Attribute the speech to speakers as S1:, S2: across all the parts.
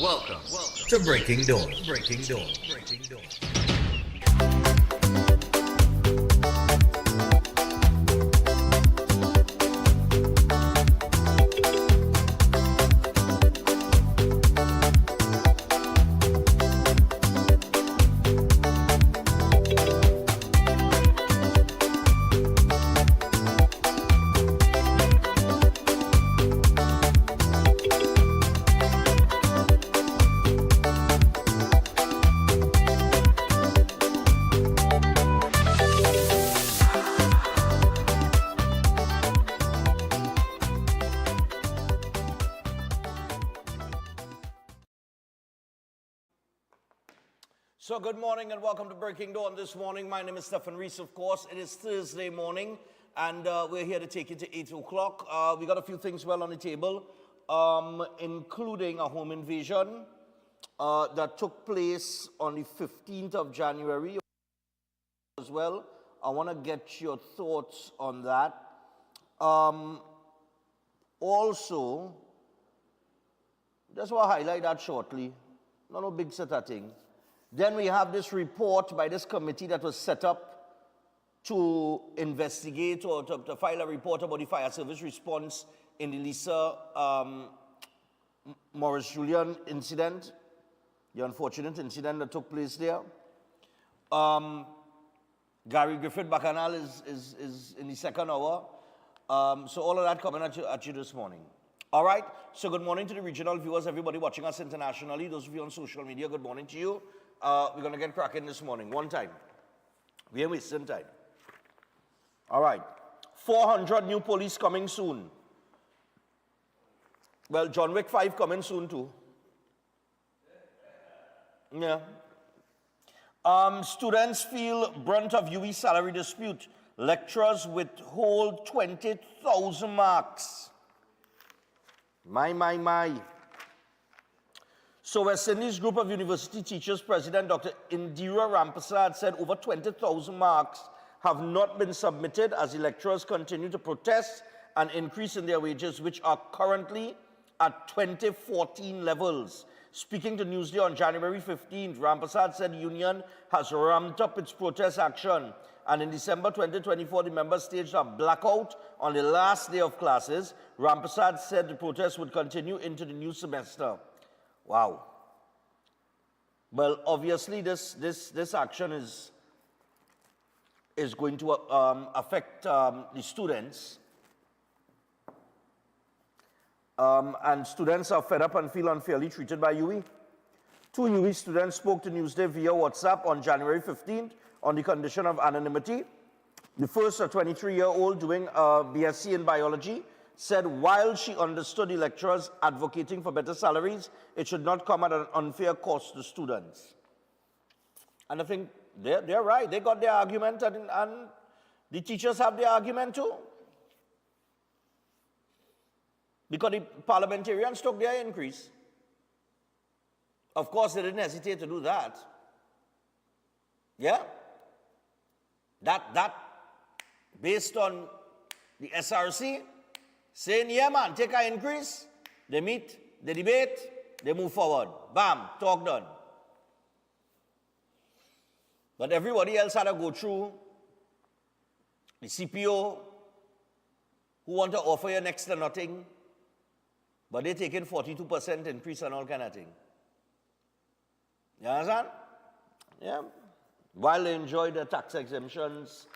S1: Welcome to Breaking Dawn. Breaking Dawn. Breaking Dawn.
S2: So good morning and welcome to Breaking Dawn this morning. My name is Stephan Reis, of course. It is Thursday morning and we're here to take you to 8 o'clock. We got a few things well on the table, including a home invasion that took place on the 15th of January as well. I want to get your thoughts on that. Also, just want to highlight that shortly. No big set of thing. Then we have this report by this committee that was set up to investigate or to file a report about the fire service response in the Lisa Morris Julian incident, the unfortunate incident that took place there. Gary Griffith Bacchanal is in the second hour. So all of that coming at you this morning. All right, so good morning to the regional viewers, everybody watching us internationally, those of you on social media, good morning to you. We're going to get cracking this morning, one time. We ain't wasting time. All right, 400 new police coming soon. Well, John Wick 5 coming soon too. Yeah. Students feel brunt of UE salary dispute. Lecturers withhold 20,000 marks. My. So West Indies Group of University Teachers President Dr. Indira Rampasad said over 20,000 marks have not been submitted as the lecturers continue to protest an increase in their wages, which are currently at 2014 levels. Speaking to Newsday on January 15th, Rampasad said the union has ramped up its protest action, and in December 2024, the members staged a blackout on the last day of classes. Rampasad said the protest would continue into the new semester. Wow. Well, obviously, this action is going to affect the students. And students are fed up and feel unfairly treated by UE. 2 UE students spoke to Newsday via WhatsApp on January 15th on the condition of anonymity. The first, a 23-year-old doing a BSc in biology, said while she understood the lecturers advocating for better salaries, it should not come at an unfair cost to students. And I think they're right. They got their argument, and the teachers have their argument too. Because the parliamentarians took their increase. Of course, they didn't hesitate to do that. Yeah? That based on the SRC, saying, yeah, man, take an increase. They meet, they debate, they move forward. Bam, talk done. But everybody else had to go through the CPO, who want to offer you next to nothing, but they're taking 42% increase and all kind of thing. You understand? Yeah. While they enjoy their tax exemptions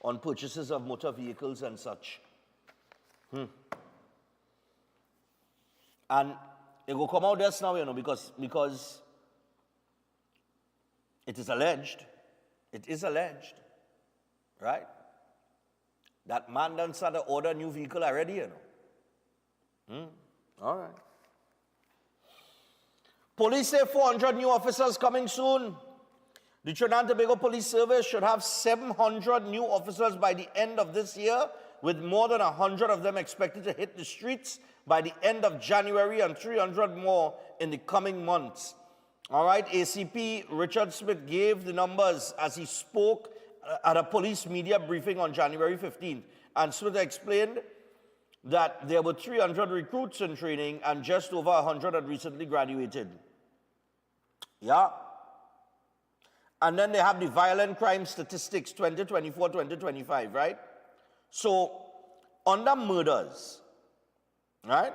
S2: on purchases of motor vehicles and such. And it will come out just now, because it is alleged, right? That man done started to order a new vehicle already, All right. Police say 400 new officers coming soon. The Trinidad and Tobago Police Service should have 700 new officers by the end of this year, with more than 100 of them expected to hit the streets by the end of January and 300 more in the coming months. All right, ACP Richard Smith gave the numbers as he spoke at a police media briefing on January 15th. And Smith explained that there were 300 recruits in training and just over 100 had recently graduated. Yeah. And then they have the violent crime statistics 2024, 2025, right? So, under murders, right?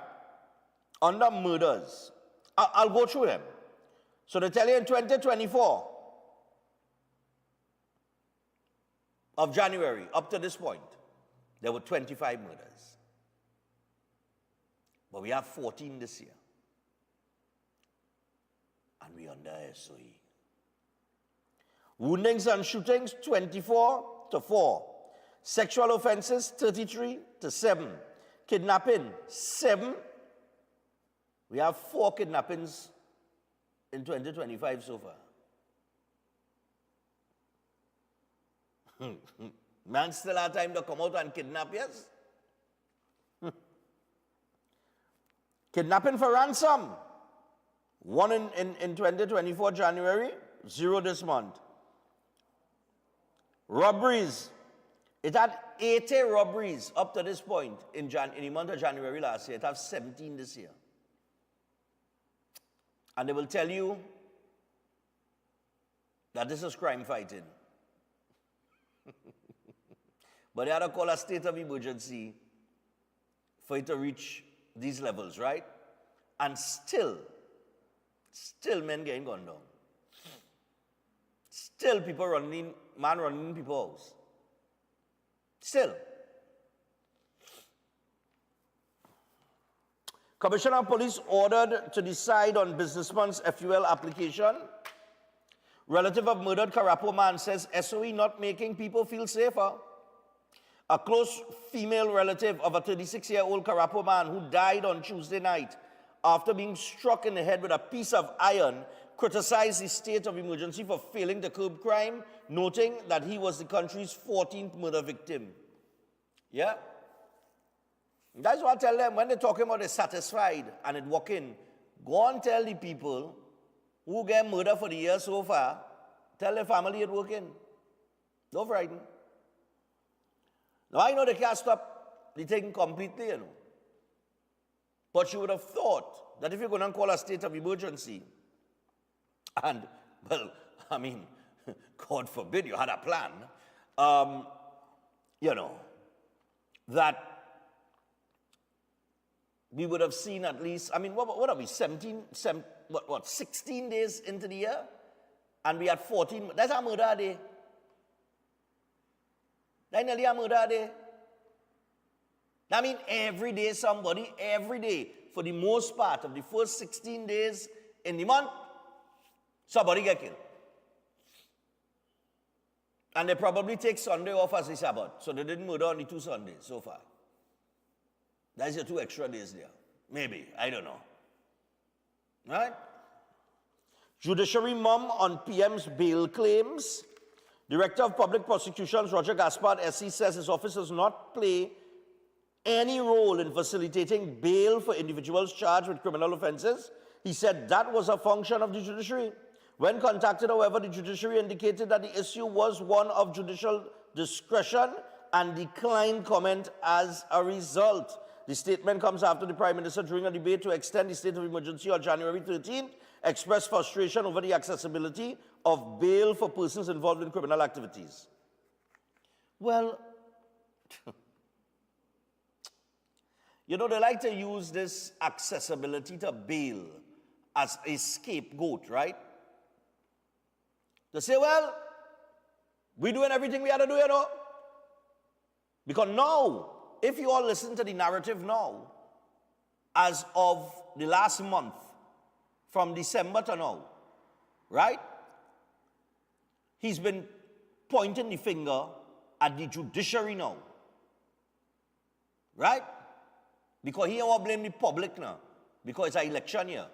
S2: Under murders, I'll go through them. So they tell you in 2024 of January up to this point, there were 25 murders. But we have 14 this year. And we under SOE. Woundings and shootings, 24 to 4. Sexual offenses, 33 to 7. Kidnapping, 7. We have 4 kidnappings in 2025 so far. Man still have time to come out and kidnap, yes? Kidnapping for ransom. 1 in 2024 January, 0 this month. Robberies. It had 80 robberies up to this point in the month of January last year. It has 17 this year. And they will tell you that this is crime fighting. But they had to call a state of emergency for it to reach these levels, right? And still men getting gunned down. Still people running in people's house. Still. Commissioner of Police ordered to decide on businessman's FUL application. Relative of murdered Karapo man says SOE not making people feel safer. A close female relative of a 36-year-old Karapo man who died on Tuesday night after being struck in the head with a piece of iron criticized the state of emergency for failing to curb crime, noting that he was the country's 14th murder victim. Yeah? That's what I tell them when they're talking about they're satisfied and it walk in. Go and tell the people who get murdered for the year so far, tell their family it working. Don't frighten. Now I know they can't stop the thing completely, you know. But you would have thought that if you're going to call a state of emergency, and, well, I mean, God forbid you had a plan, you know, that we would have seen at least, I mean, what are we, 16 days into the year? And we had 14, that's a murder day. That's nearly a murder day. I mean, every day somebody, every day, for the most part of the first 16 days in the month, somebody get killed. And they probably take Sunday off as a Sabbath, so they didn't murder on the 2 Sundays so far. That's your 2 extra days there. Maybe, I don't know. Right? Judiciary mum on PM's bail claims. Director of Public Prosecutions Roger Gaspard SC says his office does not play any role in facilitating bail for individuals charged with criminal offenses. He said that was a function of the judiciary. When contacted, however, the judiciary indicated that the issue was one of judicial discretion and declined comment as a result. The statement comes after the Prime Minister, during a debate to extend the state of emergency on January 13th, expressed frustration over the accessibility of bail for persons involved in criminal activities. Well, you know, they like to use this accessibility to bail as a scapegoat, right? They say, well, we're doing everything we had to do, you know. Because now, if you all listen to the narrative now, as of the last month, from December to now, right? He's been pointing the finger at the judiciary now. Right? Because he want to blame the public now. Because it's an election year.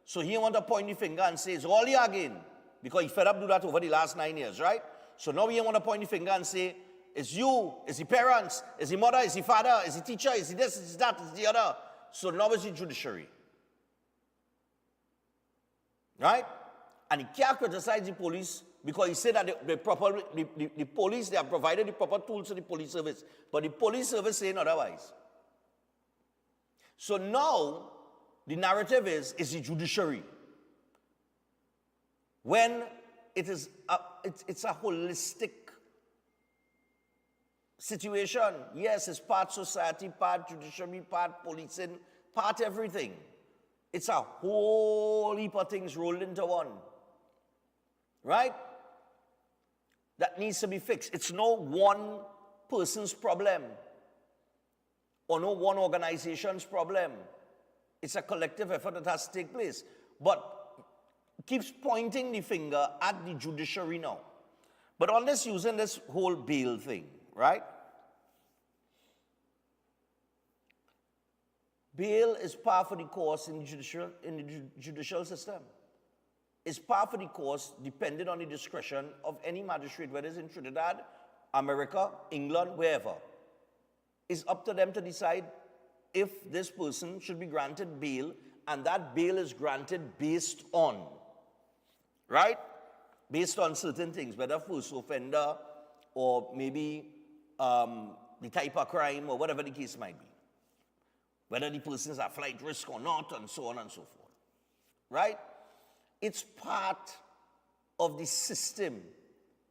S2: So he want to point the finger and say, it's all you again. Because he fed up do that over the last 9 years, right? So now he want to point the finger and say, it's you, it's the parents, it's the mother, it's the father, it's the teacher, it's the this, it's that, it's the other. So now it's the judiciary. Right? And he can't criticize the police because he said that the police, they have provided the proper tools to the police service. But the police service saying otherwise. So now, the narrative is the judiciary. When it's a holistic situation. Yes, it's part society, part judiciary, part policing, part everything. It's a whole heap of things rolled into one. Right? That needs to be fixed. It's no one person's problem or no one organization's problem. It's a collective effort that has to take place. But keeps pointing the finger at the judiciary now. But on this, using this whole bail thing, right? Bail is par for the course in the judicial system. It's par for the course depending on the discretion of any magistrate, whether it's in Trinidad, America, England, wherever. It's up to them to decide if this person should be granted bail, and that bail is granted based on, right? Based on certain things, whether first offender or maybe the type of crime or whatever the case might be. Whether the person is at flight risk or not, and so on and so forth. Right? It's part of the system,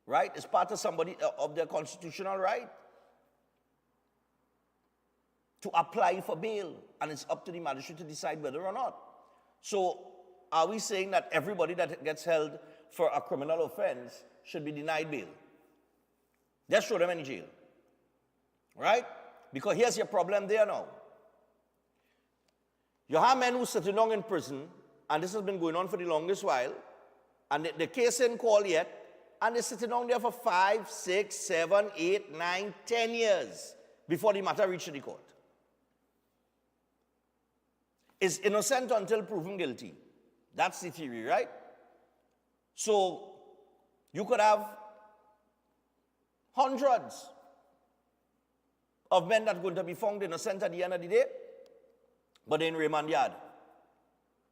S2: right? It's part of somebody, of their constitutional right to apply for bail, and it's up to the magistrate to decide whether or not. So, are we saying that everybody that gets held for a criminal offense should be denied bail? Just throw them in jail, right? Because here's your problem there now. You have men who are sitting down in prison, and this has been going on for the longest while, and the case ain't called yet, and they're sitting down there for 5, 6, 7, 8, 9, 10 years before the matter reaches the court. Is innocent until proven guilty. That's the theory, right? So, you could have hundreds of men that are going to be found innocent at the end of the day, but they're in Raymond Yard,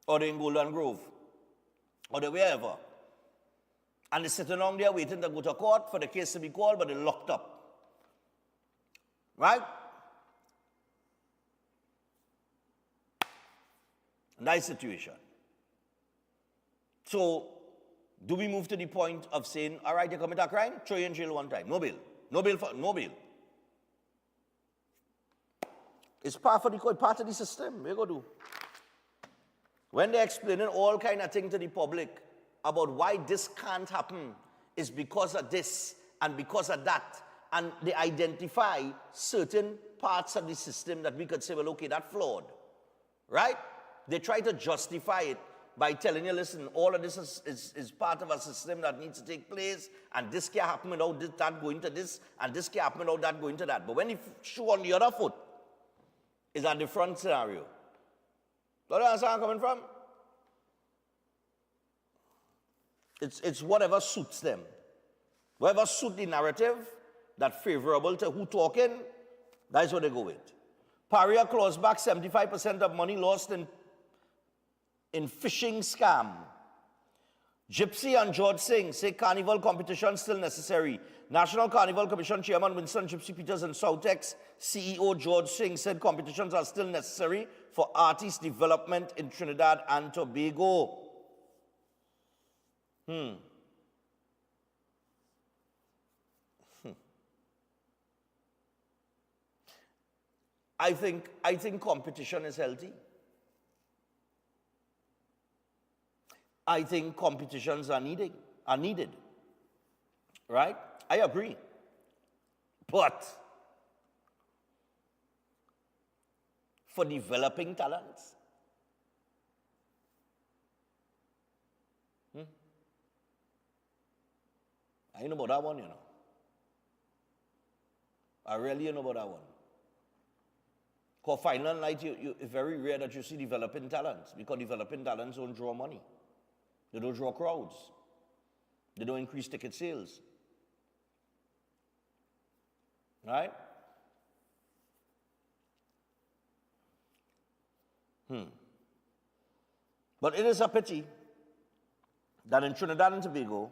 S2: or they're in Golden Grove, or they're wherever. And they're sitting down there waiting to go to court for the case to be called, but they're locked up. Right? Nice situation. So, do we move to the point of saying, all right, you commit a crime, throw you in jail one time, no bail. No bail for, no bail. It's part of the system. What you go do? When they're explaining all kind of things to the public about why this can't happen, is because of this and because of that, and they identify certain parts of the system that we could say, well, okay, that's flawed, right? They try to justify it by telling you, listen, all of this is part of a system that needs to take place, and this can't happen without this, that going to this, and this can't happen without that going to that. But when you shoe on the other foot, is a different scenario. Do you understand where I'm coming from? It's whatever suits them. Whatever suits the narrative that's favorable to who talking, that's what they go with. Paria claws back 75% of money lost in phishing scam. Gypsy and George Singh say Carnival competition still necessary. National Carnival Commission Chairman Winston Gypsy Peters and Southex CEO George Singh said competitions are still necessary for artist development in Trinidad and Tobago. I think competition is healthy. I think competitions are needed. Right? I agree. But for developing talents, I know about that one, you know. I really know about that one. Because final night, it's very rare that you see developing talents, because developing talents don't draw money. They don't draw crowds. They don't increase ticket sales. Right? But it is a pity that in Trinidad and Tobago,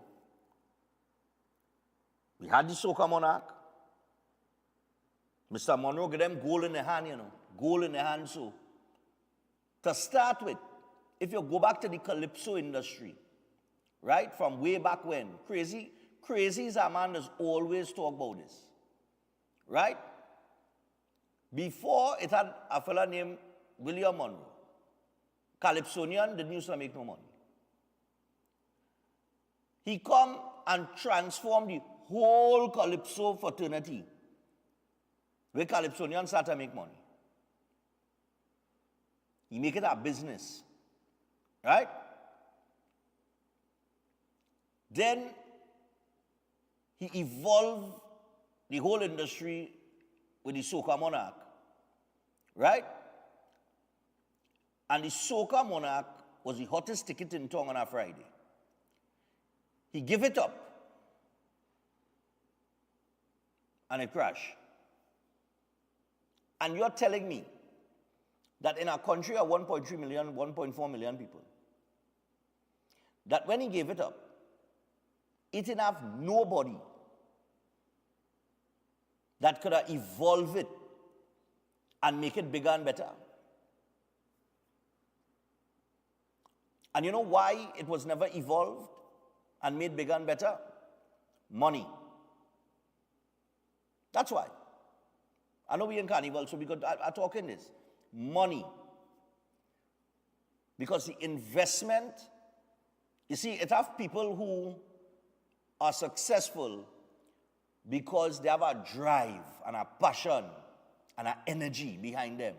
S2: we had the soca monarch. Mr. Monroe gave them gold in the hand, you know. Gold in the hand, so. To start with, if you go back to the calypso industry, right, from way back when, Crazy is a man that's always talk about this, right? Before, it had a fella named William Monroe. Calypsonian didn't used to make no money. He come and transformed the whole calypso fraternity, where Calypsonians start to make money. He make it a business, right? Then he evolved the whole industry with the soca monarch, right? And the soca monarch was the hottest ticket in town on a Friday. He gave it up, and it crashed. And you're telling me that in a country of 1.3 million, 1.4 million people, that when he gave it up, it didn't have nobody that could have evolved it and make it bigger and better. And you know why it was never evolved and made bigger and better? Money. That's why. I know we're in Carnival, so we are talking this. Money. Because the investment, you see, it have people who are successful because they have a drive and a passion and an energy behind them.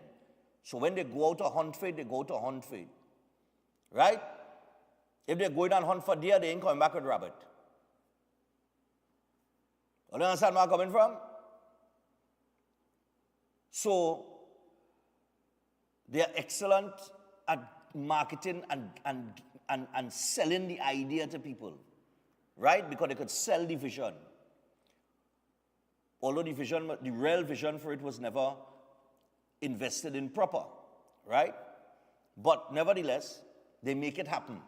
S2: So when they go out to hunt for it, they go to hunt for it. Right? If they're going and hunt for deer, they ain't coming back with rabbit. You understand where I'm coming from? So, they are excellent at marketing and selling the idea to people, right? Because they could sell the vision. Although the real vision for it was never invested in proper, right? But nevertheless, they make it happen.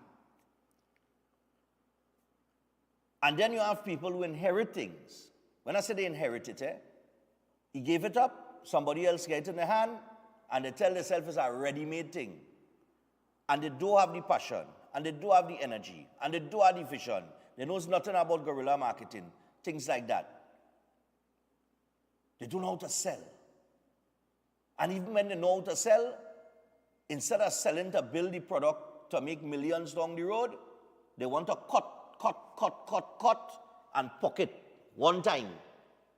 S2: And then you have people who inherit things. When I say they inherit it, he gave it up, somebody else get it in their hand, and they tell themselves it's a ready-made thing. And they do have the passion, and they do have the energy, and they do have the vision. They know nothing about guerrilla marketing, things like that. They don't know how to sell. And even when they know how to sell, instead of selling to build the product to make millions down the road, they want to cut, and pocket one time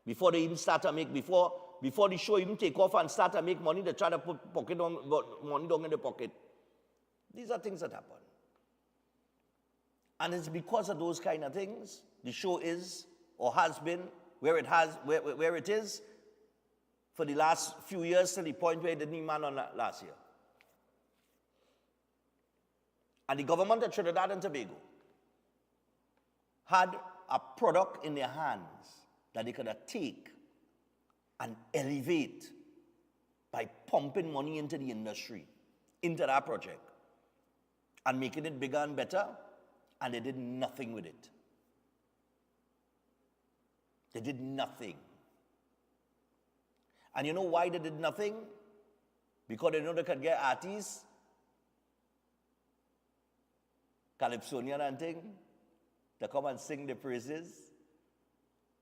S2: before they even start to make, before the show even take off and start to make money, they try to put money down in the pocket. These are things that happen. And it's because of those kind of things, the show is, or has been, where it is, for the last few years, to the point where it didn't even man on last year. And the government of Trinidad and Tobago had a product in their hands that they could take and elevate by pumping money into the industry, into that project, and making it bigger and better, and they did nothing with it. They did nothing. And you know why they did nothing? Because they know they could get artists, Calypsonian and thing, to come and sing the praises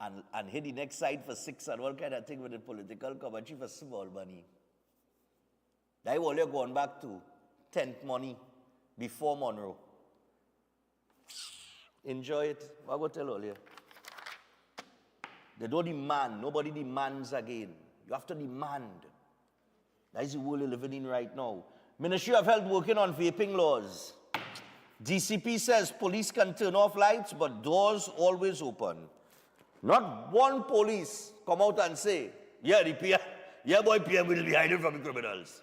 S2: and hit the next side for 6 and all kind of thing with the political commentary for small money. They were only going back to 10th money before Monroe. Enjoy it. I will tell earlier. They don't demand. Nobody demands again. You have to demand. That is the world you're living in right now. Ministry of Health working on vaping laws. DCP says police can turn off lights, but doors always open. Not one police come out and say, yeah, the PM, yeah, boy, PM will be hiding from the criminals.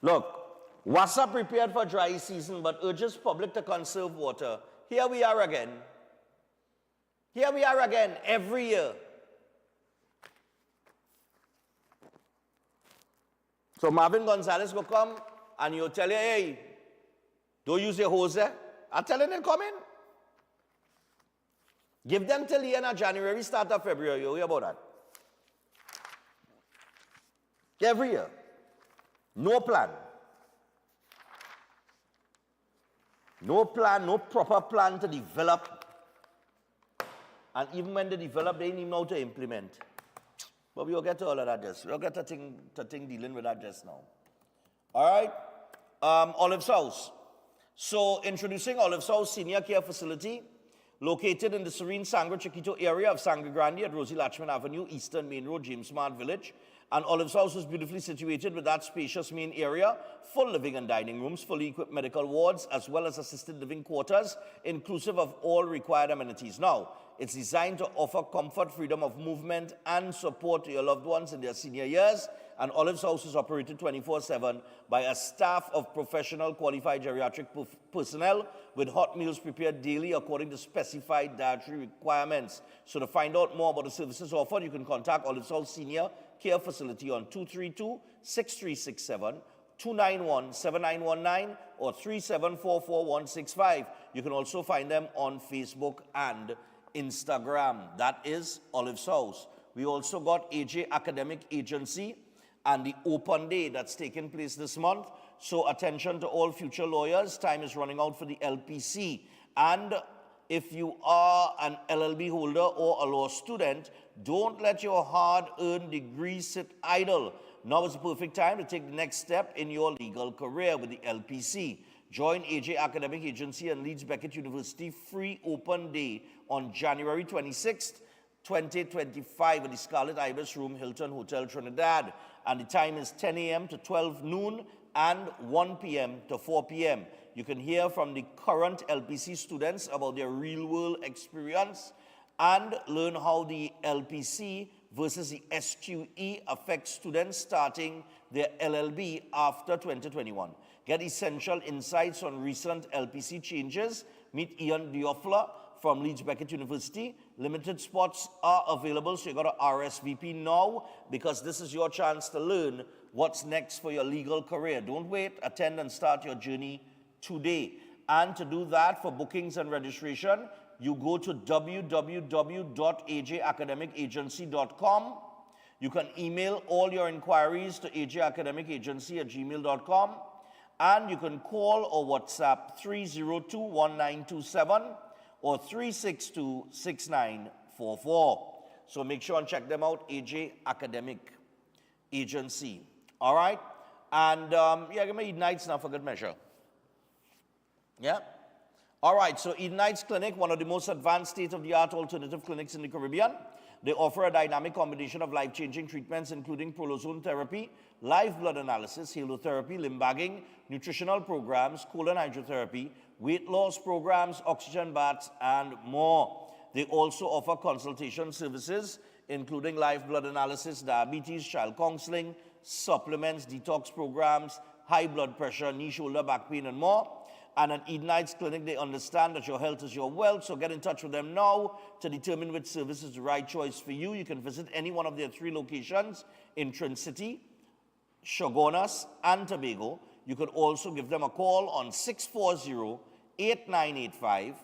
S2: Look, WASA prepared for dry season, but urges public to conserve water. Here we are again. Here we are again, every year. So Marvin Gonzalez will come and you'll tell you, hey, don't use your hose there. I'm telling them, come in. Give them till the end of January, start of February. You hear about that? Every year. No plan. No plan, no proper plan to develop. And even when they develop, they don't even know how to implement. But we'll get to all of that just. We'll get to thing dealing with that just now. All right? Olive's House. So, introducing Olive's House Senior Care Facility, located in the serene Sangre Chiquito area of Sangre Grande at Rosie Latchman Avenue, Eastern Main Road, James Smart Village. And Olive's House is beautifully situated with that spacious main area, full living and dining rooms, fully equipped medical wards, as well as assisted living quarters, inclusive of all required amenities. Now, it's designed to offer comfort, freedom of movement, and support to your loved ones in their senior years. And Olive's House is operated 24/7 by a staff of professional qualified geriatric personnel with hot meals prepared daily according to specified dietary requirements. So to find out more about the services offered, you can contact Olive's House Senior Care Facility on 232-6367, 291-7919, or 3744165. You can also find them on Facebook and Instagram. That is Olive's House. We also got AJ Academic Agency and the open day that's taking place this month. So attention to all future lawyers. Time is running out for the LPC. And if you are an LLB holder or a law student, don't let your hard-earned degree sit idle. Now is the perfect time to take the next step in your legal career with the LPC. Join AJ Academic Agency and Leeds Beckett University free open day on January 26th, 2025 at the Scarlet Ibis Room, Hilton Hotel, Trinidad. And the time is 10 a.m. to 12 noon and 1 p.m. to 4 p.m. You can hear from the current LPC students about their real-world experience and learn how the LPC versus the SQE affects students starting their LLB after 2021. Get essential insights on recent LPC changes. Meet Ian Diofla from Leeds Beckett University. Limited spots are available, so you got to RSVP now because this is your chance to learn what's next for your legal career. Don't wait, attend and start your journey today. And to do that, for bookings and registration, you go to www.ajacademicagency.com. You can email all your inquiries to ajacademicagency@gmail.com. And you can call or WhatsApp 302-1927 or 362-6944. So make sure and check them out, AJ Academic Agency. All right? And yeah, give me Eden Nights now for good measure. Yeah? All right, so Eden Nights Clinic, one of the most advanced state-of-the-art alternative clinics in the Caribbean. They offer a dynamic combination of life-changing treatments, including prolozone therapy, live blood analysis, halotherapy, limb bagging, nutritional programs, colon hydrotherapy, weight loss programs, oxygen baths, and more. They also offer consultation services, including live blood analysis, diabetes, child counseling, supplements, detox programs, high blood pressure, knee, shoulder, back pain, and more. And at Eden Nights Clinic, they understand that your health is your wealth, so get in touch with them now to determine which service is the right choice for you. You can visit any one of their 3 locations in Trin City, Shogunas, and Tobago. You could also give them a call on 640-8985,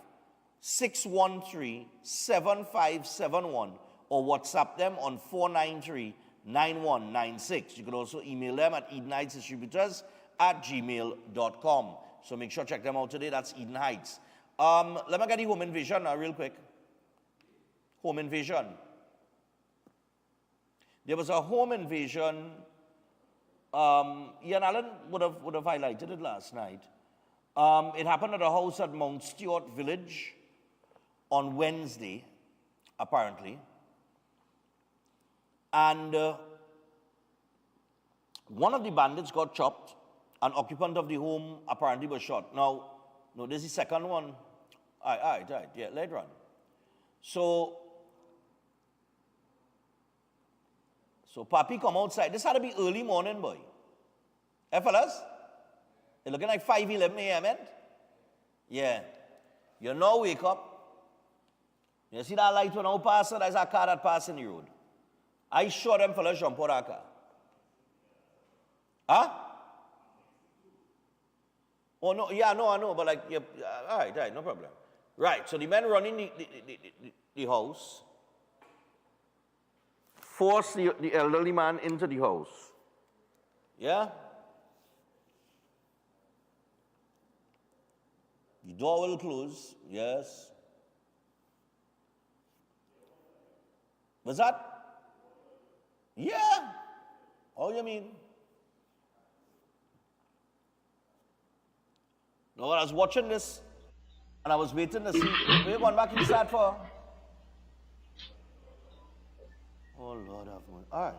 S2: 613-7571, or WhatsApp them on 493-9196. You could also email them at edennightsdistributors@gmail.com. So make sure to check them out today. That's Eden Heights. Let me get the home invasion now real quick. Home invasion. There was a home invasion. Ian Allen would have highlighted it last night. It happened at a house at Mount Stewart Village on Wednesday, apparently. And one of the bandits got chopped. An occupant of the home apparently was shot. Now, no, this is the second one. All right, yeah, let it run. So Papi come outside. This had to be early morning, boy. Hey, fellas? It's looking like 5:11 a.m., eh? Yeah. You now wake up. You see that light when I pass it? There's a car that passing the road. I sure them fellas jump out of that car. Huh? Oh, no, yeah, no, I know, but like, yeah, all right, no problem. Right, so the men running the house forced the elderly man into the house. Yeah? door will close, yes. What's that? Yeah. How you mean? No, I was watching this, and I was waiting to see, where you going back inside for? Oh, Lord have mercy. All right.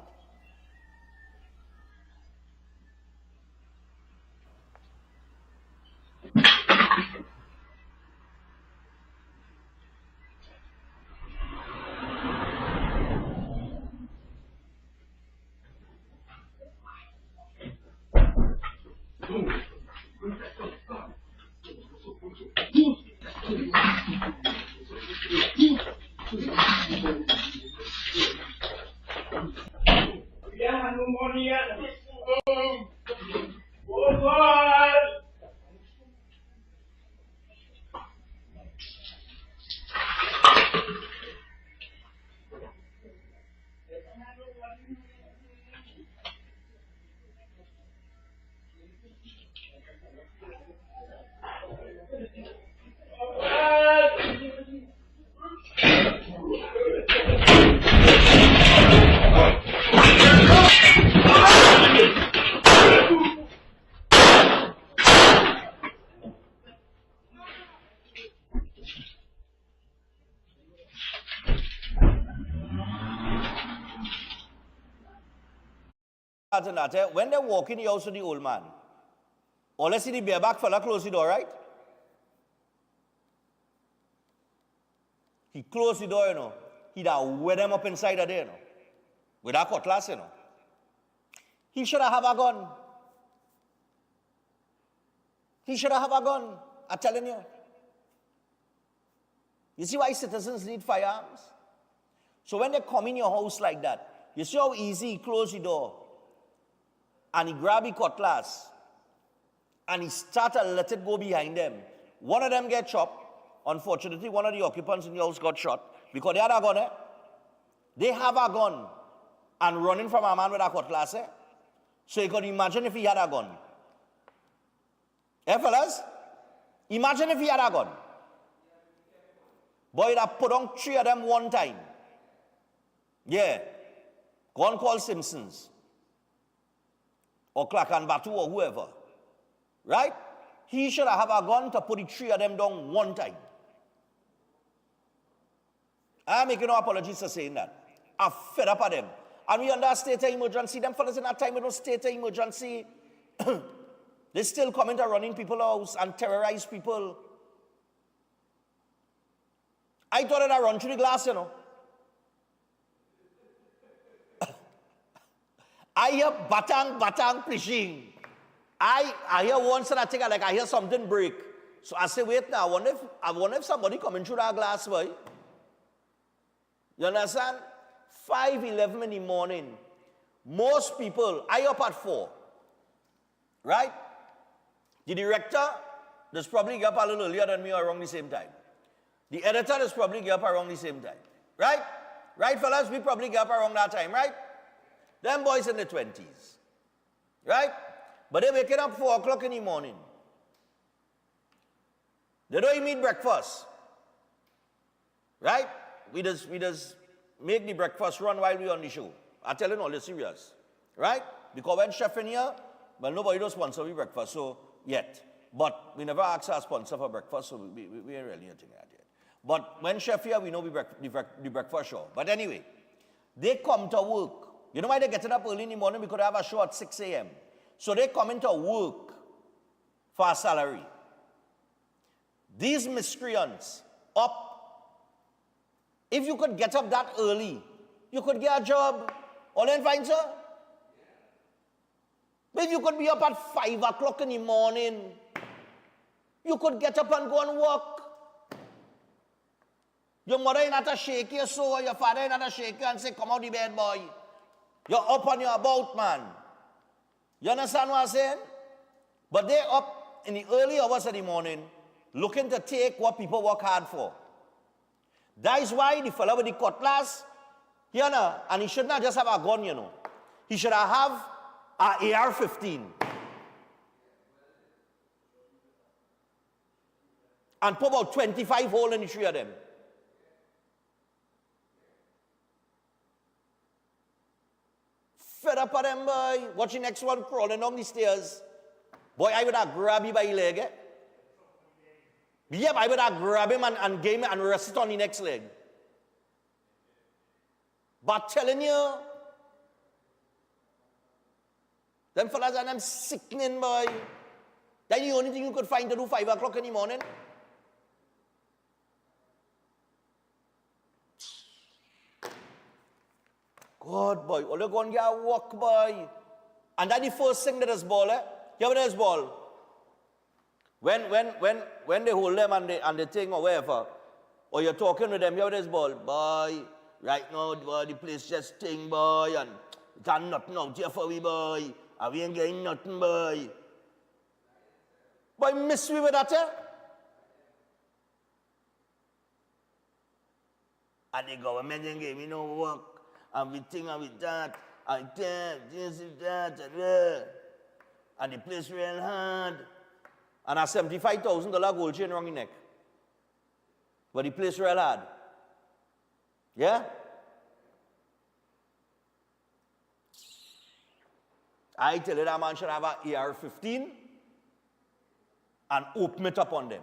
S2: When they walk in the house of the old man, or let's see the bareback fella close the door, right? He closed the door, you know. He'd have wet them up inside of there, you know. With that cutlass, you know. He should have a gun. He should have a gun, I'm telling you. You see why citizens need firearms? So when they come in your house like that, you see how easy he closed the door, and he grab his cutlass, and he start to let it go behind them. One of them get chopped. Unfortunately, one of the occupants in the house got shot because they had a gun. They have a gun and running from a man with a cutlass. So you can imagine if he had a gun. Fellas? Imagine if he had a gun. Boy, he'd have put on 3 of them one time. Yeah. Go and call Simpsons. Or Clark and Batu or whoever. Right? He should have a gun to put the 3 of them down one time. I'm making no apologies for saying that. I'm fed up at them. And we under state of emergency. Them fellas in that time with no state of emergency. They still come into running people's house and terrorize people. I thought that I run through the glass, you know. I hear batang, plishing. I hear once and I think I hear something break. So I say, wait now, I wonder if somebody coming through that glass, boy. You understand? 5:11 in the morning. Most people, I up at 4. Right? The director, does probably get up a little earlier than me or around the same time. The editor does probably get up around the same time. Right? Right, fellas? We probably get up around that time, right? Them boys in the 20s. Right? But they're waking up 4 o'clock in the morning. They don't even eat breakfast. Right? We just make the breakfast run while we're on the show. I tell you no, they're serious. Right? Because when chef in here, well, nobody does sponsor me breakfast, so yet. But we never ask our sponsor for breakfast, so we ain't really anything like that yet. But when chef here, we know the breakfast show. But anyway, they come to work. You know why they're getting up early in the morning? Because they have a show at 6 a.m. So they come into work for a salary. These miscreants up. If you could get up that early, you could get a job. All in fine, sir? But if you could be up at 5 o'clock in the morning, you could get up and go and work. Your mother ain't not a shake you so, or your father ain't not a shake you and say, come out the bed, boy. You're up and you're about, man. You understand what I'm saying? But they're up in the early hours of the morning looking to take what people work hard for. That is why the fellow with the cutlass, you know, and he should not just have a gun, you know. He should have an AR-15. and put about 25 holes in the 3 of them. Fed up of them, boy. Watch the next one crawling down the stairs. Boy, I would have grabbed you by your leg, eh? Yep, I would have grabbed him and gave him and rest it on the next leg. But telling you, them fellas and them sickening, boy. That's the only thing you could find to do 5 o'clock in the morning. God, boy, all you go and get work, boy. And that's the first thing that is ball, eh? Here it is ball. When they hold them and they thing or whatever, or you're talking with them, here it is ball. Boy, right now, boy, the place just thing, boy, and there's nothing out here for we, boy. And we ain't getting nothing, boy. Boy, miss we with that, eh? And the government ain't give me no work. And we think and we that, and this is that, and the place real hard. And a $75,000 gold chain around the neck. But the place real hard. Yeah? I tell you that man should have an AR-15 and open it up on them.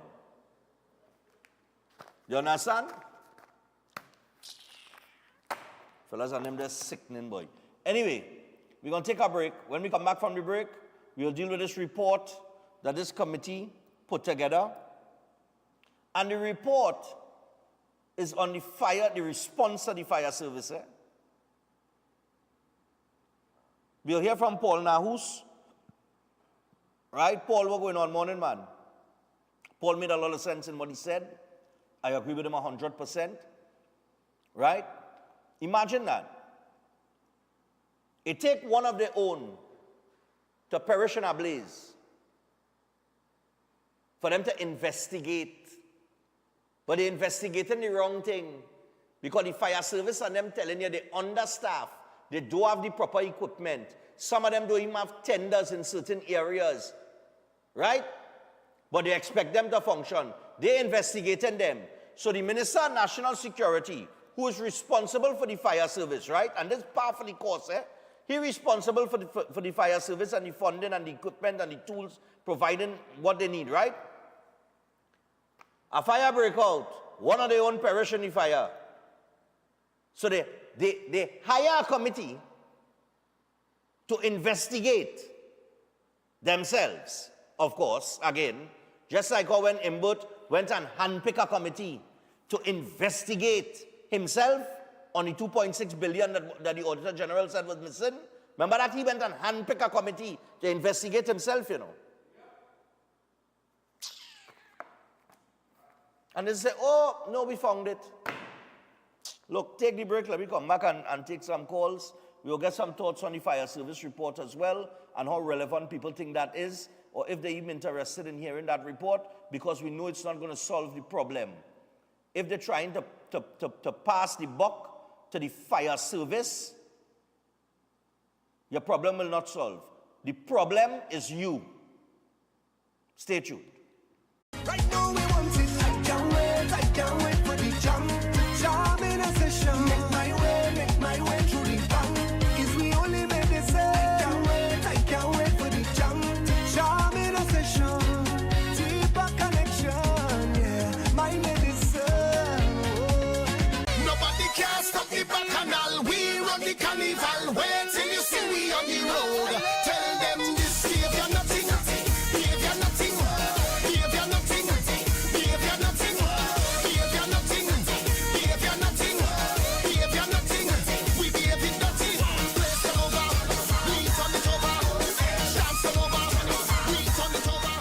S2: You understand? Fellas and them, they're sickening, boy. Anyway, we're going to take a break. When we come back from the break, we'll deal with this report that this committee put together. And the report is on the fire, the response of the fire service. Eh? We'll hear from Paul Nahus. Right? Paul, what's going on, morning, man? Paul made a lot of sense in what he said. I agree with him 100%. Right? Imagine that. It take one of their own to perish in a blaze for them to investigate. But they investigating the wrong thing because the fire service and them telling you they understaff. They don't have the proper equipment. Some of them don't even have tenders in certain areas. Right? But they expect them to function. They investigating them. So the Minister of National Security, who is responsible for the fire service, right? And this is part of the course, eh? He's responsible for the fire service and the funding and the equipment and the tools, providing what they need, right? A fire break out, one of their own perish in the fire. So they hire a committee to investigate themselves, of course, again, just like how when Imbut went and handpicked a committee to investigate himself on the 2.6 billion that the Auditor General said was missing. Remember that he went and handpicked a committee to investigate himself, you know. And they say, oh, no, we found it. Look, take the break, let me come back and take some calls. We'll get some thoughts on the fire service report as well and how relevant people think that is, or if they're even interested in hearing that report, because we know it's not going to solve the problem. If they're trying to pass the buck to the fire service, your problem will not solve. The problem is you. Stay tuned.
S3: Right now we want it. I can't wait for the jam. Jam in a session. Make my way through the bang. Is we only made this say. I can't wait for the jam. Jam in a session. Deeper connection, yeah. My medicine. Nobody can stop the bacchanal. We run the carnival. Wait till you see we on the road. Tell them this, give you nothing. Give you nothing. Give you nothing. Give you nothing. Give you nothing. Give you nothing. Give you nothing. We gave it nothing. Place them over. We turn it over. Dance them over. We turn it over.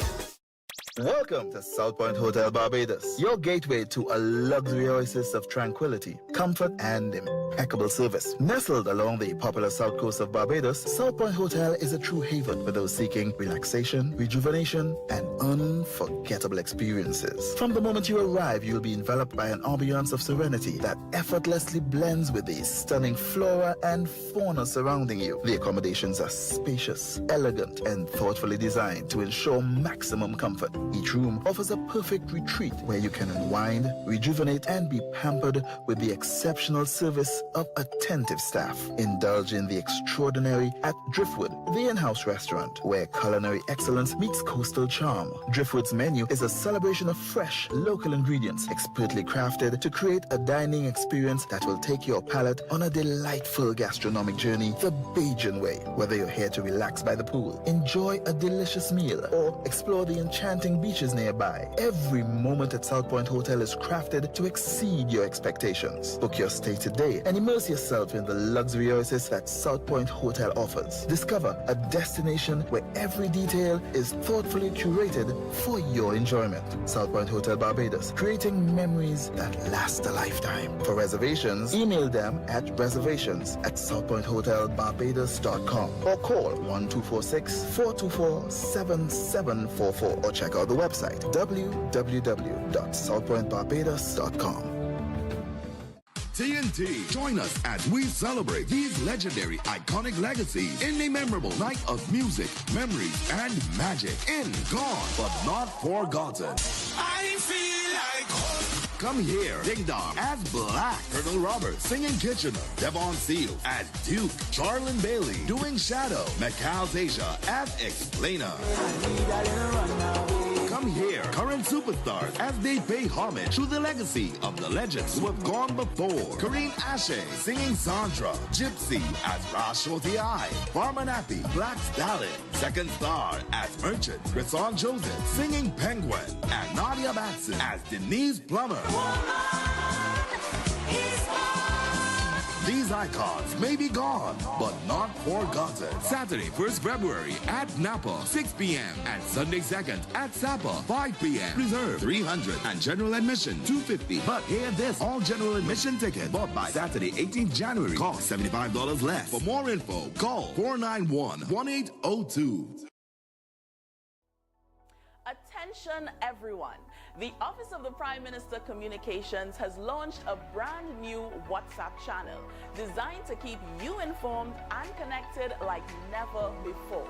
S4: Welcome to South Point Hotel Barbados, your gateway to a luxury oasis of tranquility, comfort, and impeccable service. Nestled along the popular south coast of Barbados, South Point Hotel is a true haven for those seeking relaxation, rejuvenation, and unforgettable experiences. From the moment you arrive, you'll be enveloped by an ambiance of serenity that effortlessly blends with the stunning flora and fauna surrounding you. The accommodations are spacious, elegant, and thoughtfully designed to ensure maximum comfort. Each room offers a perfect retreat where you can unwind, rejuvenate, and be pampered with the exceptional service of attentive staff. Indulge in the extraordinary at Driftwood, the in-house restaurant, where culinary excellence meets coastal charm. Driftwood's menu is a celebration of fresh, local ingredients, expertly crafted to create a dining experience that will take your palate on a delightful gastronomic journey the Bajan way. Whether you're here to relax by the pool, enjoy a delicious meal, or explore the enchanting beaches nearby, every moment at South Point Hotel is crafted to exceed your expectations. Book your stay today and immerse yourself in the luxury oasis that South Point Hotel offers. Discover a destination where every detail is thoughtfully curated for your enjoyment. South Point Hotel Barbados, creating memories that last a lifetime. For reservations, email them at reservations@southpointhotelbarbados.com or call 1246-424-7744 or check out the website www.southpointbarbados.com.
S5: TNT, join us as we celebrate these legendary, iconic legacies in a memorable night of music, memories, and magic. In Gone, but not forgotten.
S3: I feel like home.
S5: Come here, Ding Dong as Black, Colonel Roberts singing Kitchener, Devon Seals as Duke, Charlene Bailey doing Shadow, Macau Asia as Explainer. Come here, current superstars as they pay homage to the legacy of the legends who have gone before. Karine Ashe singing Sandra, Gypsy as Rashoti I, Farman Appy, Black Stallion, Second Star as Merchant, Rason Joseph singing Penguin, and Nadia Batson as Denise Plummer. These icons may be gone, but not forgotten. Saturday, 1st February at Napa, 6 p.m. and Sunday 2nd at Sapa, 5 p.m. Reserve 300 and general admission 250. But hear this, all general admission tickets bought by Saturday, 18th January cost $75 less. For more info, call 491-1802.
S6: Attention everyone. The Office of the Prime Minister Communications has launched a brand new WhatsApp channel designed to keep you informed and connected like never before.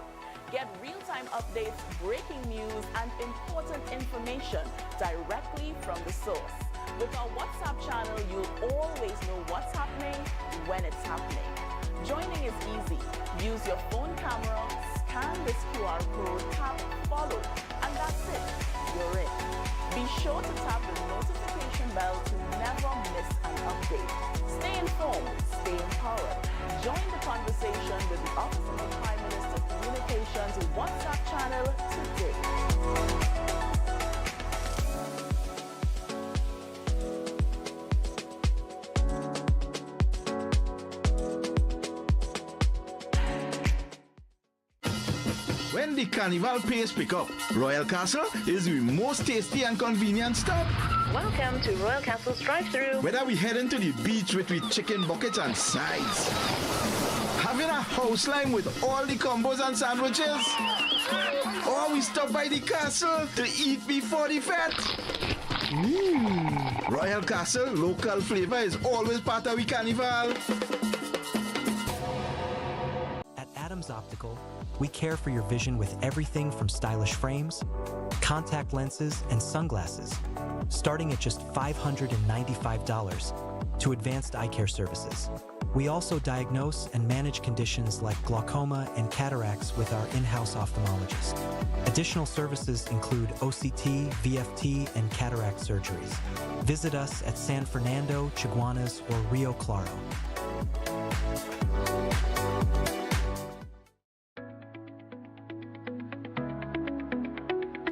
S6: Get real-time updates, breaking news, and important information directly from the source. With our WhatsApp channel, you'll always know what's happening when it's happening. Joining is easy. Use your phone camera, scan this QR code, tap follow, and that's it. You're in. Be sure to tap the notification bell to never miss an update. Stay informed, stay empowered. Join the conversation with the Office of the Prime Minister Communications WhatsApp channel today.
S7: When the Carnival pace pick up, Royal Castle is the most tasty and convenient stop.
S8: Welcome to Royal Castle's drive-thru.
S7: Whether we heading to the beach with chicken buckets and sides, having a house line with all the combos and sandwiches, or we stop by the castle to eat before the fete. Royal Castle local flavor is always part of the Carnival.
S9: At Adams Optical, we care for your vision with everything from stylish frames, contact lenses, and sunglasses, starting at just $595, to advanced eye care services. We also diagnose and manage conditions like glaucoma and cataracts with our in-house ophthalmologist. Additional services include OCT, VFT, and cataract surgeries. Visit us at San Fernando, Chaguanas, or Rio Claro.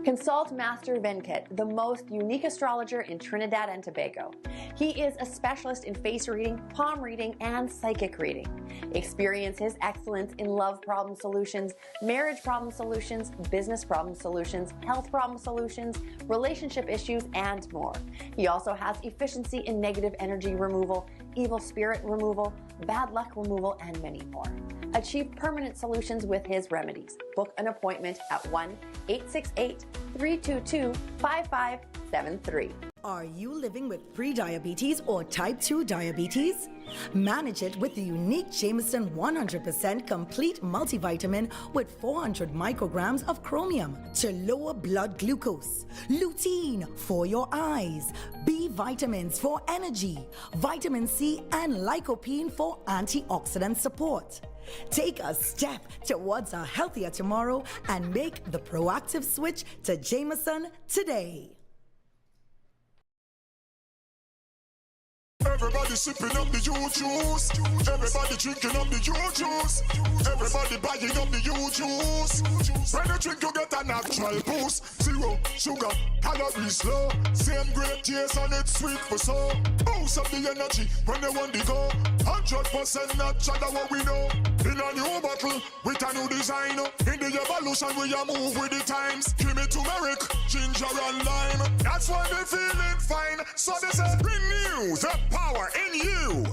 S10: Consult Master Venkat, the most unique astrologer in Trinidad and Tobago. He is a specialist in face reading, palm reading, and psychic reading. Experience his excellence in love problem solutions, marriage problem solutions, business problem solutions, health problem solutions, relationship issues, and more. He also has efficiency in negative energy removal, evil spirit removal, bad luck removal, and many more. Achieve permanent solutions with his remedies. Book an appointment at 1-868-322-5573.
S11: Are you living with prediabetes or type 2 diabetes? Manage it with the unique Jameson 100% complete multivitamin with 400 micrograms of chromium to lower blood glucose, lutein for your eyes, B vitamins for energy, vitamin C and lycopene for antioxidant support. Take a step towards a healthier tomorrow and make the proactive switch to Jameson today.
S12: Everybody sipping up the juice. Everybody drinking up the juice. Everybody buying up the juice. When you drink, you get a natural boost. 0 sugar, calories low. Same great taste and it's sweet for so. Boost up the energy when they want to go. 100% natural, what we know. In a new bottle with a new design. In the evolution, we are move with the times. Give me turmeric, ginger and lime. That's why they feeling fine. So they say, renew the power in you.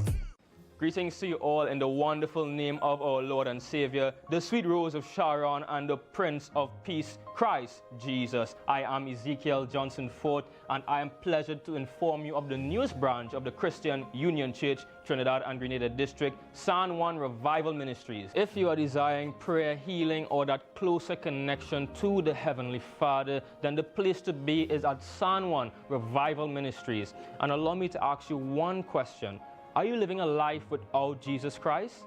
S13: Greetings to you all in the wonderful name of our Lord and Savior, the sweet rose of Sharon and the Prince of Peace, Christ Jesus. I am Ezekiel Johnson Fort, and I am pleasured to inform you of the newest branch of the Christian Union Church, Trinidad and Grenada District, San Juan Revival Ministries. If you are desiring prayer, healing, or that closer connection to the Heavenly Father, then the place to be is at San Juan Revival Ministries. And allow me to ask you one question. Are you living a life without Jesus Christ?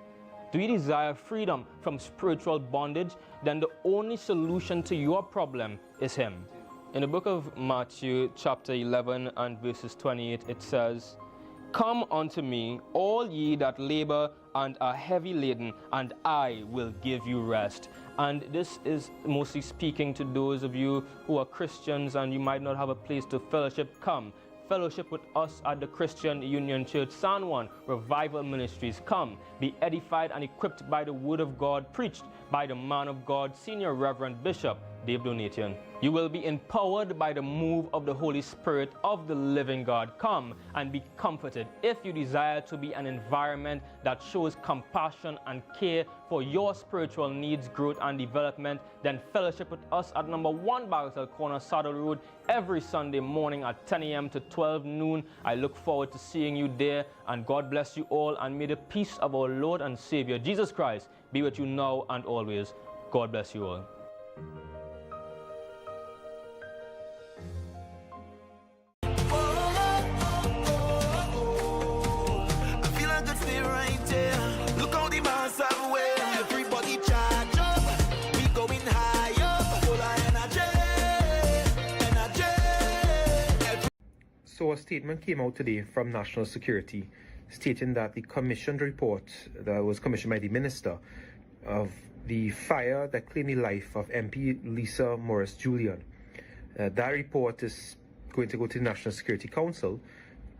S13: Do you desire freedom from spiritual bondage? Then the only solution to your problem is Him. In the book of Matthew, chapter 11 and verses 28, it says, "Come unto me, all ye that labor and are heavy laden, and I will give you rest." And this is mostly speaking to those of you who are Christians and you might not have a place to fellowship. Come. Fellowship with us at the Christian Union Church, San Juan Revival Ministries. Come, be edified and equipped by the Word of God, preached by the man of God, Senior Reverend Bishop Dave Donation. You will be empowered by the move of the Holy Spirit of the living God. Come and be comforted. If you desire to be an environment that shows compassion and care for your spiritual needs, growth, and development, then fellowship with us at number 1 Bagatelle Corner, Saddle Road, every Sunday morning at 10 a.m. to 12 noon. I look forward to seeing you there, and God bless you all, and may the peace of our Lord and Savior, Jesus Christ, be with you now and always. God bless you all.
S14: So a statement came out today from National Security stating that the commissioned report that was commissioned by the Minister of the fire that claimed the life of MP Lisa Morris Julian, that report is going to go to the National Security Council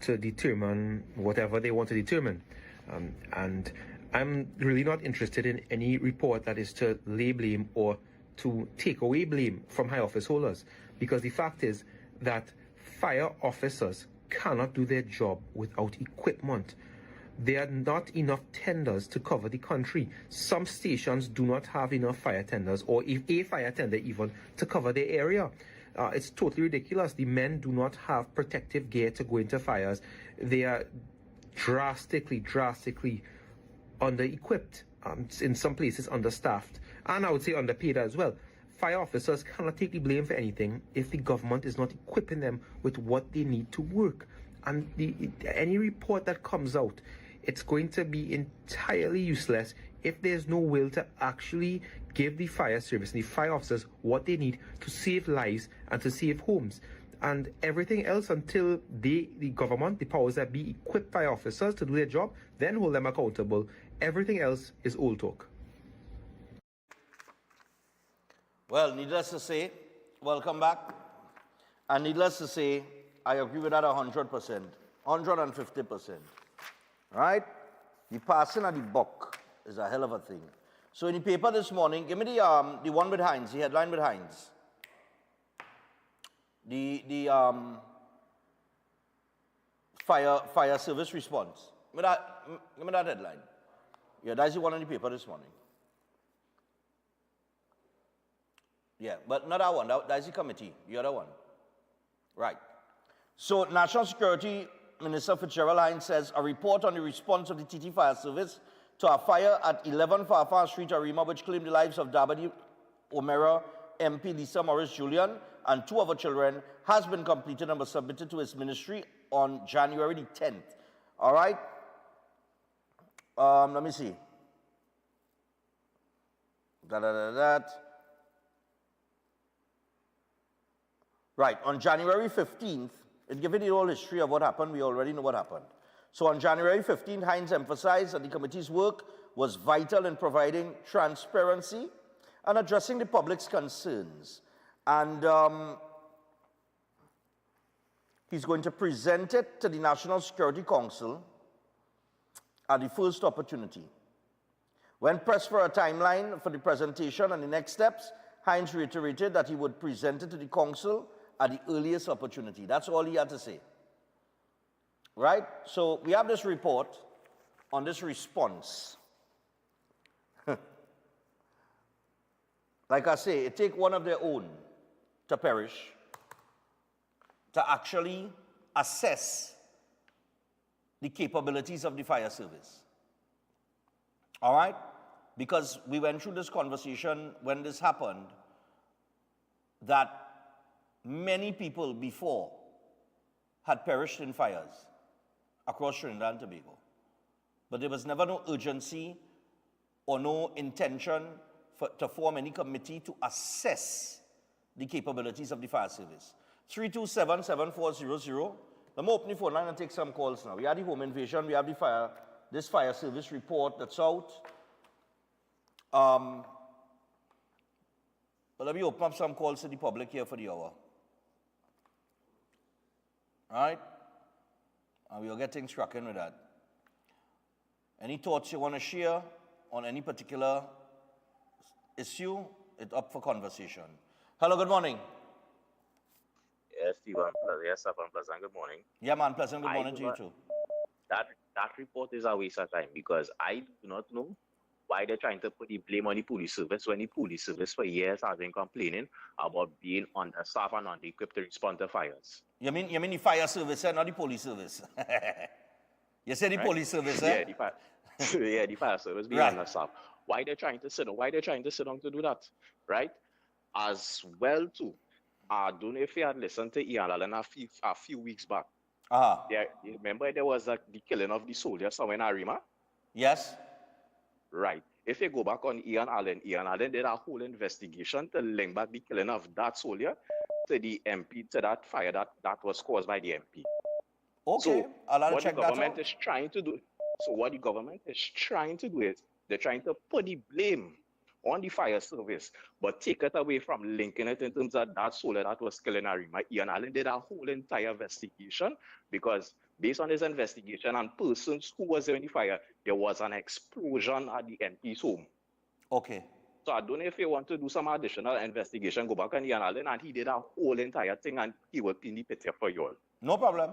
S14: to determine whatever they want to determine. And I'm really not interested in any report that is to lay blame or to take away blame from high office holders, because the fact is that fire officers cannot do their job without equipment. There are not enough tenders to cover the country. Some stations do not have enough fire tenders, or if a fire tender even, to cover their area. It's totally ridiculous. The men do not have protective gear to go into fires. They are drastically under-equipped, in some places understaffed, and I would say underpaid as well. Fire officers cannot take the blame for anything if the government is not equipping them with what they need to work. And any report that comes out, it's going to be entirely useless if there's no will to actually give the fire service and the fire officers what they need to save lives and to save homes. And everything else, until the government, the powers that be, equip fire officers to do their job, then hold them accountable. Everything else is old talk.
S2: Well, needless to say, welcome back. And needless to say, I agree with that 100%, 150%. Right? The passing of the buck is a hell of a thing. So in the paper this morning, give me the one with Heinz, the headline with Heinz. The fire service response. Give me that headline. Yeah, that's the one in the paper this morning. Yeah, but not that one. That's the committee, the other one. Right. So National Security Minister Fitzgerald Hines says a report on the response of the TT Fire Service to a fire at 11 Farfar Street, Arima, which claimed the lives of Dabadi Omera, MP Lisa Morris Julian, and 2 other children, has been completed and was submitted to his ministry on January the 10th. All right? Let me see. Right, on January 15th, it given the whole history of what happened. We already know what happened. So on January 15th, Hines emphasized that the committee's work was vital in providing transparency and addressing the public's concerns. And he's going to present it to the National Security Council at the first opportunity. When pressed for a timeline for the presentation and the next steps, Hines reiterated that he would present it to the council at the earliest opportunity. That's all he had to say. Right? So we have this report on this response. Like I say, it takes one of their own to perish to actually assess the capabilities of the fire service. All right? Because we went through this conversation when this happened that many people before had perished in fires across Trinidad and Tobago. But there was never no urgency or no intention to form any committee to assess the capabilities of the fire service. 327-7400. Let me open the phone line and take some calls now. We have the home invasion, we have the this fire service report that's out. But let me open up some calls to the public here for the hour. All right? And we'll get things cracking with that. Any thoughts you want to share on any particular issue? It's up for conversation. Hello, good morning.
S15: Yes, Stephen. Yes, Stephan. Pleasant. Good morning.
S2: Yeah, man. Pleasant. Good morning to you too.
S15: That report is a waste of time because I do not know why they're trying to put the blame on the police service when the police service for years has been complaining about being understaffed and under-equipped to respond to fires.
S2: You mean the fire service, not the police service? You said the police service, eh?
S15: Yeah, the fire service being understaffed. Why they're trying to sit down? Why they're trying to sit down to do that, right? As well too. I don't know if you had listened to Ian Allen a few weeks back. You remember there was the killing of the soldier somewhere in Arima?
S2: Yes.
S15: Right. If you go back on Ian Allen did a whole investigation to link back the killing of that soldier to the MP, to that fire that was caused by the MP.
S2: Okay,
S15: so
S2: I'll check that out.
S15: What the government is trying to do is they're trying to put the blame on the fire service, but take it away from linking it in terms of that soldier that was killed in Arima. Ian Allen did a whole entire investigation because based on his investigation and persons who was there in the fire, there was an explosion at the MP's home.
S2: Okay.
S15: So I don't know if you want to do some additional investigation, go back on Ian Allen, and he did a whole entire thing and he will clean the picture for you all.
S2: No problem.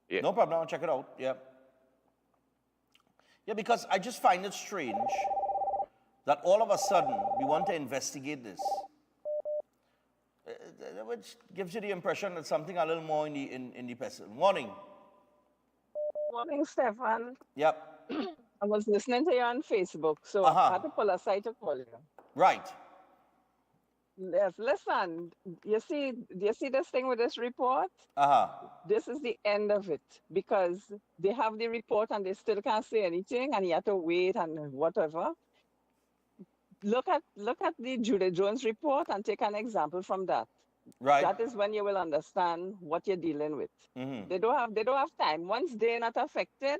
S15: Yeah.
S2: No problem, I'll check it out, yeah. Yeah, because I just find it strange that all of a sudden we want to investigate this, which gives you the impression that something a little more in the person. Morning.
S16: Morning, Stephan.
S2: Yep.
S16: I was listening to you on Facebook, so I had to pull aside to call you.
S2: Right.
S16: Yes, listen, do you see this thing with this report? This is the end of it because they have the report and they still can't say anything and you have to wait and whatever. Look at the Judy Jones report and take an example from that.
S2: Right.
S16: That is when you will understand what you're dealing with. They don't have time. Once they're not affected,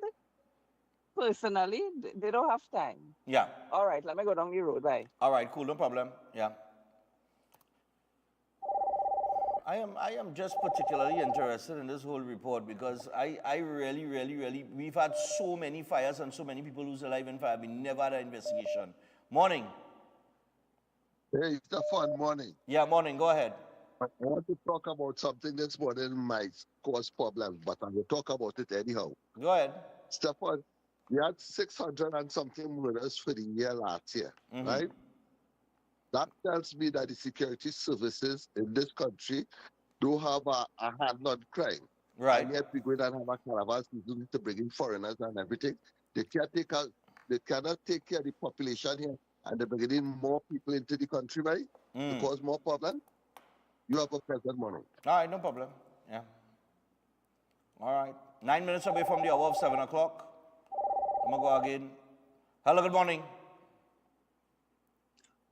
S16: personally, they don't have time.
S2: Yeah.
S16: All right, let me go down the road. Bye.
S2: All right, cool, no problem. Yeah. I am just particularly interested in this whole report because I really, we've had so many fires and so many people lose their life in fire. We never had an investigation. Morning.
S17: Hey, Stephan, morning.
S2: Yeah, morning. Go ahead.
S17: I want to talk about something that's more than might cause problems, but I will talk about it anyhow.
S2: Go ahead.
S17: Stephan, we had 600 and something murders for the year last year, right? That tells me that the security services in this country don't have a hand on crime.
S2: Right.
S17: And yet we go and have a carnival season to bring in foreigners and everything. They cannot take care of the population here, and they're bringing in more people into the country, right? To cause more problems. You have a pleasant morning.
S2: All right, no problem. Yeah. All right. 9 minutes away from the hour of 7 o'clock. I'm going to go again. Hello, good morning.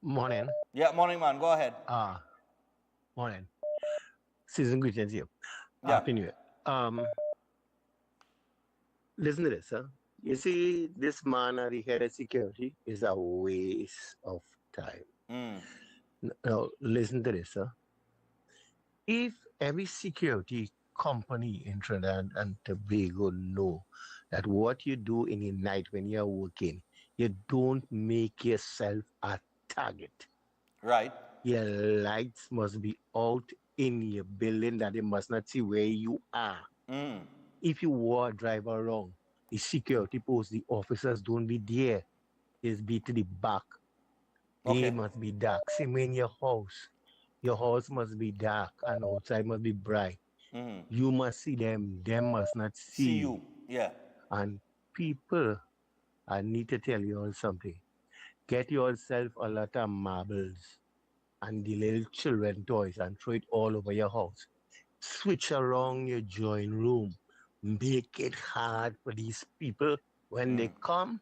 S18: Morning.
S2: Yeah, morning, man. Go ahead.
S18: Morning. Season greetings here.
S2: Yeah.
S18: Happy New Year. Listen to this, huh? You see, this man at the head of security is a waste of time. Now, listen to this, huh? If every security company in Trinidad and Tobago know that what you do in the night when you're working, you don't make yourself a target.
S2: Right.
S18: Your lights must be out in your building that they must not see where you are. If you drive around, the security post, the officers don't be there. It's be to the back. They must be dark. Same way in your house. Your house must be dark and outside must be bright. You must see them. Them must not see you.
S2: Yeah.
S18: And people, I need to tell you all something. Get yourself a lot of marbles and the little children toys and throw it all over your house. Switch around your drawing room. Make it hard for these people when they come,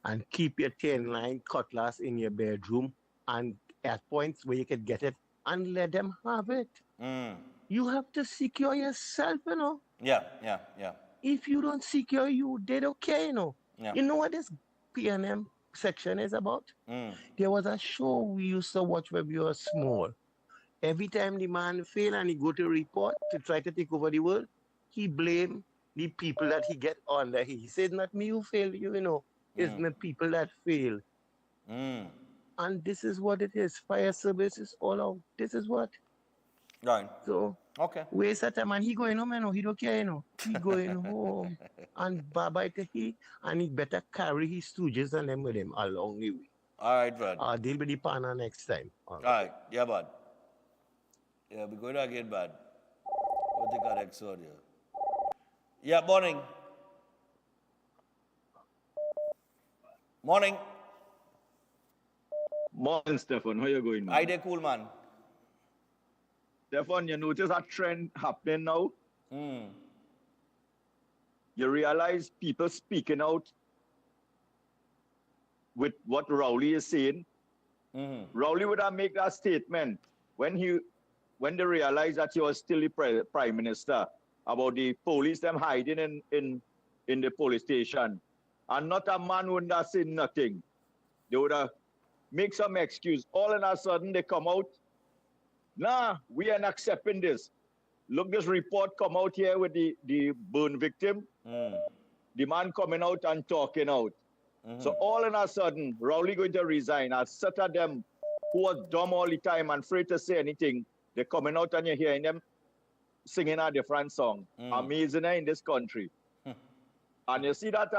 S18: and keep your 10-line cutlass in your bedroom and at points where you can get it and let them have it. You have to secure yourself, you know.
S2: Yeah.
S18: If you don't secure you, they don't care, you know.
S2: Yeah.
S18: You know what this P&M section is about? There was a show we used to watch when we were small. Every time the man failed and he go to report to try to take over the world, he blamed the people that he get under. He said, not me who failed, you know. It's the people that fail. And this is what it is. Fire service is all out. This is what.
S2: Right.
S18: So, waste of time. And he going home, you know. He don't care, you know. He going home. And bye-bye to he. And he better carry his stooges and them with him along the way.
S2: All right, bud.
S18: Deal with the partner next time.
S2: All right. Yeah, bud. Yeah, we're going again, bud. We'll take our next one here. Yeah, morning. Morning.
S19: Morning, Stephan. How you going, man?
S2: Hi there, cool, man.
S19: Stephan, you notice a trend happening now? You realize people speaking out with what Rowley is saying. Rowley would have made that statement when they realized that he was still the prime minister about the police them hiding in the police station. And not a man would have said nothing. They would have make some excuse. All of a sudden they come out. Nah, we are not accepting this. Look, this report come out here with the burn victim. The man coming out and talking out. So all of a sudden, Rowley going to resign. A set of them who was dumb all the time and afraid to say anything, they're coming out and you're hearing them singing a different song. Amazing in this country. And you see that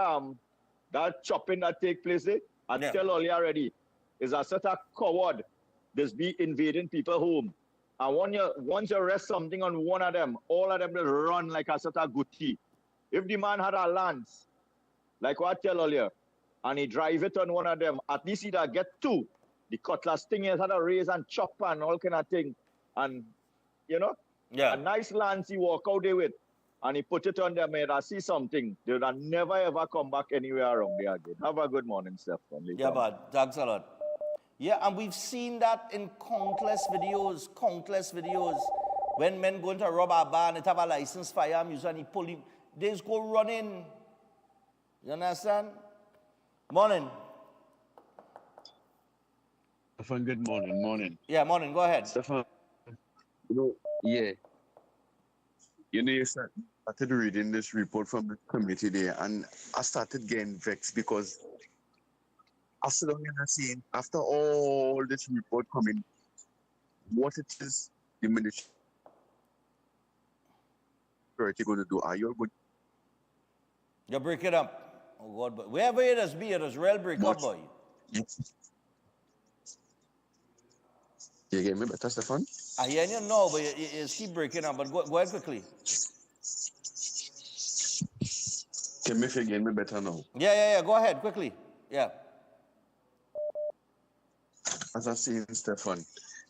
S19: that chopping that take place there, I tell all you already, is a set of coward that's be invading people home. And once you arrest something on one of them, all of them will run like a set of goatee. If the man had a lance, like what I tell earlier, and he drive it on one of them, at least he'd get two. The cutlass thing he had a raise and chop and all kind of thing. And, you know, a nice lance he walk out there with, and he put it on their head. I see something. They would never ever come back anywhere around there again. Have a good morning, Stephan.
S2: Yeah, bud. Thanks a lot. Yeah, and we've seen that in countless videos. When men go into a rubber bar and they have a licensed firearm user and he pull him, they just go running. You understand? Morning.
S20: Stephan, good morning.
S2: Yeah, morning. Go ahead.
S20: Stephan, you started reading this report from the committee there, and I started getting vexed because I sit down and saying, after all this report coming, what it is the ministry going to do? Are you going?
S2: You break it up. Oh God, but wherever it is real break up, boy.
S20: You get me better, Stephan?
S2: I hear you now, but you keep breaking up. But go ahead quickly.
S20: Can me if you get me better now?
S2: Yeah. Go ahead quickly. Yeah.
S20: As I say, Stephan,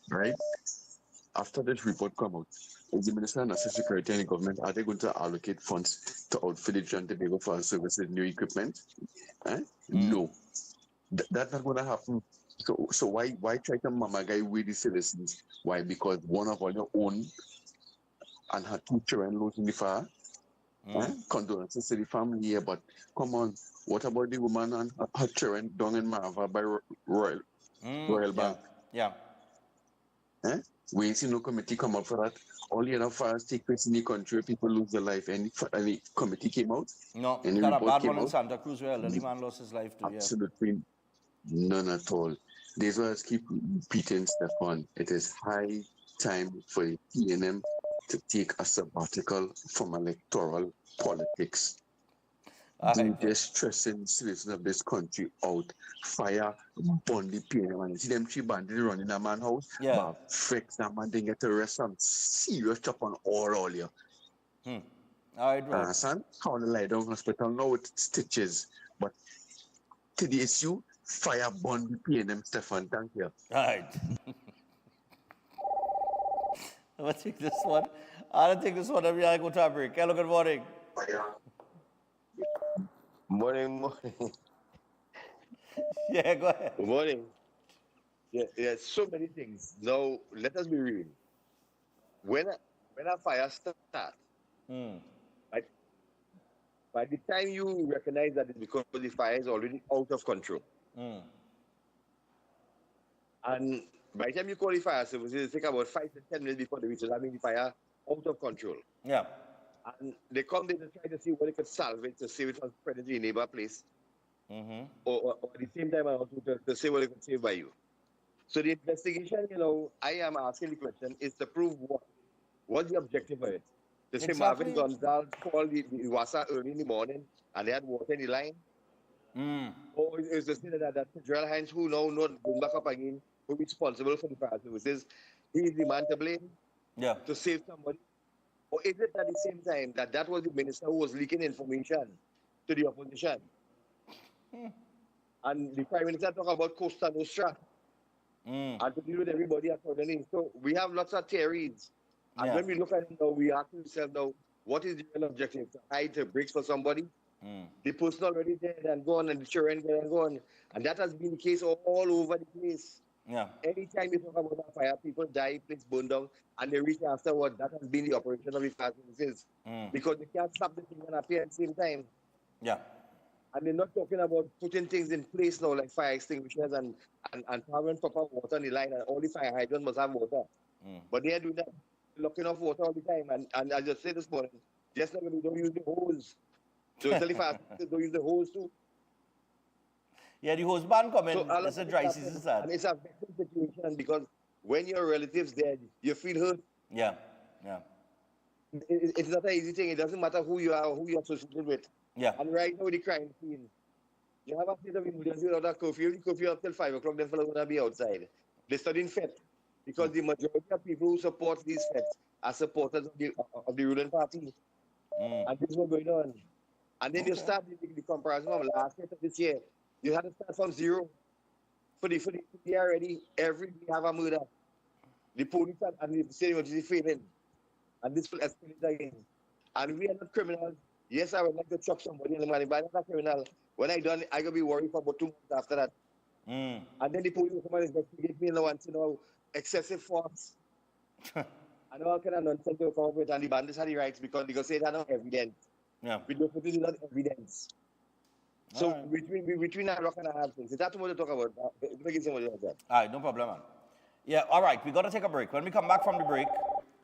S20: right? After this report come out, is the Minister of National Security and the government, are they going to allocate funds to outfit the Trinidad and Tobago for services, new equipment? No. That's not going to happen. So why try to mama guy with the citizens? Why? Because one of all your own and her 2 children lost in the fire. Condolences to the family here, but come on, what about the woman and her children down in Marva by Royal Bank?
S2: Yeah.
S20: We ain't seen no committee come up for that. All the other fires take place in the country, people lose their life. Any committee came out?
S2: No,
S20: any
S2: got a
S20: report
S2: bad
S20: came
S2: one in
S20: out?
S2: Santa Cruz where the man lost his life too.
S20: Absolutely none at all. This was keep repeating, Stephan. It is high time for the PNM to take a sabbatical from electoral politics. They're stressing citizens of this country out. Fire, burn the PNM. And you see them 3 bandits running a man's house? But fix that man, they get to arrest some serious chop on all here.
S2: All right, bro.
S20: Son, how to lie down hospital now with stitches. But to the issue, fire, burn the PNM, Stephan. Thank you.
S2: All right. I'm going to take this one. I'm going to take this one every I go to a break. Hello, good morning.
S21: Morning.
S2: Yeah, go ahead.
S21: Good morning. Yeah, so many things. Now, let us be real. When a fire starts, by the time you recognize that it's because the fire is already out of control. And by the time you call the fire services, it takes about 5 to 10 minutes before they reach having the fire out of control.
S2: Yeah.
S21: And they come there to try to see what they could salvage to save it from spreading to the neighbor place. Or at the same time, also to say what they could save by you. So the investigation, I am asking the question, is to prove what? What's the objective of it? To say Marvin Gonzalez called the WASA early in the morning and they had water in the line? Or is to say that Gerald Hines, who now not going back up again, who is responsible for the fire services, he is the man to blame to save somebody? Or is it at the same time that was the minister who was leaking information to the opposition? And the Prime Minister talked about Costa Nostra and to deal with everybody accordingly. So we have lots of theories. And when we look at it now, we ask ourselves now, what is the real objective? To hide the bricks for somebody? The person already dead and gone, and the children dead and gone. And that has been the case all over the place. Anytime you talk about a fire, people die, place burn down, and they reach afterward. That has been the operation of the fire services. Because they can't stop the thing and appear at the same time. And they're not talking about putting things in place now, like fire extinguishers and having proper water on the line, and all the fire hydrants must have water. But they are doing that, locking off water all the time. And I just said this morning, just like we don't use the hose. So tell the fire don't use the hose too.
S2: Yeah, the hose ban coming. So that's a dry season, sir.
S21: And it's a vexing situation because when your relative's dead, you feel hurt. It's not an easy thing. It doesn't matter who you are or who you're associated with. And right now, the crime scene, you have a state of emergency without a curfew. The curfew up till 5 o'clock, then fellows will be outside. They're studying FET because the majority of people who support these FETs are supporters of the ruling party. And this is what's going on. And then you start the comparison of last year to this year. You had to start from zero. For the year already, every day have a murder. The police and the state emergency failing. And this will escalate again. And we are not criminals. Yes, I would like to chop somebody in the money, but I'm not a criminal. When I done it, I could be worried for about 2 months after that. And then the police will come and investigate me once, excessive force. And all kind of nonsense to come up with, and the bandits have the rights because they go say they have no evidence. We don't put in that evidence. So between a rock and a hard place. Is that what to talk about?
S2: All right, no problem, man. Yeah, all right, we got to take a break. When we come back from the break,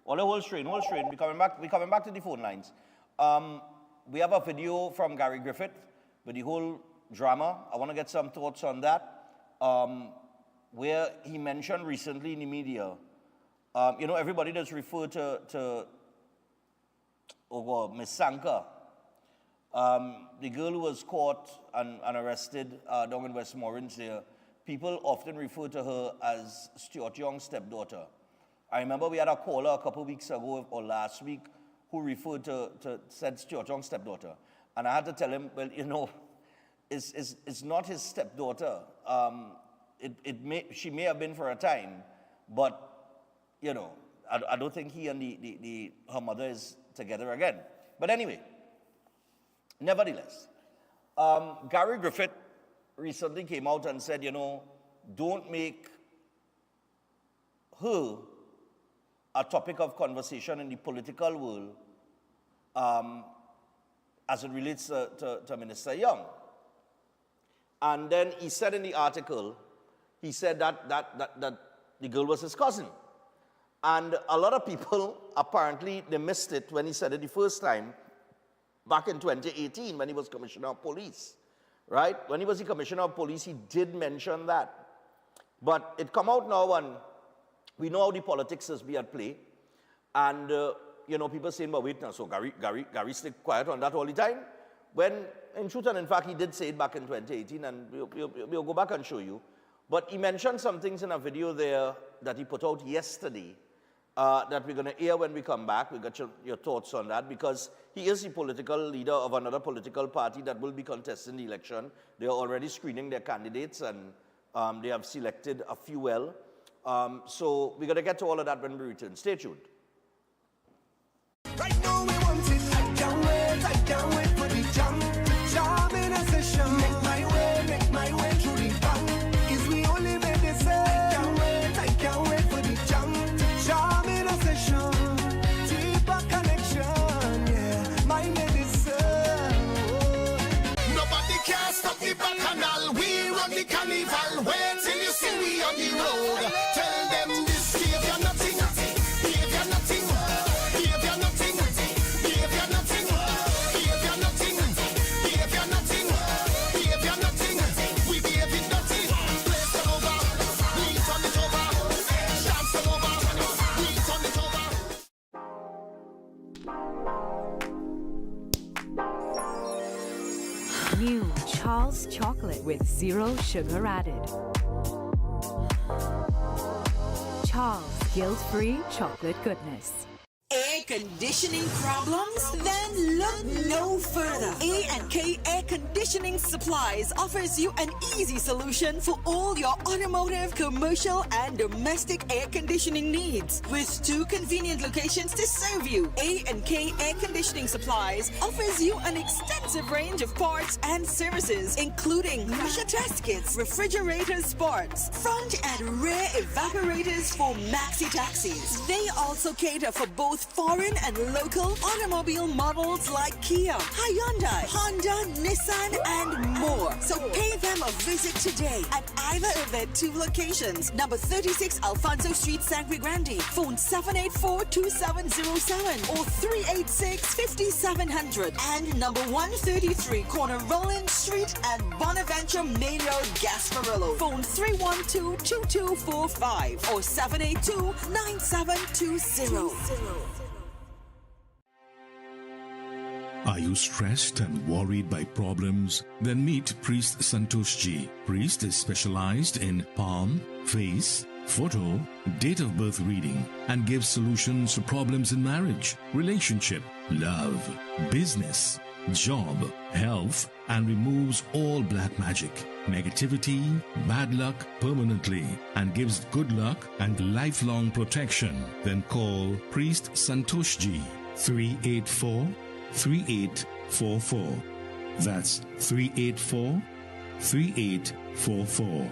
S2: hold straight. We're coming back to the phone lines. We have a video from Gary Griffith with the whole drama. I want to get some thoughts on that. Where he mentioned recently in the media, everybody does refer to Miss Sanka, the girl who was caught and arrested down in Westmoreland there. people often refer to her as Stuart Young's stepdaughter. I remember we had a caller a couple of weeks ago or last week who referred said Stuart Young's stepdaughter. And I had to tell him, well, you know, it's not his stepdaughter. She may have been for a time, but, you know, I don't think he and her mother is together again. But anyway, nevertheless, Gary Griffith recently came out and said, you know, don't make her a topic of conversation in the political world as it relates to Minister Young. And then he said in the article, he said that the girl was his cousin. And a lot of people, apparently, they missed it when he said it the first time, back in 2018, when he was Commissioner of Police, right? When he was the Commissioner of Police, he did mention that. But it come out now, and we know how the politics is be at play. And, you know, people saying, but wait now, so Gary stayed quiet on that all the time? When, in truth and in fact, he did say it back in 2018, and we'll go back and show you. But he mentioned some things in a video there that he put out yesterday that we're going to air when we come back. We got your thoughts on that, because he is the political leader of another political party that will be contesting the election. They are already screening their candidates, and they have selected a few well. So we're going to get to all of that when we return. Stay tuned.
S3: Right now we want it. I can't wait for the jam in a session. Make my way through the bang. Is we only made this I can't wait for the jam in a session. Deeper connection, yeah, my medicine.
S12: Nobody can stop the bacchanal. We run the carnival. Wait till you see we on the road. Tell them this, give you nothing, give you nothing, give you nothing, give you nothing, give you nothing, give you nothing, give you nothing. We gave it nothing. Place it over, we turn it over. Dance it over, we turn it over.
S1: New Charles chocolate with 0 sugar added. Charles guilt-free chocolate goodness.
S22: Air conditioning problems? Then look no further. A&K Air Conditioning Supplies offers you an easy solution for all your automotive, commercial, and domestic air conditioning needs. With 2 convenient locations to serve you, A&K Air Conditioning Supplies offers you an extensive range of parts and services, including pressure test kits, refrigerator parts, front and rear evaporators for maxi taxis. They also cater for both foreign and local automobile models like Kia, Hyundai, Honda, Nissan, and more. So pay them a visit today at either of their 2 locations. Number 36 Alfonso Street, Sangre Grande. Phone 784-2707 or 386-5700. And number 133 Corner Roland Street and Bonaventure Main Road, Gasparillo. Phone 312-2245 or 782-9720.
S23: Are you stressed and worried by problems? Then meet Priest Santosh Ji. Priest is specialized in palm, face, photo, date of birth reading, and gives solutions to problems in marriage, relationship, love, business, job, health, and removes all black magic, negativity, bad luck permanently, and gives good luck and lifelong protection. Then call Priest Santosh Ji, 384-3844. That's 384-3844.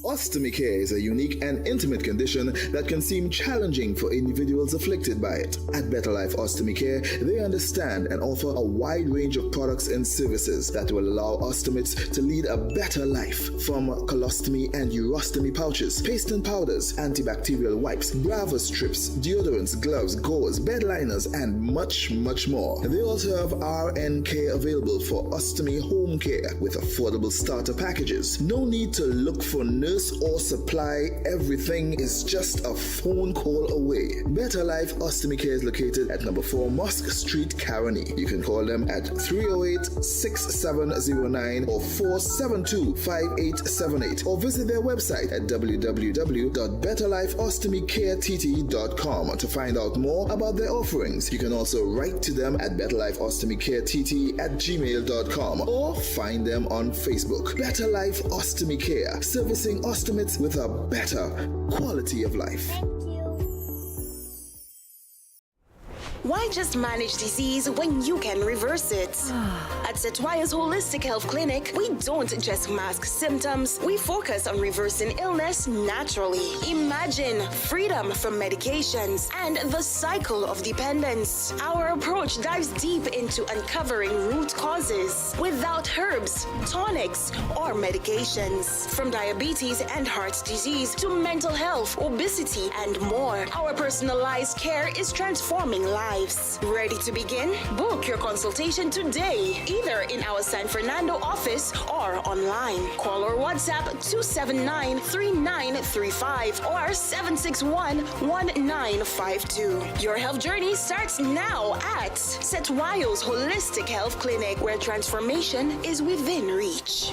S4: Ostomy care is a unique and intimate condition that can seem challenging for individuals afflicted by it. At Better Life Ostomy Care, they understand and offer a wide range of products and services that will allow ostomates to lead a better life. From colostomy and urostomy pouches, paste and powders, antibacterial wipes, Brava strips, deodorants, gloves, gauze, bed liners, and much, much more. They also have RN care available for ostomy home care with affordable starter packages. No need to look for nurse source or supply everything is just a phone call away. Better Life Ostomy Care is located at number 4 Mosque Street, Caroni. You can call them at 308-6709 or 472-5878 or visit their website at www.betterlifeostomycareTT.com to find out more about their offerings. You can also write to them at betterlifeostomycareTT@gmail.com or find them on Facebook. Better Life Ostomy Care, servicing ostomates with a better quality of life.
S5: Why just manage disease when you can reverse it? At Setwaya's Holistic Health Clinic, we don't just mask symptoms, we focus on reversing illness naturally. Imagine freedom from medications and the cycle of dependence. Our approach dives deep into uncovering root causes without herbs, tonics, or medications. From diabetes and heart disease to mental health, obesity, and more, our personalized care is transforming lives. Ready to begin? Book your consultation today, either in our San Fernando office or online. Call or WhatsApp 279-3935 or 761-1952. Your health journey starts now at Setwayo's Holistic Health Clinic, where transformation is within reach.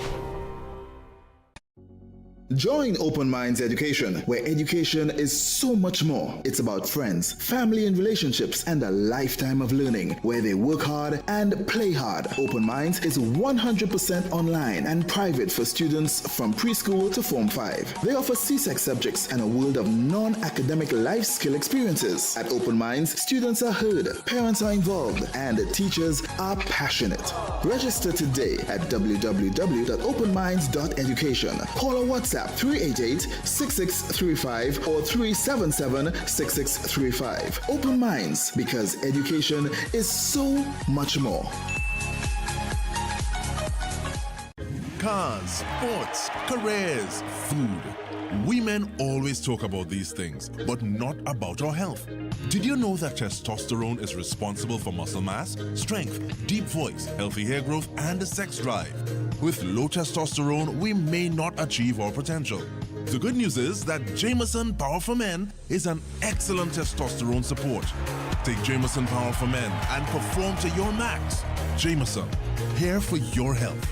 S4: Join Open Minds Education, where education is so much more. It's about friends, family and relationships, and a lifetime of learning, where they work hard and play hard. Open Minds is 100% online and private for students from preschool to Form 5. They offer CSEC subjects and a world of non-academic life skill experiences. At Open Minds, students are heard, parents are involved, and teachers are passionate. Register today at www.openminds.education. Call or WhatsApp 388-6635 or 377-6635. Open Minds, because education is so much more.
S6: Cars, sports, careers, food. We men always talk about these things, but not about our health. Did you know that testosterone is responsible for muscle mass, strength, deep voice, healthy hair growth, and a sex drive? With low testosterone, we may not achieve our potential. The good news is that Jameson Power for Men is an excellent testosterone support. Take Jameson Power for Men and perform to your max. Jameson, here for your health.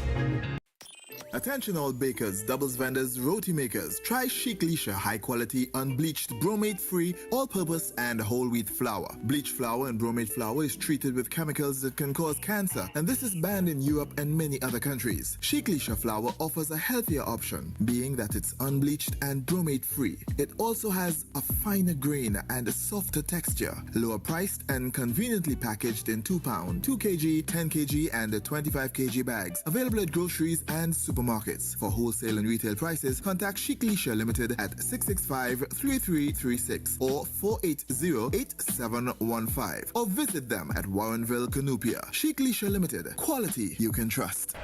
S4: Attention all bakers, doubles vendors, roti makers. Try Chic Leisha high quality, unbleached, bromate free, all purpose and whole wheat flour. Bleached flour and bromate flour is treated with chemicals that can cause cancer, and this is banned in Europe and many other countries. Chic Leisha flour offers a healthier option, being that it's unbleached and bromate free. It also has a finer grain and a softer texture, lower priced and conveniently packaged in 2 pound, 2 kg, 10 kg and 25 kg bags. Available at groceries and supermarkets. For wholesale and retail prices, contact Chic Leisha Limited at 665-3336 or 480-8715 or visit them at Warrenville, Canoopia. Chic Leisha Limited. Quality you can trust.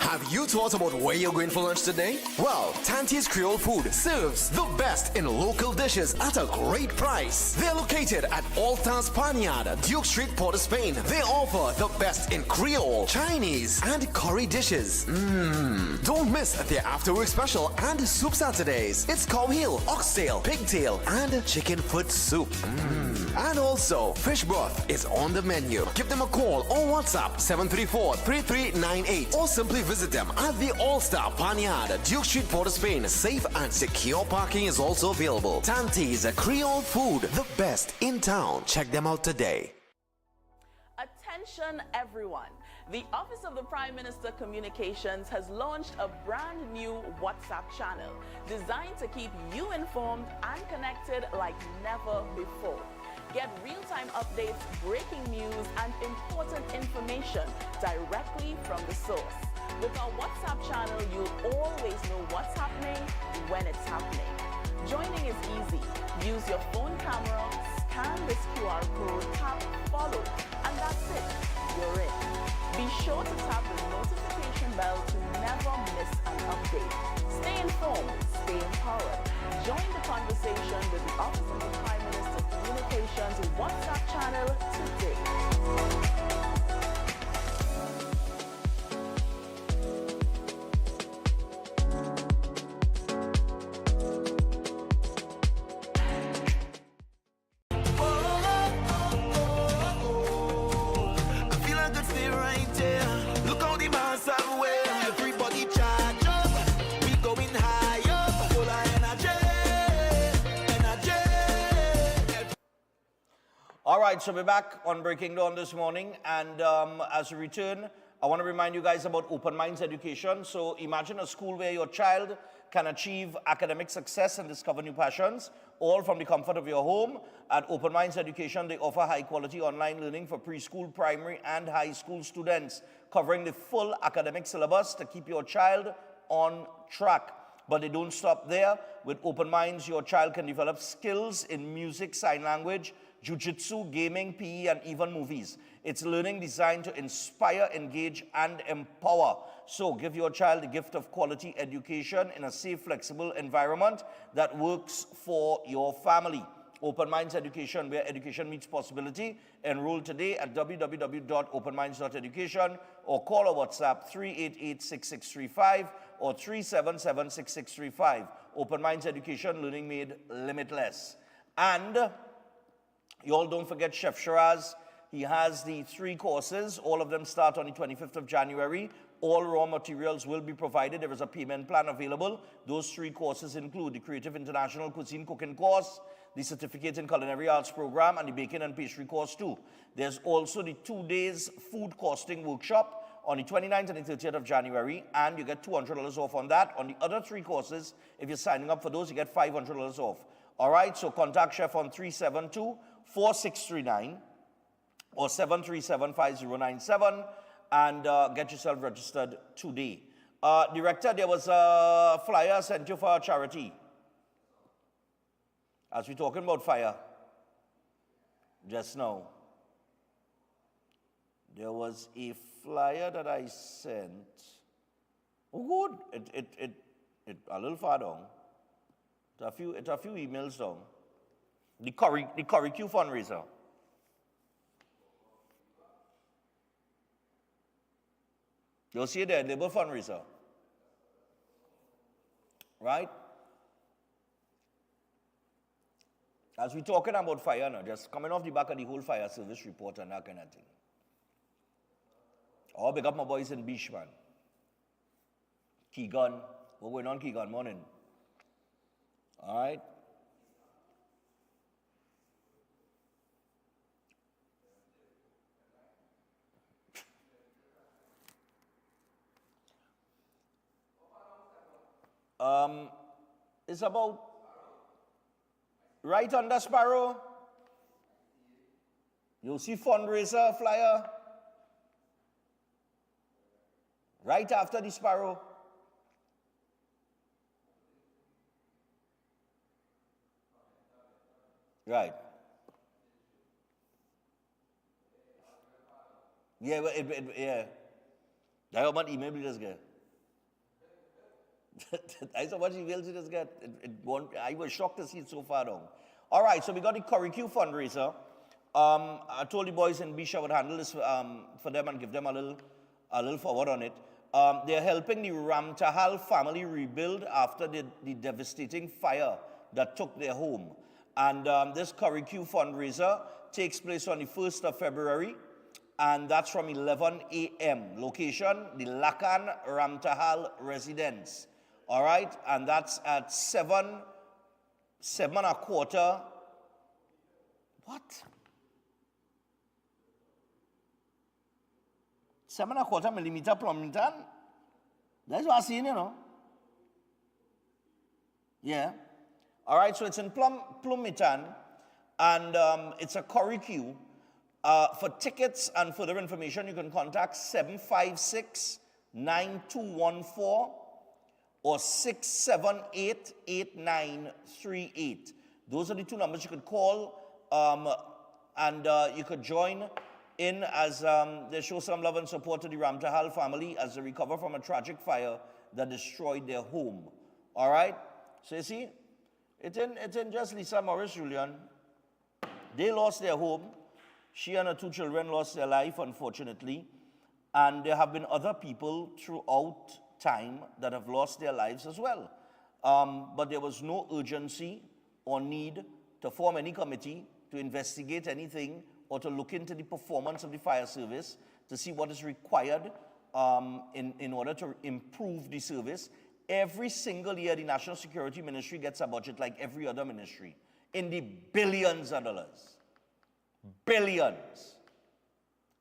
S8: Have you thought about where you're going for lunch today? Well, Tante's Creole Food serves the best in local dishes at a great price. They're located at Alta's Panyard, Duke Street, Port of Spain. They offer the best in Creole, Chinese, and curry dishes. Don't miss their after-work special and soup Saturdays. It's cow heel, oxtail, pigtail, and chicken foot soup. And also, fish broth is on the menu. Give them a call or WhatsApp 734-3398 or simply visit them at the All-Star Panyard, Duke Street, Port of Spain. Safe and secure parking is also available. Tante's Creole Food, the best in town. Check them out today.
S24: Attention everyone. The Office of the Prime Minister Communications has launched a brand new WhatsApp channel designed to keep you informed and connected like never before. Get real-time updates, breaking news, and important information directly from the source. With our WhatsApp channel, you'll always know what's happening when it's happening. Joining is easy. Use your phone camera, scan this QR code, tap follow, and that's it. You're in. Be sure to tap the notification bell to never miss an update. Stay informed, stay empowered. Join the conversation with the Office of the Prime Minister Communications WhatsApp channel today.
S2: All right, so we're back on Breaking Dawn this morning, and as we return, I want to remind you guys about Open Minds Education. So imagine a school where your child can achieve academic success and discover new passions, all from the comfort of your home. At Open Minds Education, they offer high-quality online learning for preschool, primary, and high school students, covering the full academic syllabus to keep your child on track. But they don't stop there. With Open Minds, your child can develop skills in music, sign language, jiu-jitsu, gaming, PE, and even movies. It's learning designed to inspire, engage, and empower. So give your child the gift of quality education in a safe, flexible environment that works for your family. Open Minds Education, where education meets possibility. Enroll today at www.openminds.education or call or WhatsApp 388-6635 or 377-6635. Open Minds Education, learning made limitless. And you all don't forget Chef Shiraz. He has the 3 courses. All of them start on the 25th of January. All raw materials will be provided. There is a payment plan available. Those 3 courses include the Creative International Cuisine Cooking course, the Certificate in Culinary Arts program, and the Baking and Pastry course too. There's also the 2 days food costing workshop on the 29th and the 30th of January, and you get $200 off on that. On the other 3 courses, if you're signing up for those, you get $500 off. All right, so contact Chef on 372-4639 or 737-5097 and get yourself registered today. Director, there was a flyer sent you for a charity. As we're talking about fire, just now, there was a flyer that I sent. Oh, good. It a little far down. It's a few emails down. The Curricue fundraiser. You'll see there, labor fundraiser. Right? As we're talking about fire now, just coming off the back of the whole fire service report and that kind of thing. I'll big up my boys in Beach, man. Keegan. What's going on, Keegan? Morning. All right. It's about right under Sparrow. You'll see fundraiser flyer. Right after the Sparrow. Right. Yeah, yeah. I have one email to this guy. I saw what email to this guy. I was shocked to see it so far down. All right, so we got the Curricue fundraiser. I told the boys in Bisha would handle this for them and give them a little forward on it. They're helping the Ramtahal family rebuild after the devastating fire that took their home. And this Curricue fundraiser takes place on the 1st of February, and that's from 11 a.m. Location, the Lakan Ramtahal residence. All right, and that's at 7.25. What? 7.25 millimeter Plumington? That's what I'm saying, you know. Yeah. All right, so it's in Plumington, and it's a Curricue. For tickets and further information, you can contact 756-9214 or 678-8938. Those are the 2 numbers you could call, and you could join in as they show some love and support to the Ramtahal family as they recover from a tragic fire that destroyed their home. All right? So you see, it's in just Lisa Morris, Julian. They lost their home. She and her 2 children lost their life, unfortunately. And there have been other people throughout time that have lost their lives as well. But there was no urgency or need to form any committee to investigate anything or to look into the performance of the fire service to see what is required in order to improve the service. Every single year, the National Security Ministry gets a budget like every other ministry in the billions of dollars. Billions.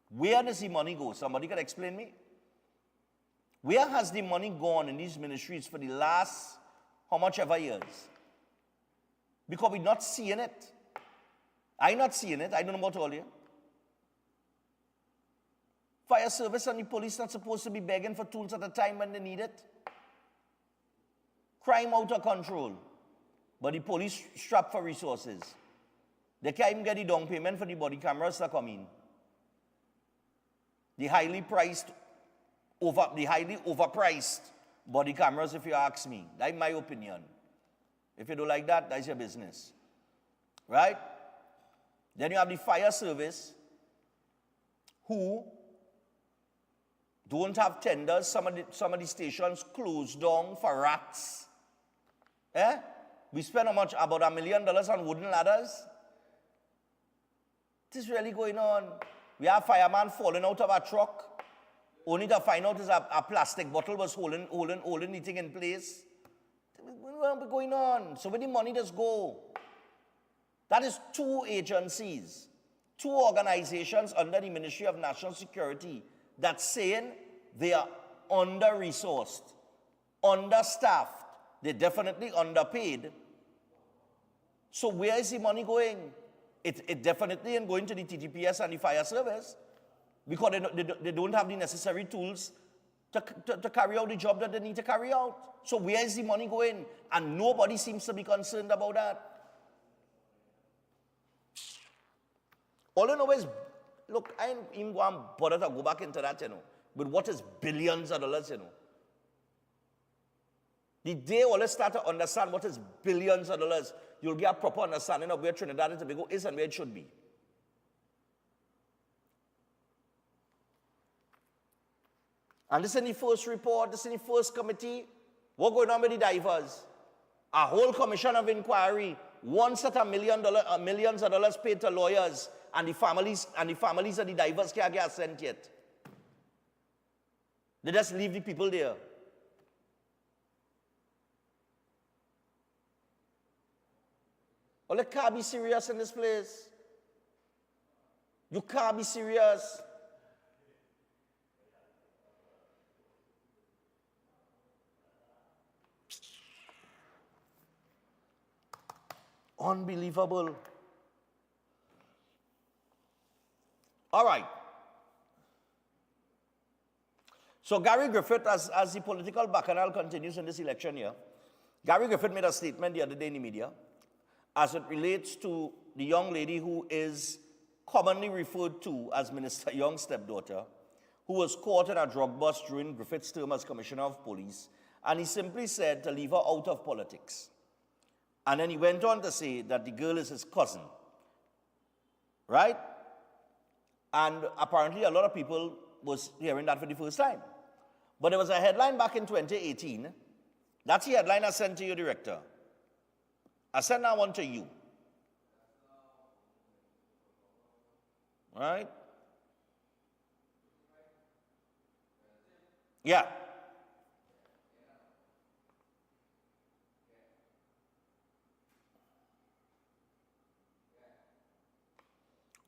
S2: Where does the money go? Somebody can explain me? Where has the money gone in these ministries for the last how much ever years? Because we're not seeing it. I'm not seeing it. I don't know about all you. Fire service and the police not supposed to be begging for tools at a time when they need it. Crime out of control. But the police strapped for resources. They can't even get the down payment for the body cameras that come in. The highly overpriced body cameras, if you ask me. That's my opinion. If you don't like that, that's your business. Right? Then you have the fire service who don't have tenders. Some of the stations closed down for rats. We spend how much? About $1 million on wooden ladders. This is really going on. We have fireman falling out of a truck, only to find out is a plastic bottle was holding the thing in place. What's going on? So where the money does go? That is 2 agencies, 2 organizations under the Ministry of National Security that's saying they are under-resourced, understaffed, they're definitely underpaid. So where is the money going? It definitely ain't going to the TTPS and the fire service because they don't have the necessary tools to carry out the job that they need to carry out. So where is the money going? And nobody seems to be concerned about that. All I know is, look, I ain't even going to bother to go back into that, but what is billions of dollars, The day all start to understand what is billions of dollars, you'll get a proper understanding of where Trinidad and Tobago is and where it should be. And this is the first report, this is the first committee. What's going on with the divers? A whole commission of inquiry, one set of millions of dollars paid to lawyers, and the families of the divers can't get sent yet. They just leave the people there. Well, you can't be serious in this place. You can't be serious. Unbelievable. All right. So Gary Griffith, as the political bacchanal continues in this election year, Gary Griffith made a statement the other day in the media as it relates to the young lady who is commonly referred to as Minister Young's stepdaughter, who was caught in a drug bust during Griffith's term as Commissioner of Police, and he simply said to leave her out of politics. And then he went on to say that the girl is his cousin, right? And apparently a lot of people was hearing that for the first time. But there was a headline back in 2018. That's the headline I sent to you, Director. I sent that one to you. Right? Yeah.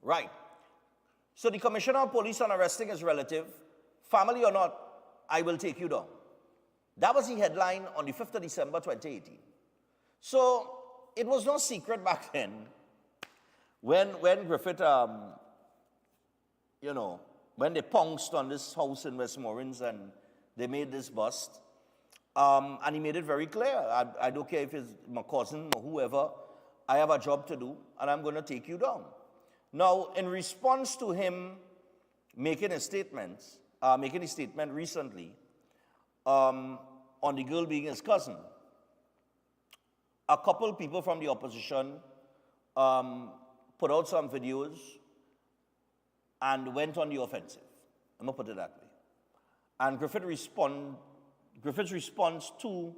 S2: Right. So the Commissioner of Police on arresting his relative, family or not, I will take you down. That was the headline on the 5th of December 2018. So it was no secret back then when Griffith, when they pounced on this house in Westmoreland and they made this bust, and he made it very clear, I don't care if it's my cousin or whoever, I have a job to do and I'm going to take you down. Now, in response to him making a statement recently on the girl being his cousin, a couple people from the opposition put out some videos and went on the offensive. I'm going to put it that way. And Griffith's response to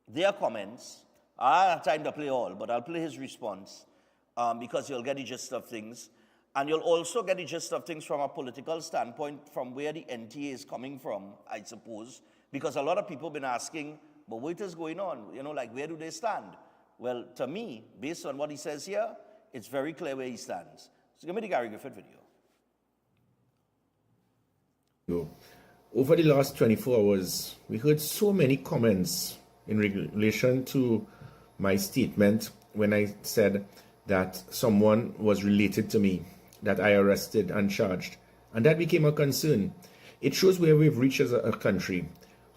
S2: their comments, I don't have time to play all, but I'll play his response because you'll get the gist of things. And you'll also get the gist of things from a political standpoint, from where the NTA is coming from, I suppose, because a lot of people have been asking, but what is going on? Where do they stand? Well, to me, based on what he says here, It's very clear where he stands. So give me the Gary Griffith video.
S7: Over the last 24 hours, we heard so many comments in relation to my statement when I said that someone was related to me, that I arrested and charged. And that became a concern. It shows where we've reached as a country.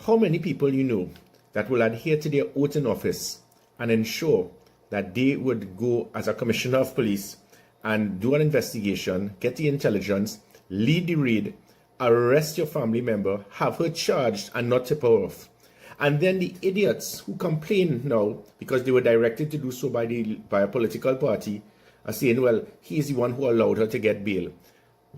S7: How many people you know that will adhere to their oath in office and ensure that they would go as a commissioner of police and do an investigation, get the intelligence, lead the raid, arrest your family member, have her charged and not tip her off. And then the idiots who complain now because they were directed to do so by a political party are saying, well, he's the one who allowed her to get bail.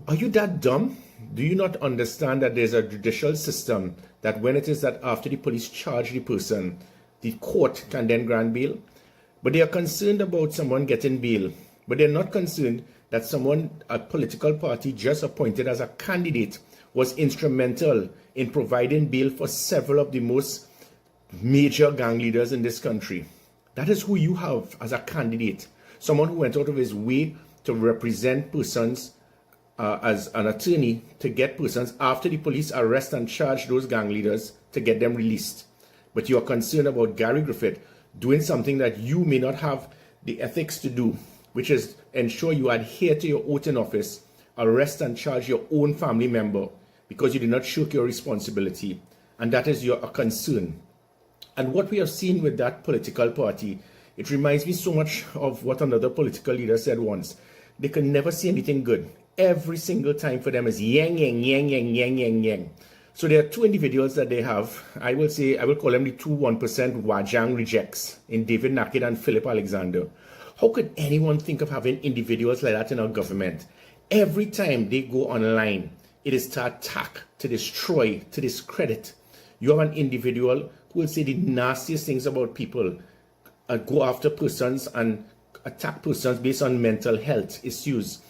S7: Are you that dumb? Do you not understand that there's a judicial system that when it is that after the police charge the person, the court can then grant bail? But they are concerned about someone getting bail, but they're not concerned that someone, a political party just appointed as a candidate, was instrumental in providing bail for several of the most major gang leaders in this country. That is who you have as a candidate. Someone who went out of his way to represent persons as an attorney to get persons after the police arrest and charge those gang leaders to get them released. But you are concerned about Gary Griffith doing something that you may not have the ethics to do, which is ensure you adhere to your oath in office, arrest and charge your own family member because you did not shirk your responsibility. And that is your concern. And what we have seen with that political party, it reminds me so much of what another political leader said once. They can never say anything good. Every single time for them is yang, yang, yang, yang, yang, yang, yang. So there are two individuals that they have. I will call them the 1% Wajang rejects in David Naked and Philip Alexander. How could anyone think of having individuals like that in our government? Every time they go online, it is to attack, to destroy, to discredit. You have an individual who will say the nastiest things about people, go after persons and attack persons based on mental health issues,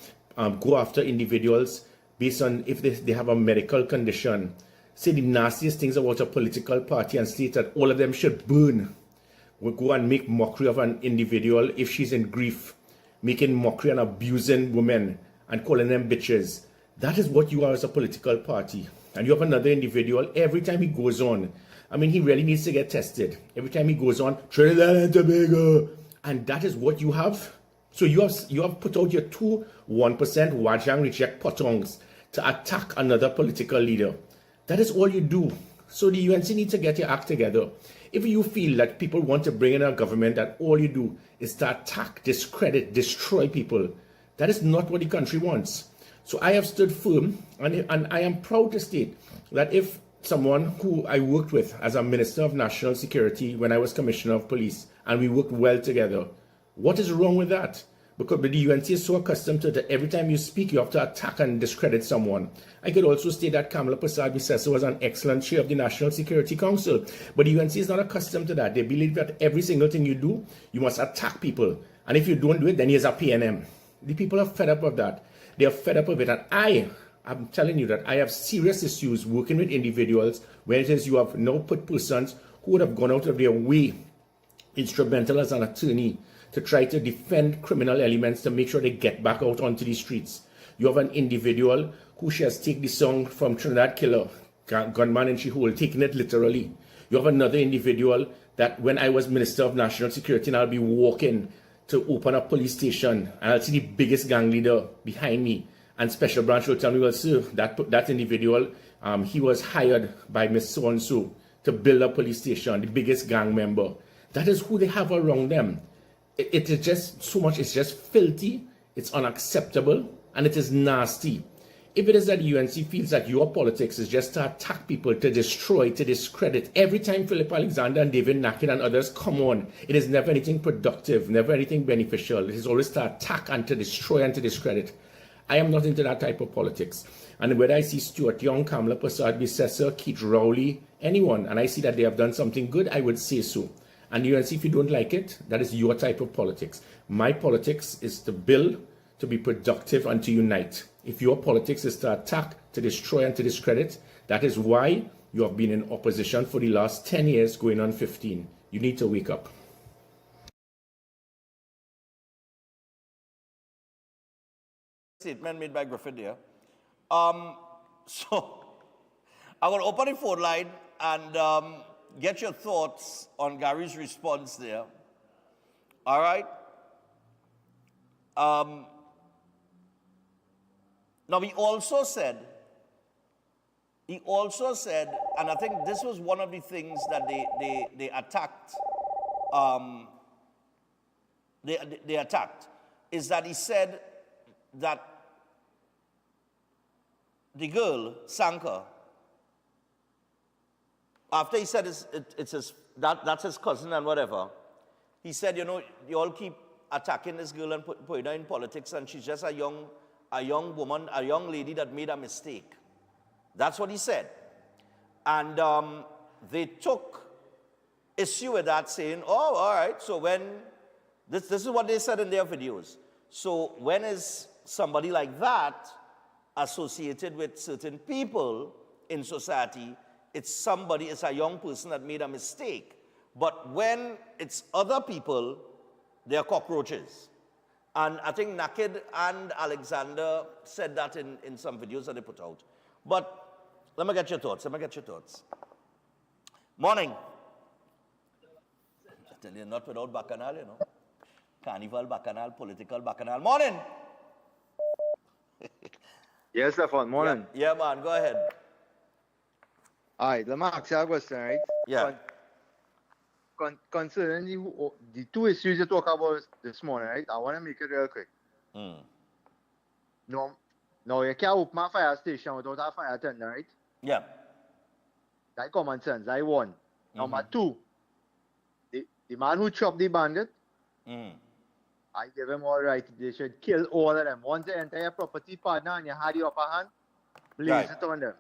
S7: go after individuals based on if they have a medical condition, say the nastiest things about a political party and state that all of them should burn. Will go and make mockery of an individual if she's in grief, making mockery and abusing women and calling them bitches. That is what you are as a political party. And you have another individual, every time he goes on, I mean, he really needs to get tested. Every time he goes on, Trinidad and Tobago. And that is what you have. So you have put out your 1% Wajang reject potongs to attack another political leader. That is all you do. So the UNC needs to get your act together. If you feel that people want to bring in a government that all you do is to attack, discredit, destroy people, that is not what the country wants. So I have stood firm, and I am proud to state that if someone who I worked with as a Minister of National Security when I was Commissioner of Police, and we worked well together, what is wrong with that? Because the UNC is so accustomed to that every time you speak, you have to attack and discredit someone. I could also state that Kamala Prasad-Bisesa was an excellent chair of the National Security Council, but the UNC is not accustomed to that. They believe that every single thing you do, you must attack people. And if you don't do it, then here's a PNM. The people are fed up of that. They are fed up of it. And I'm telling you that I have serious issues working with individuals where it is you have now put persons who would have gone out of their way, instrumental as an attorney, to try to defend criminal elements to make sure they get back out onto the streets. You have an individual who she has taken the song from Trinidad Killer, Gunman in She-Hole, taking it literally. You have another individual that when I was Minister of National Security and I'll be walking to open a police station and I'll see the biggest gang leader behind me and Special Branch will tell me, well, sir, that individual, he was hired by Miss So-and-so to build a police station, the biggest gang member. That is who they have around them. It is just so much, it's just filthy, it's unacceptable, and it is nasty. If it is that the UNC feels that your politics is just to attack people, to destroy, to discredit, every time Philip Alexander and David Naked and others come on, it is never anything productive, never anything beneficial. It is always to attack and to destroy and to discredit. I am not into that type of politics. And whether I see Stuart Young, Kamala Prasad-Bisesa, Keith Rowley, anyone, and I see that they have done something good, I would say so. And UNC, if you don't like it, that is your type of politics. My politics is to build, to be productive, and to unite. If your politics is to attack, to destroy, and to discredit, that is why you have been in opposition for the last 10 years, going on 15. You need to wake up.
S2: statement made by Griffith there. So I will open the phone line and get your thoughts on Gary's response there. All right? Now, he also said, and I think this was one of the things that they attacked, they attacked, is that he said that the girl, Sanka, after he said that's his cousin and whatever, he said, you know, you all keep attacking this girl and putting her in politics, and she's just a young woman, a young lady that made a mistake. That's what he said. And they took issue with that, saying, oh, all right, so when, this is what they said in their videos. So when is somebody like that associated with certain people in society, it's a young person that made a mistake. But when it's other people, they're cockroaches. And I think Naked and Alexander said that in some videos that they put out. But let me get your thoughts. Morning. I tell you, not without Bacchanal, you know. Carnival, Bacchanal, political Bacchanal. Morning.
S9: Yes, Stephan, morning.
S2: Yeah, man, go ahead.
S9: All right, let me ask you a question, right?
S2: Yeah.
S9: Concerning the two issues you talk about this morning, right? I want to make it real quick. No, you can't open a fire station without a fire attendant, right?
S2: Yeah.
S9: That's common sense. That's one. Number two, the man who chopped the bandit, I give him all right. They should kill all of them. Once the entire property partner and you had the upper hand, blaze it on them.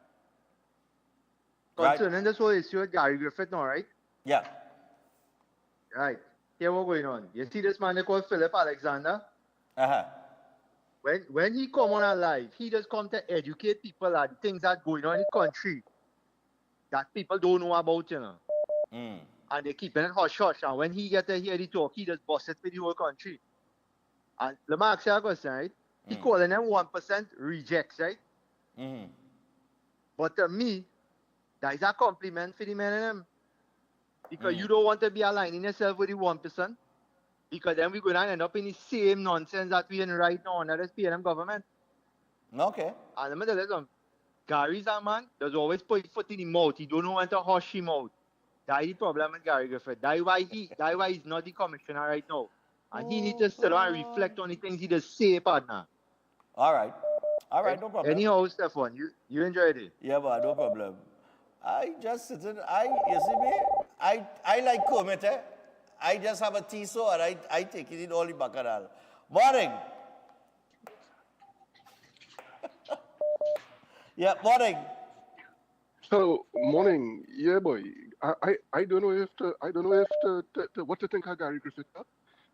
S9: Concerning this whole issue with Gary Griffith now, right?
S2: Yeah.
S9: Right. Here what's going on. You see this man they call Philip Alexander? When he come on live, he just come to educate people on things that going on in the country that people don't know about, you know. And they keeping it hush-hush. And when he get to hear the talk, he just bust it for the whole country. And let me ask you a question, right? He calling them 1% rejects, right? But to me, that is a compliment for the men in them. Because you don't want to be aligning yourself with the 1%. Because then we're going to end up in the same nonsense that we're in right now under this PNM government.
S2: Okay.
S9: And let me tell you something. Gary's a man does always put his foot in the mouth. He don't know when to hush him out. That's the problem with Gary Griffith. That's why he's not the commissioner right now. And he needs to sit down and reflect on the things he does say, partner.
S2: All right, no problem.
S9: Anyhow, Stephan, you enjoyed it?
S2: Yeah, but no problem. I just sit in, you see me? I like Kermit, eh? I just have a tea so and I take it in all the Bacchanal. Morning. Yeah, morning.
S10: So morning, yeah, boy. I don't know if what to think of Gary Griffith.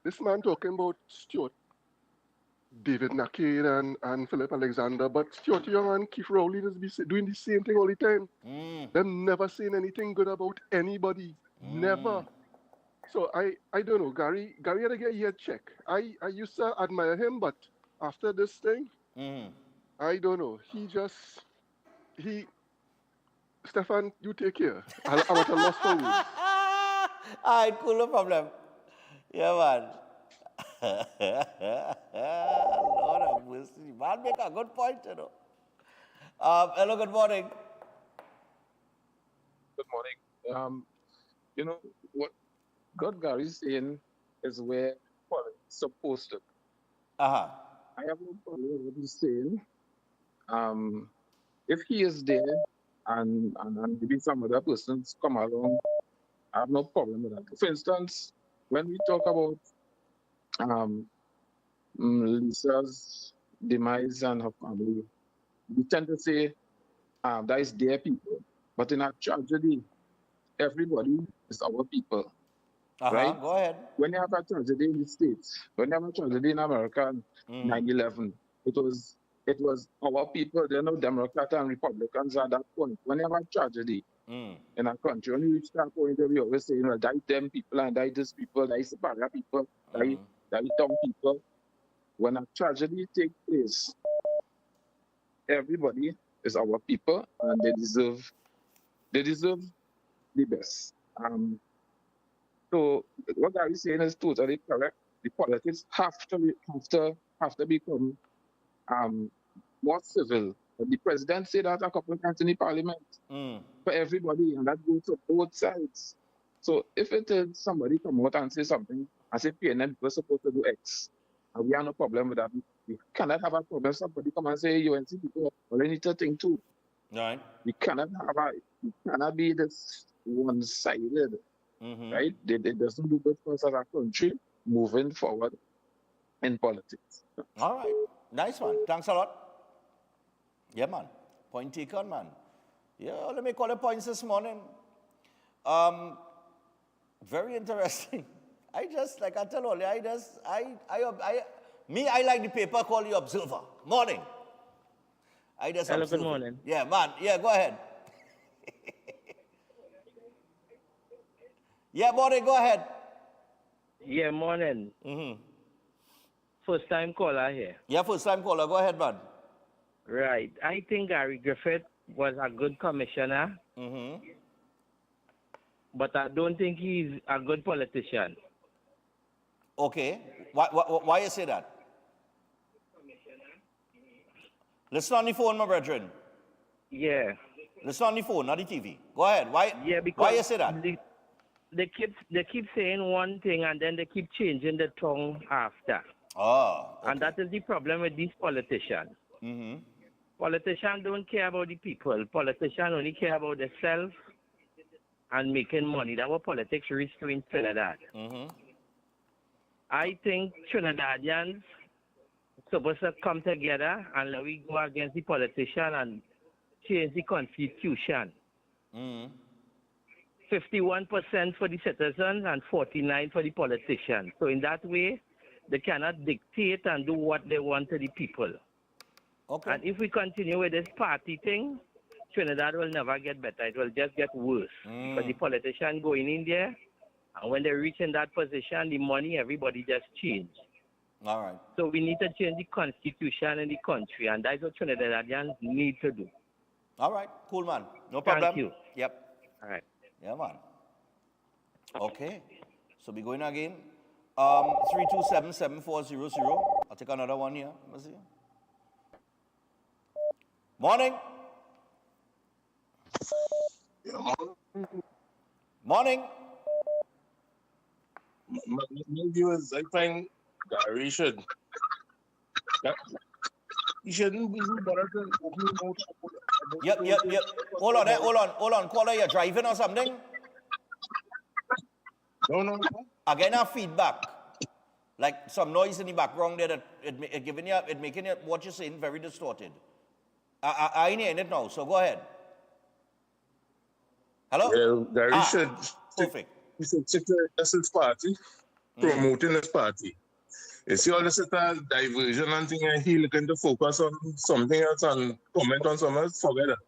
S10: This man talking about Stuart, David Naked and Philip Alexander, but Stuart Young and Keith Rowley just be doing the same thing all the time. Them never saying anything good about anybody. Never. So I don't know. Gary had to get here check. I used to admire him, but after this thing, I don't know. Stephan, you take care. I'm at a loss for words.
S2: All right, cool, no problem. Yeah, man. Lord have mercy. Man, make a good point, you know. Hello, good morning.
S11: Good morning. You know, what Gary's saying is where politics is supposed to. I have no problem with what he's saying. If he is there and maybe some other persons come along, I have no problem with that. For instance, when we talk about Lisa's demise and her family, we tend to say that is their people. But in a tragedy, everybody is our people. Right?
S2: Go ahead.
S11: When you have a tragedy in the States, when you have a tragedy in America, 9/11, it was our people. There are no Democrats and Republicans at that point. When you have a tragedy in a country, when you reach that point, we always say, you know, die them people and die this people, die Separa people, die town people. When a tragedy takes place, everybody is our people, and they deserve the best. So what Gary is saying is totally correct. The politics have to become more civil. The president said that a couple of times in the parliament for everybody, and that goes to both sides. So if it is somebody come out and say something, I say PNN we're supposed to do X, and we have no problem with that. We cannot have a problem. Somebody come and say UNC people, well, they need to think too.
S2: Right.
S11: We cannot be this one-sided, right? It doesn't do good for us as a country moving forward in politics.
S2: All right. Nice one. Thanks a lot. Yeah, man. Point taken, man. Yeah, let me call the points this morning. Very interesting. I just, like I tell all, I like the paper called The Observer. Morning. I just
S13: Hello,
S2: observe
S13: good
S2: it.
S13: morning.
S2: Yeah, man. Yeah, go ahead. Yeah, morning, go ahead.
S13: Yeah, morning. First time caller here.
S2: Yeah, first time caller. Go ahead, man.
S13: Right. I think Gary Griffith was a good commissioner, but I don't think he's a good politician.
S2: Okay. Why you say that? Listen on the phone, my brethren.
S13: Yeah.
S2: Listen on the phone, not the TV. Go ahead. Why you say that?
S13: They keep saying one thing and then they keep changing the tongue after.
S2: Oh. Okay.
S13: And that is the problem with these politicians. Politicians don't care about the people. Politicians only care about themselves and making money. That's what politics reached to in Trinidad. I think Trinidadians supposed to come together and let we go against the politician and change the constitution. 51% for the citizens and 49% for the politicians. So in that way, they cannot dictate and do what they want to the people.
S2: Okay.
S13: And if we continue with this party thing, Trinidad will never get better. It will just get worse. Because the politicians go in there, and when they reach in that position, the money, everybody just change.
S2: All right.
S13: So we need to change the constitution in the country, and that's what Trinidadians need to do.
S2: All right. Cool, man. No problem.
S13: Thank you.
S2: Yep.
S13: All right.
S2: Yeah, man. Okay. So we going again. 327-7400. I'll take another one here. Let's see. Morning. Morning.
S14: My view is I think Gary he shouldn't be bothered to open his mouth.
S2: Yep. Hold on. Caller, you're driving or something?
S14: No.
S2: Again, our feedback. Like some noise in the background there that it making it what you're saying very distorted. I ain't hearing it now, so go ahead. Hello?
S14: Yeah, Gary should
S2: perfect.
S14: He should stick to his party, promoting his party. You see all this diversion and thing, and he looking to focus on something else and comment on something else, forget it.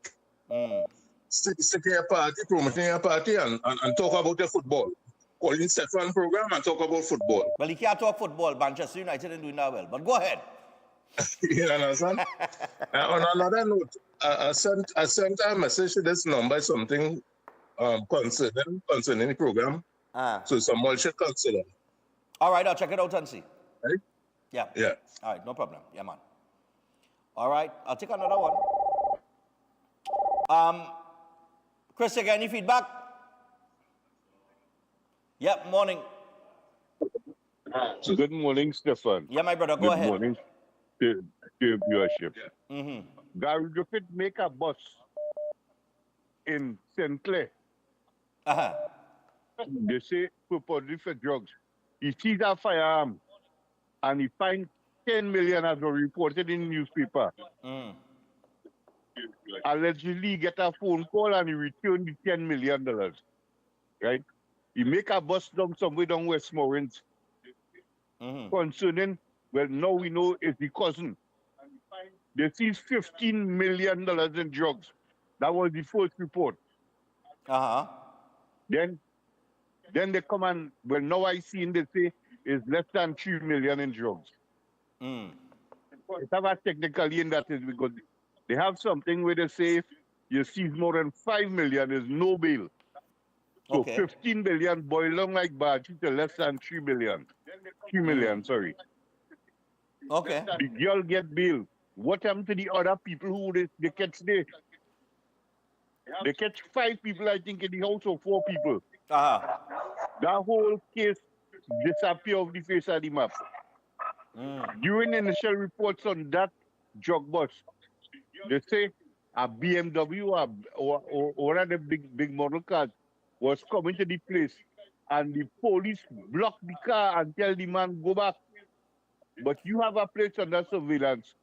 S14: Stick to your party, promoting your party, and talk about your football. Call in Stephan program and talk about football.
S2: Well, he can't talk football. Manchester United ain't doing that well, but go ahead.
S14: You understand? On another note, I sent a message to this number, something concerning the program. So someone should consider.
S2: All right, I'll check it out and see.
S14: Right?
S2: Yeah.
S14: Yeah.
S2: All right, no problem. Yeah, man. All right, I'll take another one. Chris, you got any feedback? Yep, morning.
S15: So good morning, Stephan.
S2: Yeah, my brother, go ahead.
S15: Good morning to viewership. Gary Griffith make a bus in St. Clair. They say purportedly for drugs. He sees a firearm and he finds 10 million as reported in the newspaper. Allegedly get a phone call and he returned the $10 million. Right? He make a bus down somewhere down Westmoreland. Concerning, well, now we know it's the cousin. They seized $15 million in drugs. That was the first report. Then they come and, well, now I see they say it's less than 3 million in drugs. It's about technically, and that is because They have something where they say if you seize more than 5 million, there's no bail. So
S2: Okay.
S15: 15 billion boil down like Baji to less than 3 billion. 3 million, sorry.
S2: Okay.
S15: The girl get bail. What happened to the other people who they catch there? They catch 5 people, I think, in the house, or 4 people.
S2: Uh-huh.
S15: That whole case disappear off the face of the map. During initial reports on that drug bust, they say a BMW or one of the big model cars was coming to the place, and the police blocked the car and tell the man go back. But you have a place under surveillance,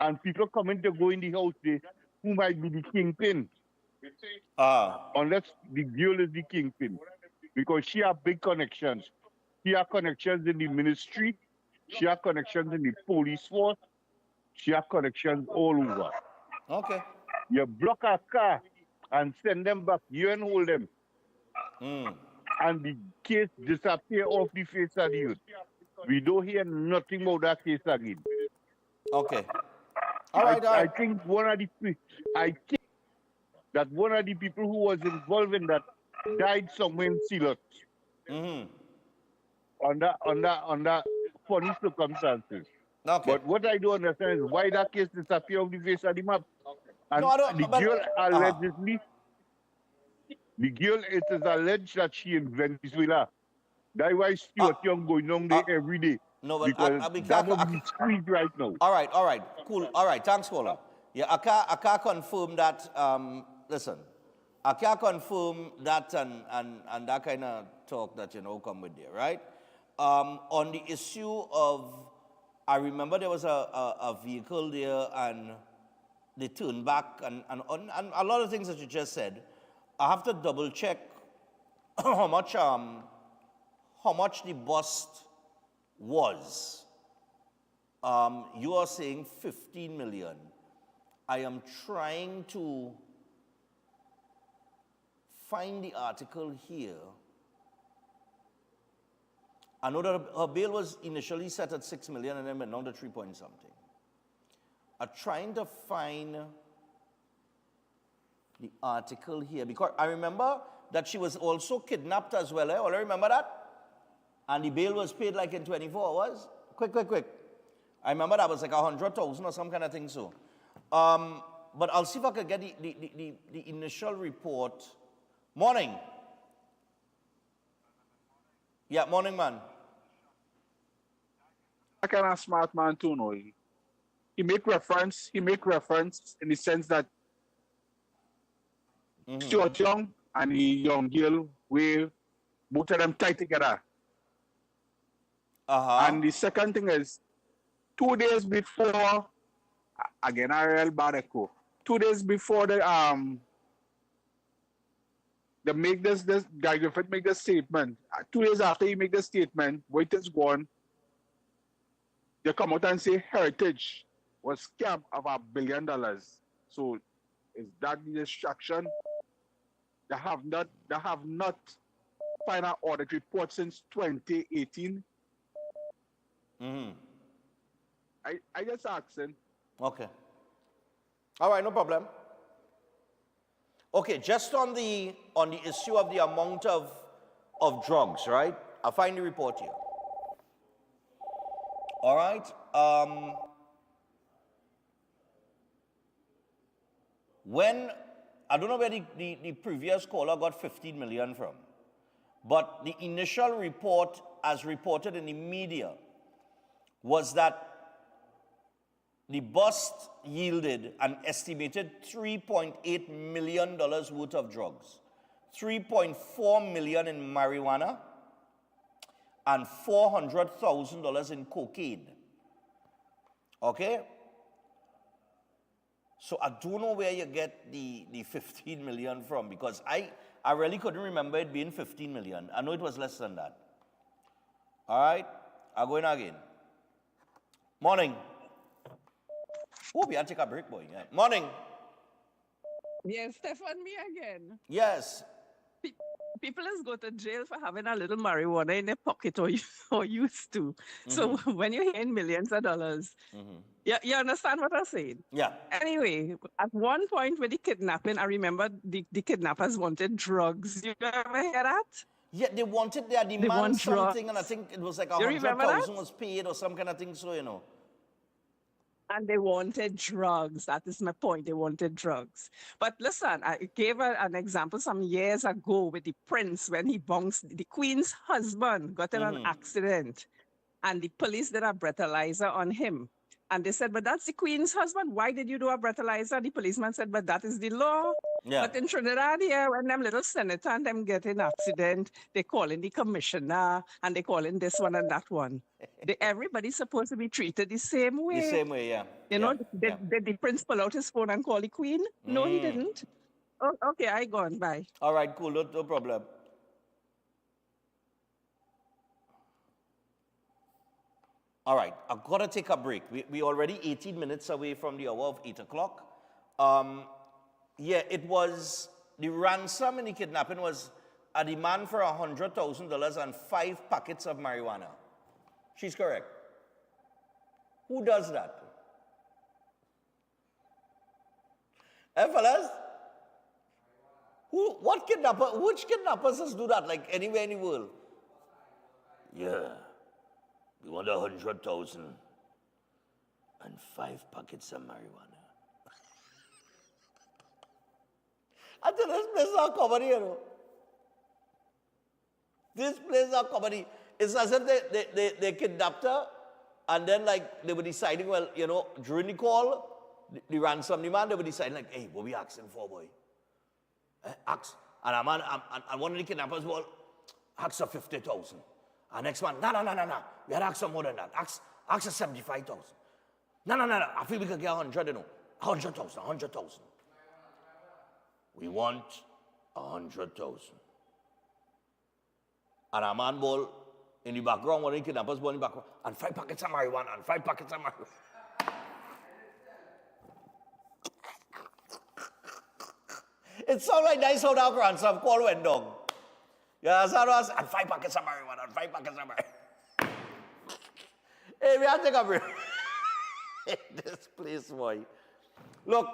S15: and people coming to go in the house there who might be the kingpin. Unless the girl is the kingpin, because she have big connections. She have connections in the ministry. She have connections in the police force. She have connections all over.
S2: Okay.
S15: You block a car and send them back. You and hold them. And the case disappear off the face of the earth. We don't hear nothing about that case again.
S2: Okay. All right.
S15: I think I think that one of the people who was involved in that died somewhere in Silot. Under funny circumstances.
S2: Okay.
S15: But what I don't understand is why that case disappeared off the face of the map. And
S2: No, I don't,
S15: the
S2: but-
S15: girl allegedly, the girl, it is alleged that she in Venezuela. That's why Stuart Young going on there every day.
S2: No, but
S15: because that will be squeezed right now.
S2: All right, cool. All right, thanks, caller. Yeah, I can't confirm that. Listen, I can't confirm that and that kind of talk that come with there, right? On the issue of, I remember there was a vehicle there and they turned back and a lot of things that you just said. I have to double check how much the bust was. You are saying 15 million. I am trying to find the article here. I know that her bail was initially set at 6 million and then went down to 3 point something. I'm trying to find the article here because I remember that she was also kidnapped as well. All I remember that? And the bail was paid like in 24 hours. Quick. I remember that was like 100,000 or some kind of thing so. But I'll see if I can get the initial report. Morning. Yeah, morning, man.
S16: I kind of smart man too, no. He make reference in the sense that Stuart Young and the young girl, we both of them tight together. And the second thing is, 2 days before, again, Ariel Barreco, 2 days before they make this guy Griffith make the statement. 2 days after he make the statement, wait is gone. They come out and say Heritage was scam of $1 billion. So is that the distraction? They have not final audit report since 2018. I just asking.
S2: Okay. All right, no problem. Okay, just on the issue of the amount of drugs, right? I'll find the report here. All right. When I don't know where the previous caller got 15 million from, but the initial report, as reported in the media, was that the bust yielded an estimated $3.8 million worth of drugs, $3.4 million in marijuana, and $400,000 in cocaine. Okay? So I don't know where you get the 15 million from because I really couldn't remember it being 15 million. I know it was less than that. All right? I'll go in again. Morning. Oh, we have to take a break, boy. Yeah. Morning.
S17: Yes, Stephan, me again.
S2: Yes.
S17: people just go to jail for having a little marijuana in their pocket or used to. So when you're hearing millions of dollars, you understand what I'm saying?
S2: Yeah.
S17: Anyway, at one point with the kidnapping, I remember the kidnappers wanted drugs. You ever hear that?
S2: Yeah, they wanted their
S17: They
S2: demand
S17: want
S2: something,
S17: drugs.
S2: and I think it was like
S17: You remember that?
S2: 100,000 was paid or some kind of thing, so, you know.
S17: And they wanted drugs. That is my point. They wanted drugs. But listen, I gave an example some years ago with the prince when he bounced. The queen's husband got in an accident, and the police did a breathalyzer on him. And they said, but that's the queen's husband. Why did you do a breathalyzer? The policeman said, but that is the law.
S2: Yeah.
S17: But in Trinidad here, when them little senator and them get in accident, they call in the commissioner and they call in this one and that one. Everybody's supposed to be treated the same way.
S2: The same way, yeah.
S17: You know, did the prince pull out his phone and call the queen? No, he didn't. Oh, okay, I gone. Bye.
S2: All right, cool. No problem. All right, I've got to take a break. We're already 18 minutes away from the hour of 8 o'clock. Yeah, it was, the ransom in the kidnapping was a demand for $100,000 and 5 packets of marijuana. She's correct. Who does that? Fellas? Which kidnappers do that, like anywhere in the world? Yeah. We want 100,000 and 5 packets of marijuana. I tell you, this place is a comedy, you know. This place is a comedy. It's as if they kidnapped her, and then like they were deciding, well, you know, during the call, the ransom demand, they were deciding like, hey, what we asking for, boy? Ask. And one of the kidnappers, well, ask for 50,000. And next one, no. We had asked for more than that. Ask for 75,000. No. I feel we could get 100, you know. 100,000. We want 100,000. And a man ball in the background, one of the kidnappers ball in the background, and 5 packets of marijuana, and 5 packets of marijuana. It sounds like nice how that ransom call went down. Yeah, that's how it was. And 5 packets of marijuana, and 5 packets of marijuana. Hey, we have to take a break. This place, boy. Look,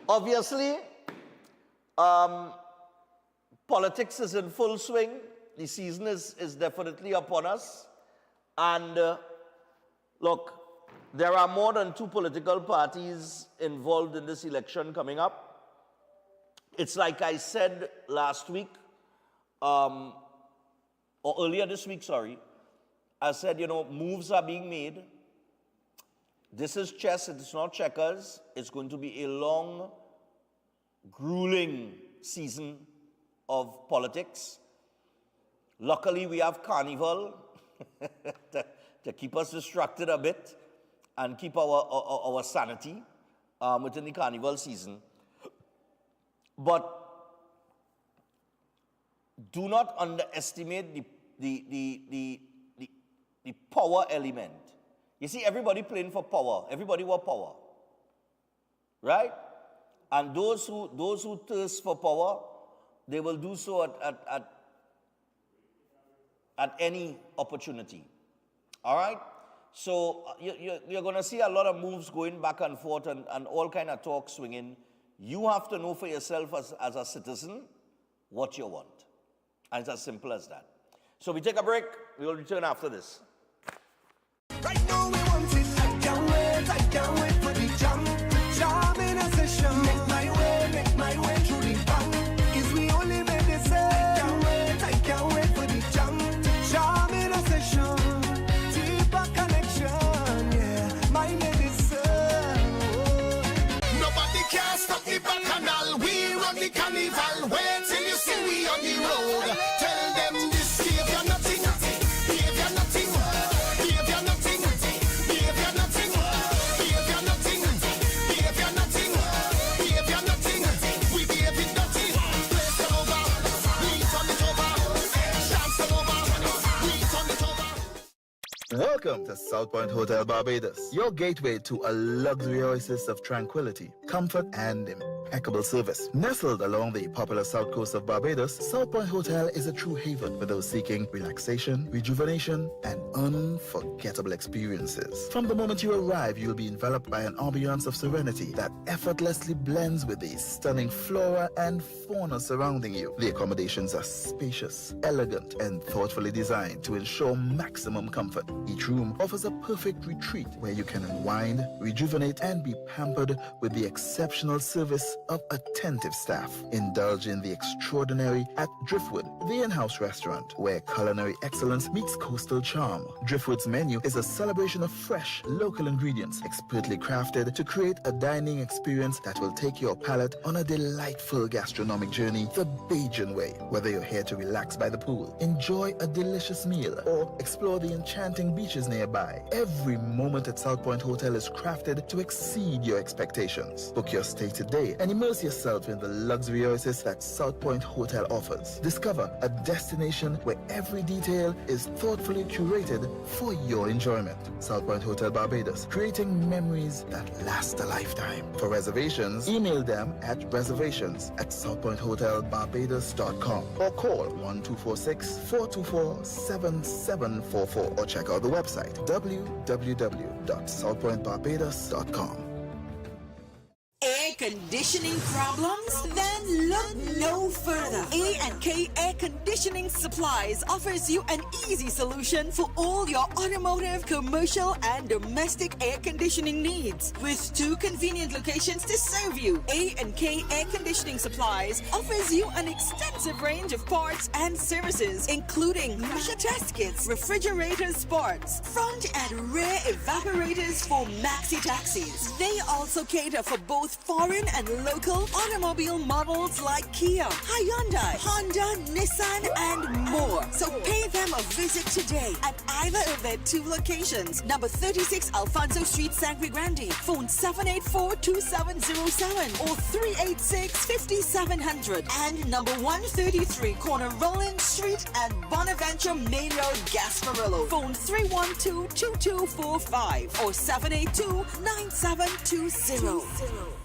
S2: obviously, politics is in full swing. The season is definitely upon us. And look, there are more than 2 political parties involved in this election coming up. It's like I said last week, or earlier this week, sorry. I said, you know, moves are being made. This is chess, it's not checkers. It's going to be a long, grueling season of politics. Luckily, we have Carnival to keep us distracted a bit and keep our sanity within the Carnival season. But do not underestimate the power element. You see, everybody playing for power. Everybody want power, right? And those who thirst for power, they will do so at any opportunity. All right? So you're going to see a lot of moves going back and forth and all kind of talk swinging. You have to know for yourself as a citizen what you want. And it's as simple as that. So we take a break. We will return after this.
S3: Right now we want it. I can't wait for the jam in a session. Make my way through the bang. Is we only made the same. I can't wait for the jam in a session. Deeper connection, yeah. My medicine.
S12: Nobody can stop the Bacchanal. We run the Carnival. Wait till you see we on the road. Tell them this, give you nothing. Give you nothing. Give you nothing. Give you nothing. Give you nothing. Give you nothing. Give you nothing. We gave it nothing. Place it over. We turn it over. Chance it over. We turn it over.
S4: Welcome to South Point Hotel Barbados, your gateway to a luxury oasis of tranquility. comfort, and impeccable service. Nestled along the popular south coast of Barbados, South Point Hotel is a true haven for those seeking relaxation, rejuvenation, and unforgettable experiences. From the moment you arrive, you'll be enveloped by an ambiance of serenity that effortlessly blends with the stunning flora and fauna surrounding you. The accommodations are spacious, elegant, and thoughtfully designed to ensure maximum comfort. Each room offers a perfect retreat where you can unwind, rejuvenate, and be pampered with the exceptional service of attentive staff. Indulge in the extraordinary at Driftwood, the in-house restaurant where culinary excellence meets coastal charm. Driftwood's menu is a celebration of fresh, local ingredients, expertly crafted to create a dining experience that will take your palate on a delightful gastronomic journey the Bajan way. Whether you're here to relax by the pool, enjoy a delicious meal, or explore the enchanting beaches nearby, every moment at South Point Hotel is crafted to exceed your expectations. Book your stay today and immerse yourself in the luxury oasis that South Point Hotel offers. Discover a destination where every detail is thoughtfully curated for your enjoyment. South Point Hotel Barbados, creating memories that last a lifetime. For reservations, email them at reservations@southpointhotelbarbados.com or call 1246-424-7744 or check out the website www.southpointbarbados.com.
S22: Air conditioning problems? Then look no further. A&K Air Conditioning Supplies offers you an easy solution for all your automotive, commercial, and domestic air conditioning needs. With 2 convenient locations to serve you, A&K Air Conditioning Supplies offers you an extensive range of parts and services, including pressure test kits, refrigerator parts, front and rear evaporators for maxi taxis. They also cater for both foreign and local automobile models like Kia, Hyundai, Honda, Nissan, and more. So pay them a visit today at either of their 2 locations. Number 36 Alfonso Street, Sangre Grande. Phone 784-2707 or 386-5700. And number 133 Corner Roland Street and Bonaventure Main Road, Gasparillo. Phone 312-2245 or 782-9720.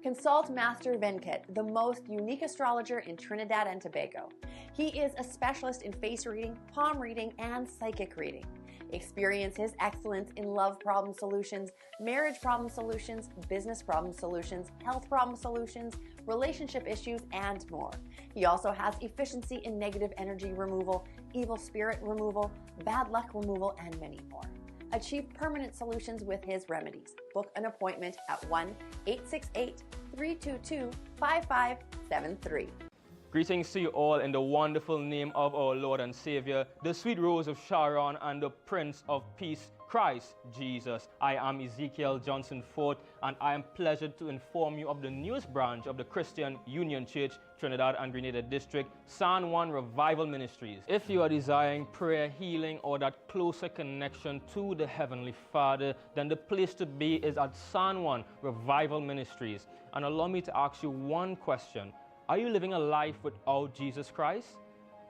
S18: Consult Master Venkat, the most unique astrologer in Trinidad and Tobago. He is a specialist in face reading, palm reading, and psychic reading. Experience his excellence in love problem solutions, marriage problem solutions, business problem solutions, health problem solutions, relationship issues, and more. He also has efficiency in negative energy removal, evil spirit removal, bad luck removal, and many more. Achieve permanent solutions with his remedies. Book an appointment at 1-868-322-5573.
S19: Greetings to you all in the wonderful name of our Lord and Savior, the sweet Rose of Sharon and the Prince of Peace, Christ Jesus. I am Ezekiel Johnson Fort, and I am pleasured to inform you of the newest branch of the Christian Union Church, Trinidad and Grenada District, San Juan Revival Ministries. If you are desiring prayer, healing, or that closer connection to the Heavenly Father, then the place to be is at San Juan Revival Ministries. And allow me to ask you one question. Are you living a life without Jesus Christ?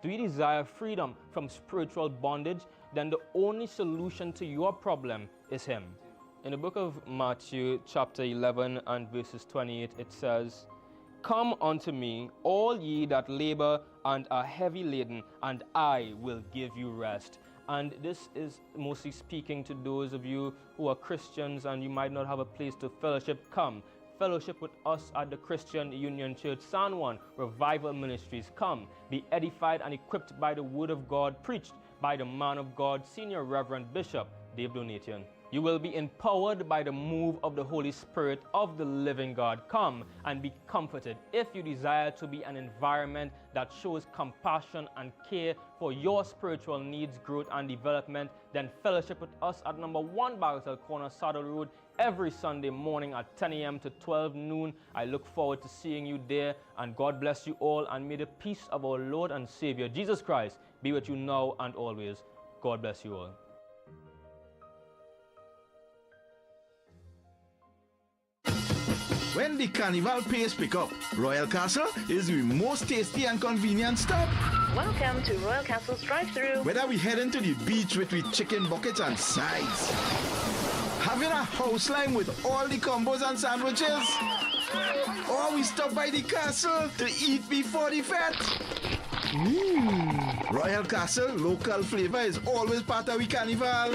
S19: Do you desire freedom from spiritual bondage? Then the only solution to your problem is Him. In the book of Matthew chapter 11 and verses 28, it says, "Come unto me, all ye that labor and are heavy laden, and I will give you rest." And this is mostly speaking to those of you who are Christians and you might not have a place to fellowship. Come. Fellowship with us at the Christian Union Church, San Juan Revival Ministries. Come, be edified and equipped by the Word of God, preached by the man of God, Senior Reverend Bishop Dave Donation. You will be empowered by the move of the Holy Spirit of the living God. Come and be comforted. If you desire to be an environment that shows compassion and care for your spiritual needs, growth, and development, then fellowship with us at number 1 Bagatelle Corner, Saddle Road, every Sunday morning at 10 a.m. to 12 noon. I look forward to seeing you there, and God bless you all, and may the peace of our Lord and Savior, Jesus Christ, be with you now and always. God bless you all.
S20: When the Carnival pace pick up, Royal Castle is the most tasty and convenient stop.
S1: Welcome to Royal Castle's drive-thru.
S20: Whether we heading to the beach with chicken buckets and sides, having a house line with all the combos and sandwiches, or we stop by the castle to eat before the fete. Royal Castle local flavor is always part of the carnival.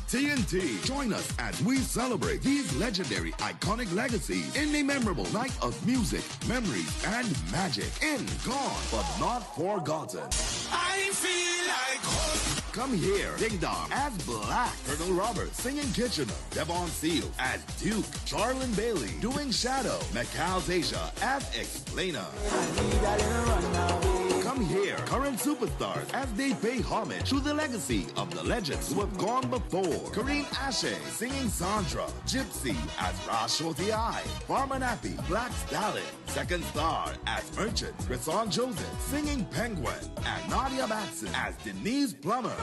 S21: TNT, join us as we celebrate these legendary, iconic legacies in a memorable night of music, memories, and magic. In Gone, but not forgotten.
S12: I feel like home.
S21: Come here, Ding Dong as Black, Colonel Roberts singing Kitchener, Devon Seals as Duke, Charlene Bailey doing Shadow, Macau Asia as Explainer. Come here, current superstars as they pay homage to the legacy of the legends who have gone before. Karine Ashe singing Sandra, Gypsy as Rashoti I, Farmer Nappy, Black Stallion, Second Star as Merchant, Rason Joseph singing Penguin, and Nadia Batson as Denise Plummer.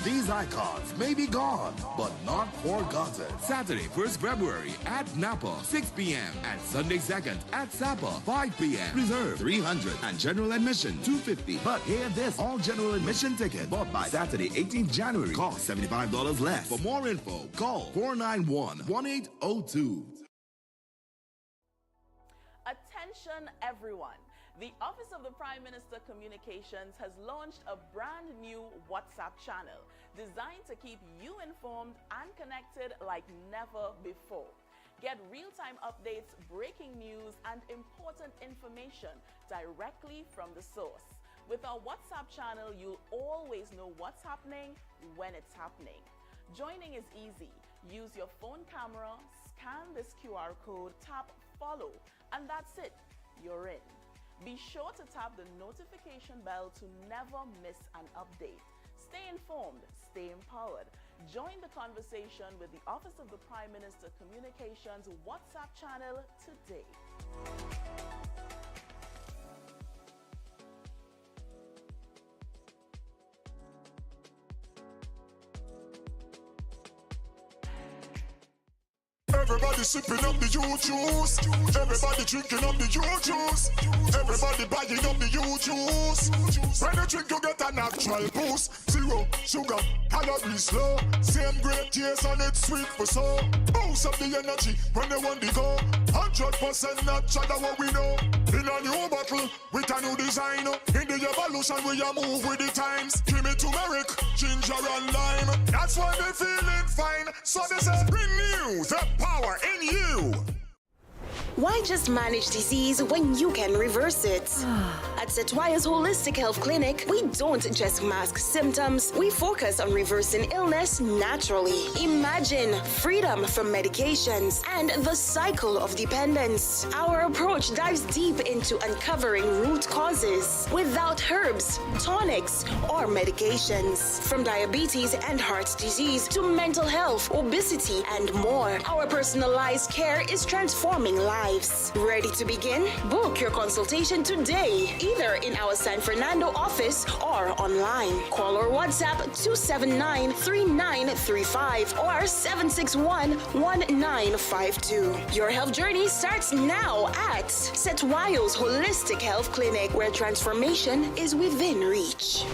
S21: These icons may be gone, but not forgotten. Saturday, 1st February at Napa, 6 p.m. and Sunday 2nd at Sapa, 5 p.m. Reserve 300 and general admission 250. But hear this, all general admission tickets bought by Saturday, 18th January cost $75 less. For more info, call 491-1802.
S24: Attention everyone. The Office of the Prime Minister Communications has launched a brand new WhatsApp channel designed to keep you informed and connected like never before. Get real-time updates, breaking news, and important information directly from the source. With our WhatsApp channel, you'll always know what's happening when it's happening. Joining is easy. Use your phone camera, scan this QR code, tap follow, and that's it. You're in. Be sure to tap the notification bell to never miss an update. Stay informed, stay empowered. Join the conversation with the Office of the Prime Minister Communications WhatsApp channel today.
S12: Everybody sipping up the juice. Everybody drinking up the juice. Everybody buying up the juice. When you drink, you get a natural boost. 0 sugar, calories low. Same great taste and it's sweet for so. Boost up the energy when you want to go. 100% natural, what we know. In a new bottle with a new design. In the evolution, we are move with the times. Give me turmeric, ginger and lime. That's why they feeling fine. So they say, renew the power in you.
S5: Why just manage disease when you can reverse it? At Setwaya's Holistic Health Clinic, we don't just mask symptoms, we focus on reversing illness naturally. Imagine freedom from medications and the cycle of dependence. Our approach dives deep into uncovering root causes without herbs, tonics, or medications. From diabetes and heart disease to mental health, obesity, and more, our personalized care is transforming lives. Ready to begin? Book your consultation today, either in our San Fernando office or online. Call or WhatsApp 279-3935 or 761-1952. Your health journey starts now at Setwaya's Holistic Health Clinic, where transformation is within reach.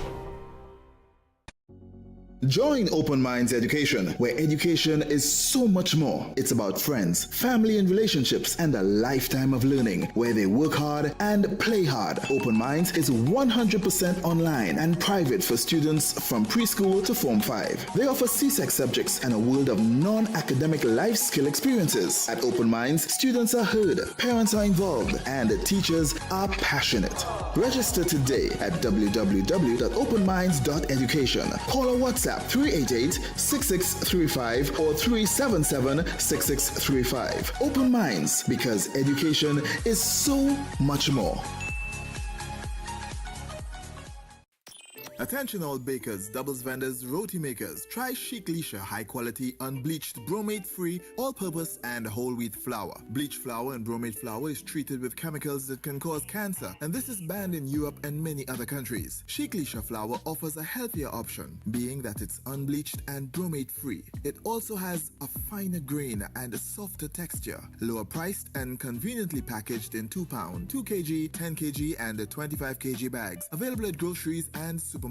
S4: Join Open Minds Education, where education is so much more. It's about friends, family and relationships, and a lifetime of learning, where they work hard and play hard. Open Minds is 100% online and private for students from preschool to Form 5. They offer CSEC subjects and a world of non-academic life skill experiences. At Open Minds, students are heard, parents are involved, and teachers are passionate. Register today at www.openminds.education. Call or WhatsApp 388-6635 or 377-6635. Open Minds, because education is so much more. Attention all bakers, doubles vendors, roti makers. Try Chic Leisha high quality, unbleached, bromate-free, all-purpose and whole wheat flour. Bleached flour and bromate flour is treated with chemicals that can cause cancer, and this is banned in Europe and many other countries. Chic Leisha flour offers a healthier option, being that it's unbleached and bromate-free. It also has a finer grain and a softer texture, lower priced and conveniently packaged in 2 pound, 2 kg, 10 kg and 25 kg bags. Available at groceries and supermarkets.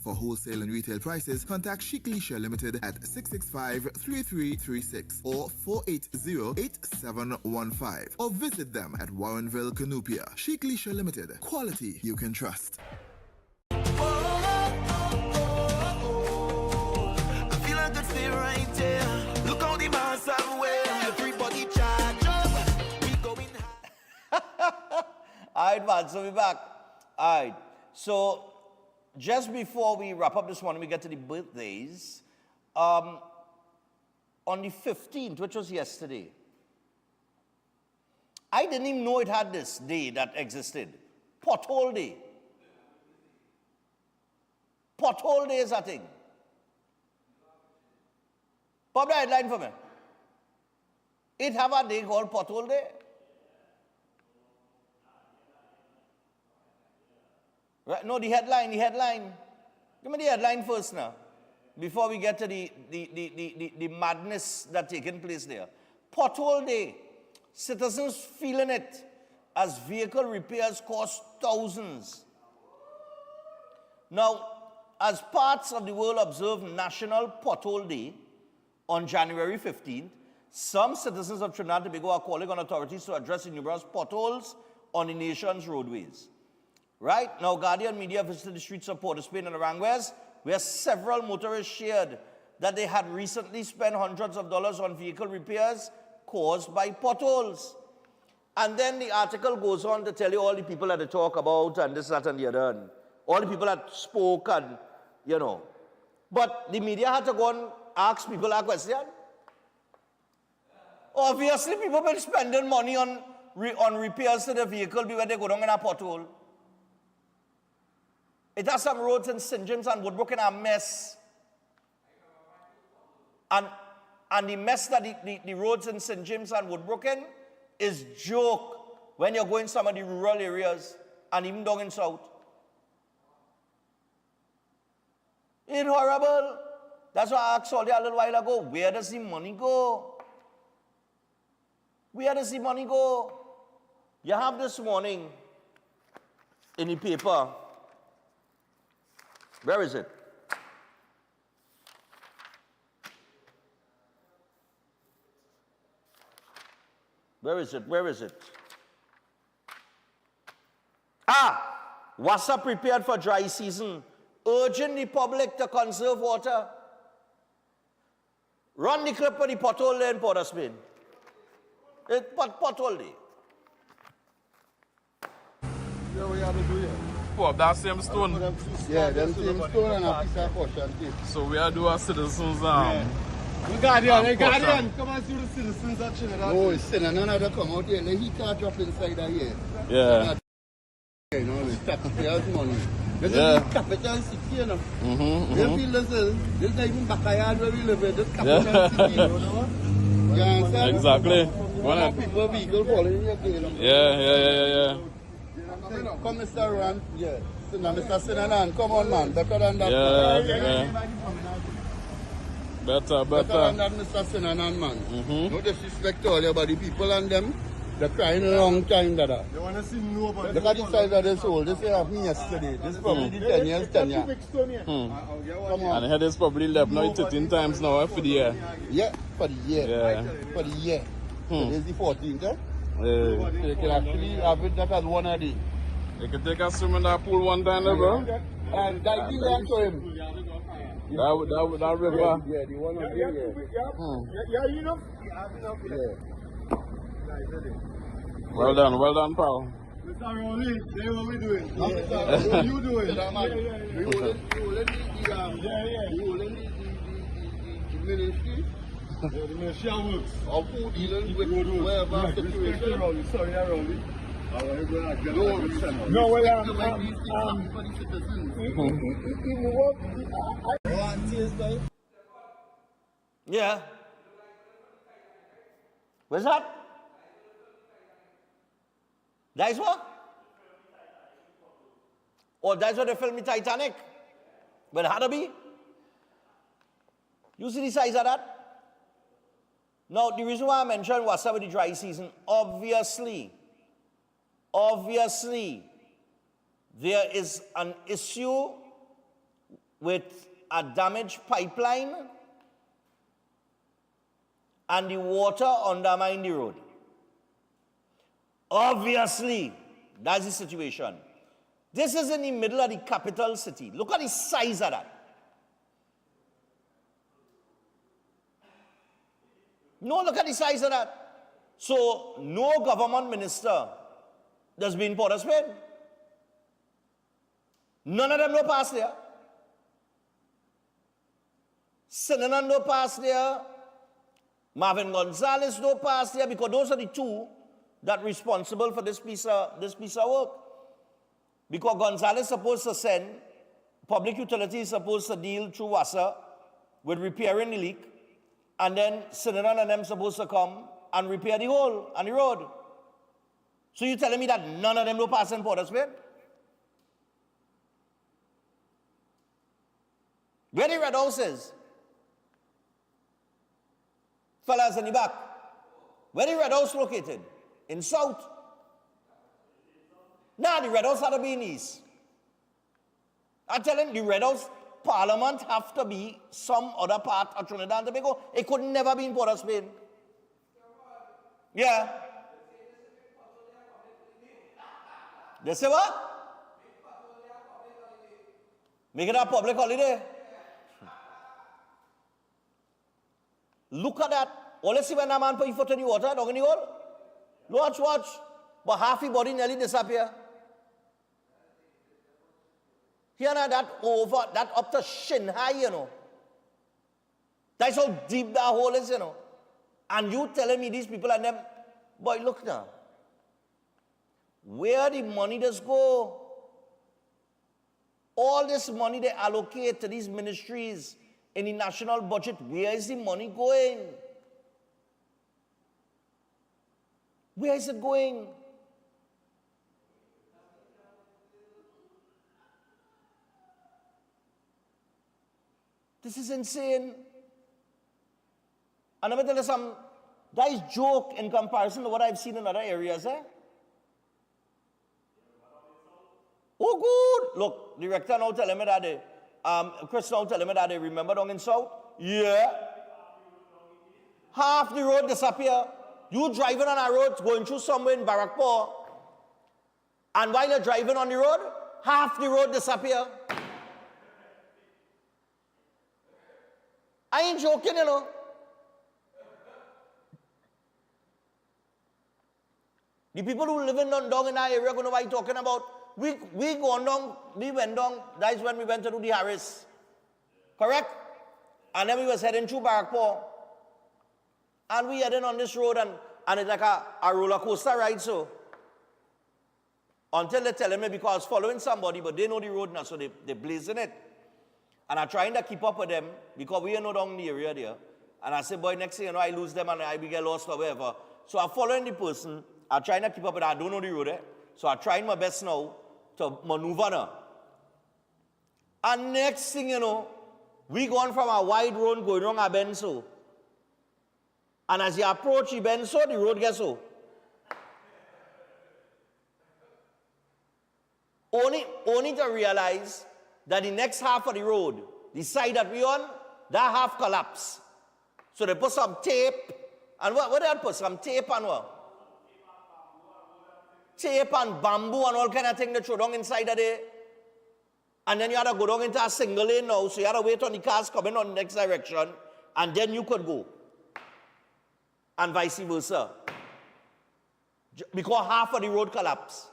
S4: For wholesale and retail prices, contact Chic Leisha Limited at 665-3336 or 480-8715 or visit them at Warrenville, Canupia. Chic Leisha Limited. Quality you can trust.
S3: I feel a good feel right there. Look how the mass are wear. Everybody charge up. We going high.
S2: Alright, man, so we're back. Alright, so just before we wrap up this morning, we get to the birthdays. On the 15th, which was yesterday, I didn't even know it had this day that existed. Pothole Day. Pothole Day is a thing. Pop the headline for me. It have a day called Pothole Day. Right, no, the headline. Give me the headline first now, before we get to the madness that's taking place there. Pothole Day. Citizens feeling it as vehicle repairs cost thousands. Now, as parts of the world observe National Pothole Day on January 15th, some citizens of Trinidad and Tobago are calling on authorities to address the numerous potholes on the nation's roadways. Right? Now, Guardian Media visited the streets of Port of Spain and Aranjuez, where several motorists shared that they had recently spent hundreds of dollars on vehicle repairs caused by potholes. And then the article goes on to tell you all the people that they talk about and this, that, and the other, and all the people that spoke and, you know. But the media had to go and ask people that question. Obviously, people been spending money on repairs to the vehicle when they go down in a pothole. It has some roads in St. James and Woodbrook in a mess. And the mess that the roads in St. James and Woodbrook in is joke when you're going some of the rural areas and even down in South. It's horrible. That's why I asked all a little while ago, where does the money go? Where does the money go? You have this morning in the paper. Where is it? Where is it? Where is it? WhatsApp prepared for dry season, urging the public to conserve water. Run the clip of the pothole there in Port of Spain. It's pothole day.
S6: Yeah, we have to do it.
S7: What, that same stone?
S6: Yeah, them same stone and a piece of caution tape.
S7: So we are doing citizens
S6: The Guardian, come and see the citizens of Trinidad. Oh, it's none of them come out here. He can't drop inside of here.
S7: Yeah.
S6: You know, it's taxpayers' money. This is the capital city, you know. They feel this is not even backyard where we live in. This capital city, you know. You understand?
S7: Exactly.
S6: People, vehicle falling in your tail.
S7: Yeah.
S6: Come, Mr. Ran. Yeah. Mr. Sinanan, come on, man. Better than that.
S7: Yeah. Better.
S6: Better than that, Mr. Sinanan, man. No disrespect to all your body people and them. They're crying a long time, Dada. They want to see nobody. Look at the size of this hole. This is me yesterday. This is probably the 10 years tenure. Come on.
S7: And here is probably left now 13 times now for the year.
S6: Yeah, for the year.
S7: Yeah.
S6: For the year. Today is the 14th, eh? So you can actually have it that as one a day.
S7: You can take a swim in that pool one time, bro.
S6: And that thing there to him.
S7: That river.
S6: Yeah, the one over there. Yeah, you know? Yeah.
S7: Well done, pal.
S6: Mr. Rowley, say what we doing. What you doing? We holding the ministry. The ministry works. Of food dealing with wherever situation. Sorry, Rowley.
S15: No, well,
S2: Yeah. Where's that? That's what? Oh, that's what they filmed the Titanic? Well, how to be? You see the size of that? Now, the reason why I mentioned what's up with the dry season, obviously, there is an issue with a damaged pipeline and the water undermine the road. Obviously, that's the situation. This is in the middle of the capital city. Look at the size of that. No, look at the size of that. So, no government minister that's been Port of Spain. None of them no pass there. Sinan no pass there. Marvin Gonzalez no pass there, because those are the two that are responsible for this piece of work. Because Gonzalez is supposed to send, public utility is supposed to deal through WASA with repairing the leak, and then Sinan and them supposed to come and repair the hole on the road. So you're telling me that none of them no pass in Port of Spain? Where the Red House is? Fellas in the back. Where the Red House located? In South. Nah, the Red House had to be in East. I'm telling you, the Red House Parliament have to be some other part of Trinidad and Tobago. It could never be in Port of Spain. Yeah. They say what? Make it a public holiday. Look at that. All you see when a man put his foot in the water, down in the hole. Watch. But half his body nearly disappear. Here now, that up to shin high, you know. That's how deep that hole is, you know. And you telling me these people and them, boy, look now. Where the money does go? All this money they allocate to these ministries in the national budget, where is the money going? Where is it going? This is insane. And I'm going to tell you something, that is joke in comparison to what I've seen in other areas, eh? Oh, good. Look, the rector now telling me that they, Chris now telling me that they remember down in South. Yeah. Half the road disappear. You driving on a road, going through somewhere in Barakpur, and while you're driving on the road, half the road disappear. I ain't joking, you know. The people who live down in that area going to know what I'm talking about. We went down, that's when we went to do the Harris. Correct? And then we was heading through Barakpur. And we heading on this road, and it's like a roller coaster ride, so. Until they telling me, because I was following somebody, but they know the road now, so they blazing it. And I'm trying to keep up with them, because we are not down the area there. And I say, boy, next thing you know, I lose them and I will get lost or whatever. So I'm following the person, I'm trying to keep up with it, I don't know the road, so I'm trying my best now to maneuver now. And next thing you know, we gone from a wide road going wrong a bend so. And as you approach the bend so, the road gets so. Only to realize that the next half of the road, the side that we on, that half collapsed. So they put some tape, and what did they put? Some tape and what? Tape and bamboo and all kind of thing they throw down inside of there. And then you had to go down into a single lane now, so you had to wait on the cars coming on the next direction, and then you could go. And vice versa. Because half of the road collapsed.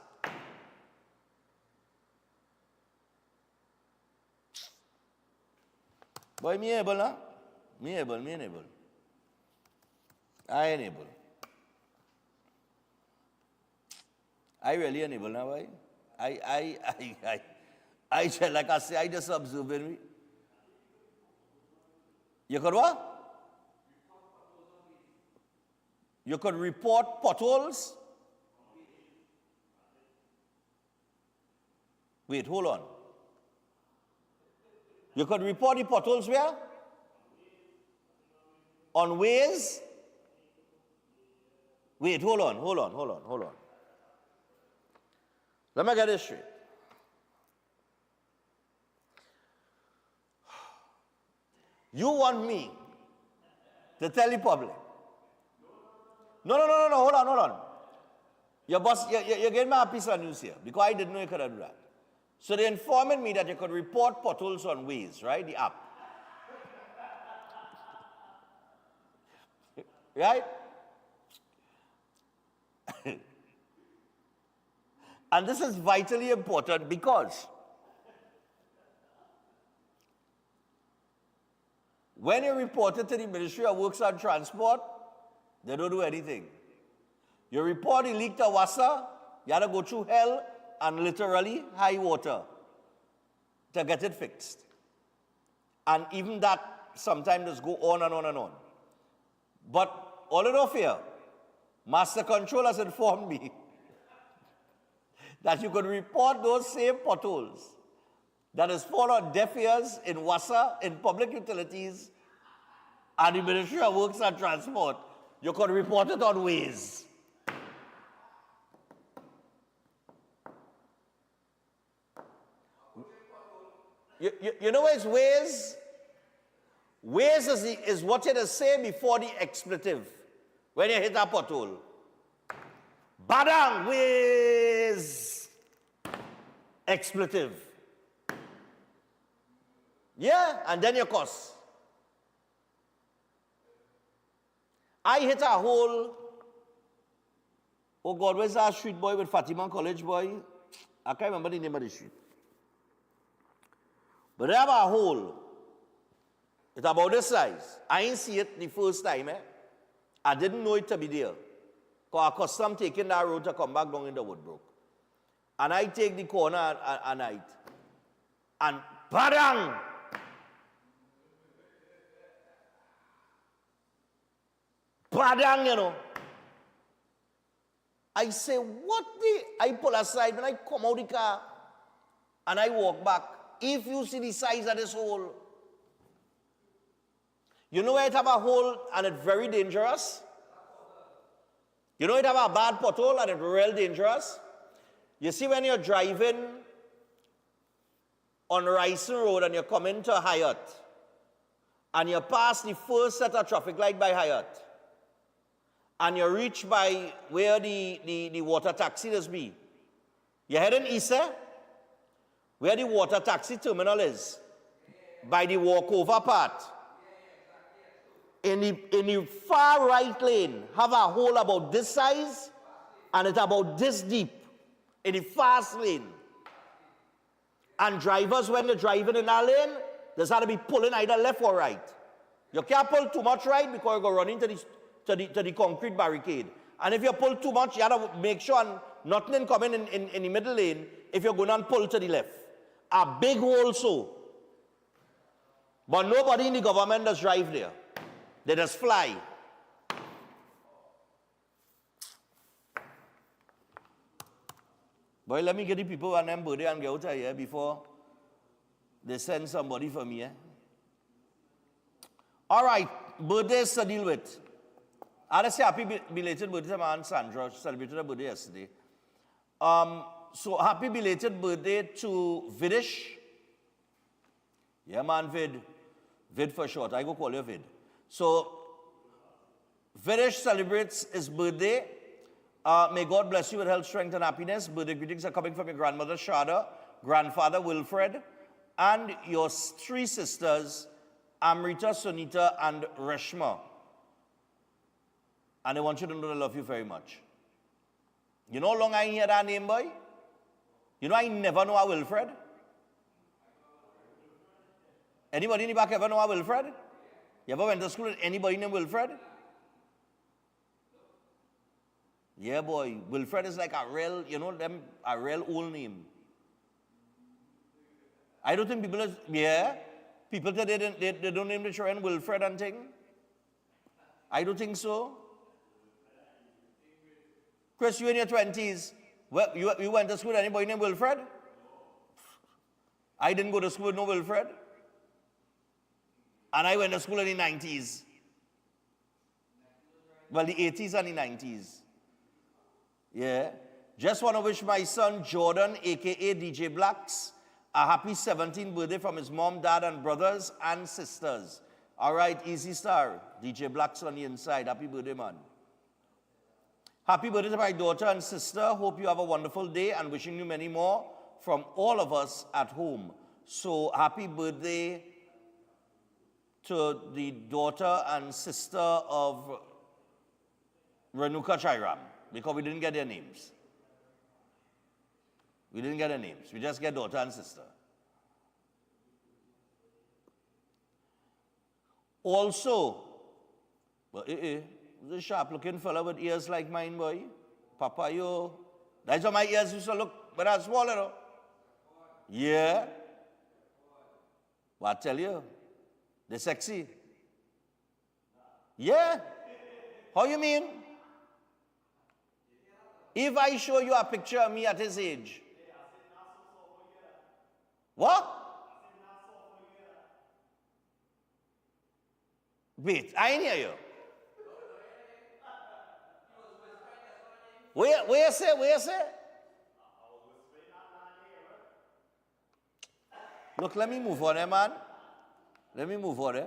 S2: Boy, me able, huh? Me able. I ain't able. I really unable now, I like I say, I just observing me. You could what? You could report potholes. Wait, hold on. You could report the potholes where? On ways? Wait, hold on. Let me get this straight. You want me to tell the public? No, hold on. Your boss, you're getting me a piece of news here, because I didn't know you could do that. So they're informing me that you could report potholes on Waze, right? The app. Right? And this is vitally important because when you report it to the Ministry of Works and Transport, they don't do anything. You report the leak to Wassa, you have to go through hell and literally high water to get it fixed. And even that sometimes just go on and on and on. But all in all fear, Master Control has informed me that you could report those same potholes that is fall on deaf ears in Wassa, in public utilities, and the Ministry of Works and Transport. You could report it on Waze. You know what is Waze? Waze is what you say before the expletive when you hit a pothole. Badang, Waze. Expletive. Yeah, and then you cuss. I hit a hole. Oh God, where's that street boy with Fatima College boy? I can't remember the name of the street. But I have a hole. It's about this size. I ain't see it the first time. I didn't know it to be there. Because I custom taking that road to come back down in the Woodbrook. And I take the corner at night. And badang! Badang, you know. I say, what the? I pull aside when I come out the car. And I walk back. If you see the size of this hole, you know where it have a hole and it's very dangerous? You know it have a bad pothole and it's real dangerous? You see when you're driving on Ryson Road and you're coming to Hyatt and you pass the first set of traffic light by Hyatt and you reach by where the water taxi does be. You're heading east, where the water taxi terminal is, by the walkover part. In the far right lane, have a hole about this size, and it's about this deep, in the fast lane. And drivers, when they're driving in that lane, there's got to be pulling either left or right. You can't pull too much right because you go run into the concrete barricade. And if you pull too much, you have to make sure nothing coming in the middle lane if you're going to pull to the left. A big hole so. But nobody in the government does drive there. They just fly. Boy, let me get the people on them birthday and get out of here before they send somebody for me. All right, birthdays to deal with. I say happy belated birthday to my Aunt Sandra. She celebrated her birthday yesterday. So happy belated birthday to Vidish. Yeah, man, Vid. Vid for short. I go call you Vid. So, Vidish celebrates his birthday. May God bless you with health, strength, and happiness. Birthday greetings are coming from your grandmother, Shada, grandfather, Wilfred, and your three sisters, Amrita, Sunita, and Reshma. And I want you to know I love you very much. You know how long I hear that name, boy? You know I never know a Wilfred? Anybody in the back ever know a Wilfred? You ever went to school with anybody named Wilfred? Yeah, boy. Wilfred is like a real, you know, a real old name. I don't think people, people that they don't name the children Wilfred and thing. I don't think so. Chris, you in your 20s. Well, you went to school with anybody named Wilfred? I didn't go to school with no Wilfred. And I went to school in the 90s. Well, the 80s and the 90s. Yeah. Just want to wish my son Jordan, a.k.a. DJ Blacks, a happy 17th birthday from his mom, dad, and brothers and sisters. All right, Easy Star. DJ Blacks on the inside. Happy birthday, man. Happy birthday to my daughter and sister. Hope you have a wonderful day and wishing you many more from all of us at home. So happy birthday to the daughter and sister of Renuka Chairam, because we didn't get their names. We didn't get their names. We just get daughter and sister. Also, well, the sharp-looking fella with ears like mine, boy. Papa, yo. That's how my ears used to look when I was smaller, though. Yeah. What I tell you? They're sexy. Yeah. How you mean? If I show you a picture of me at his age. What? Wait, I ain't hear you. Where say? Look, let me move on, man. Let me move on,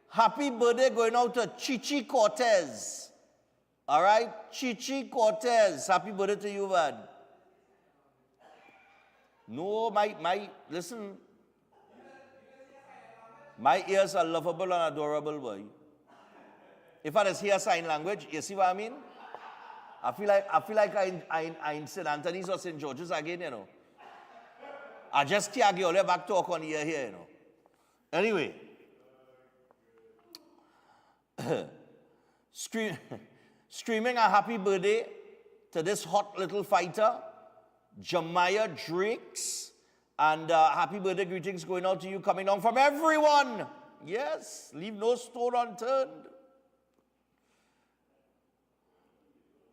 S2: Happy birthday going out to Chichi Cortez. All right? Chichi Cortez. Happy birthday to you, man. No, listen. My ears are lovable and adorable, boy. If I just hear sign language, you see what I mean? I feel like I in St. Anthony's or St. George's again, you know. I just can't get all the back talk on here, you know. Anyway. Screaming a happy birthday to this hot little fighter, Jemiah Drakes. And happy birthday greetings going out to you, coming down from everyone. Yes, leave no stone unturned.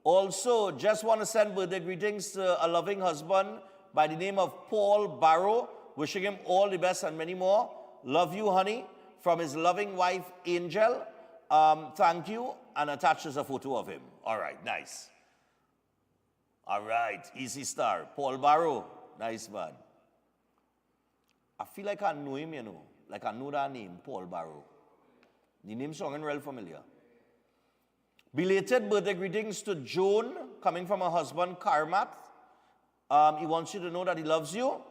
S2: Also, just want to send birthday greetings to a loving husband by the name of Paul Barrow, wishing him all the best and many more. Love you, honey, from his loving wife, Angel. Thank you, and attaches a photo of him. All right, nice. All right, Easy Star. Paul Barrow, nice man. I feel like I know him, you know. Like I know that name, Paul Barrow. The name sounding real familiar. Belated birthday greetings to Joan, coming from her husband, Karmat. He wants you to know that he loves you.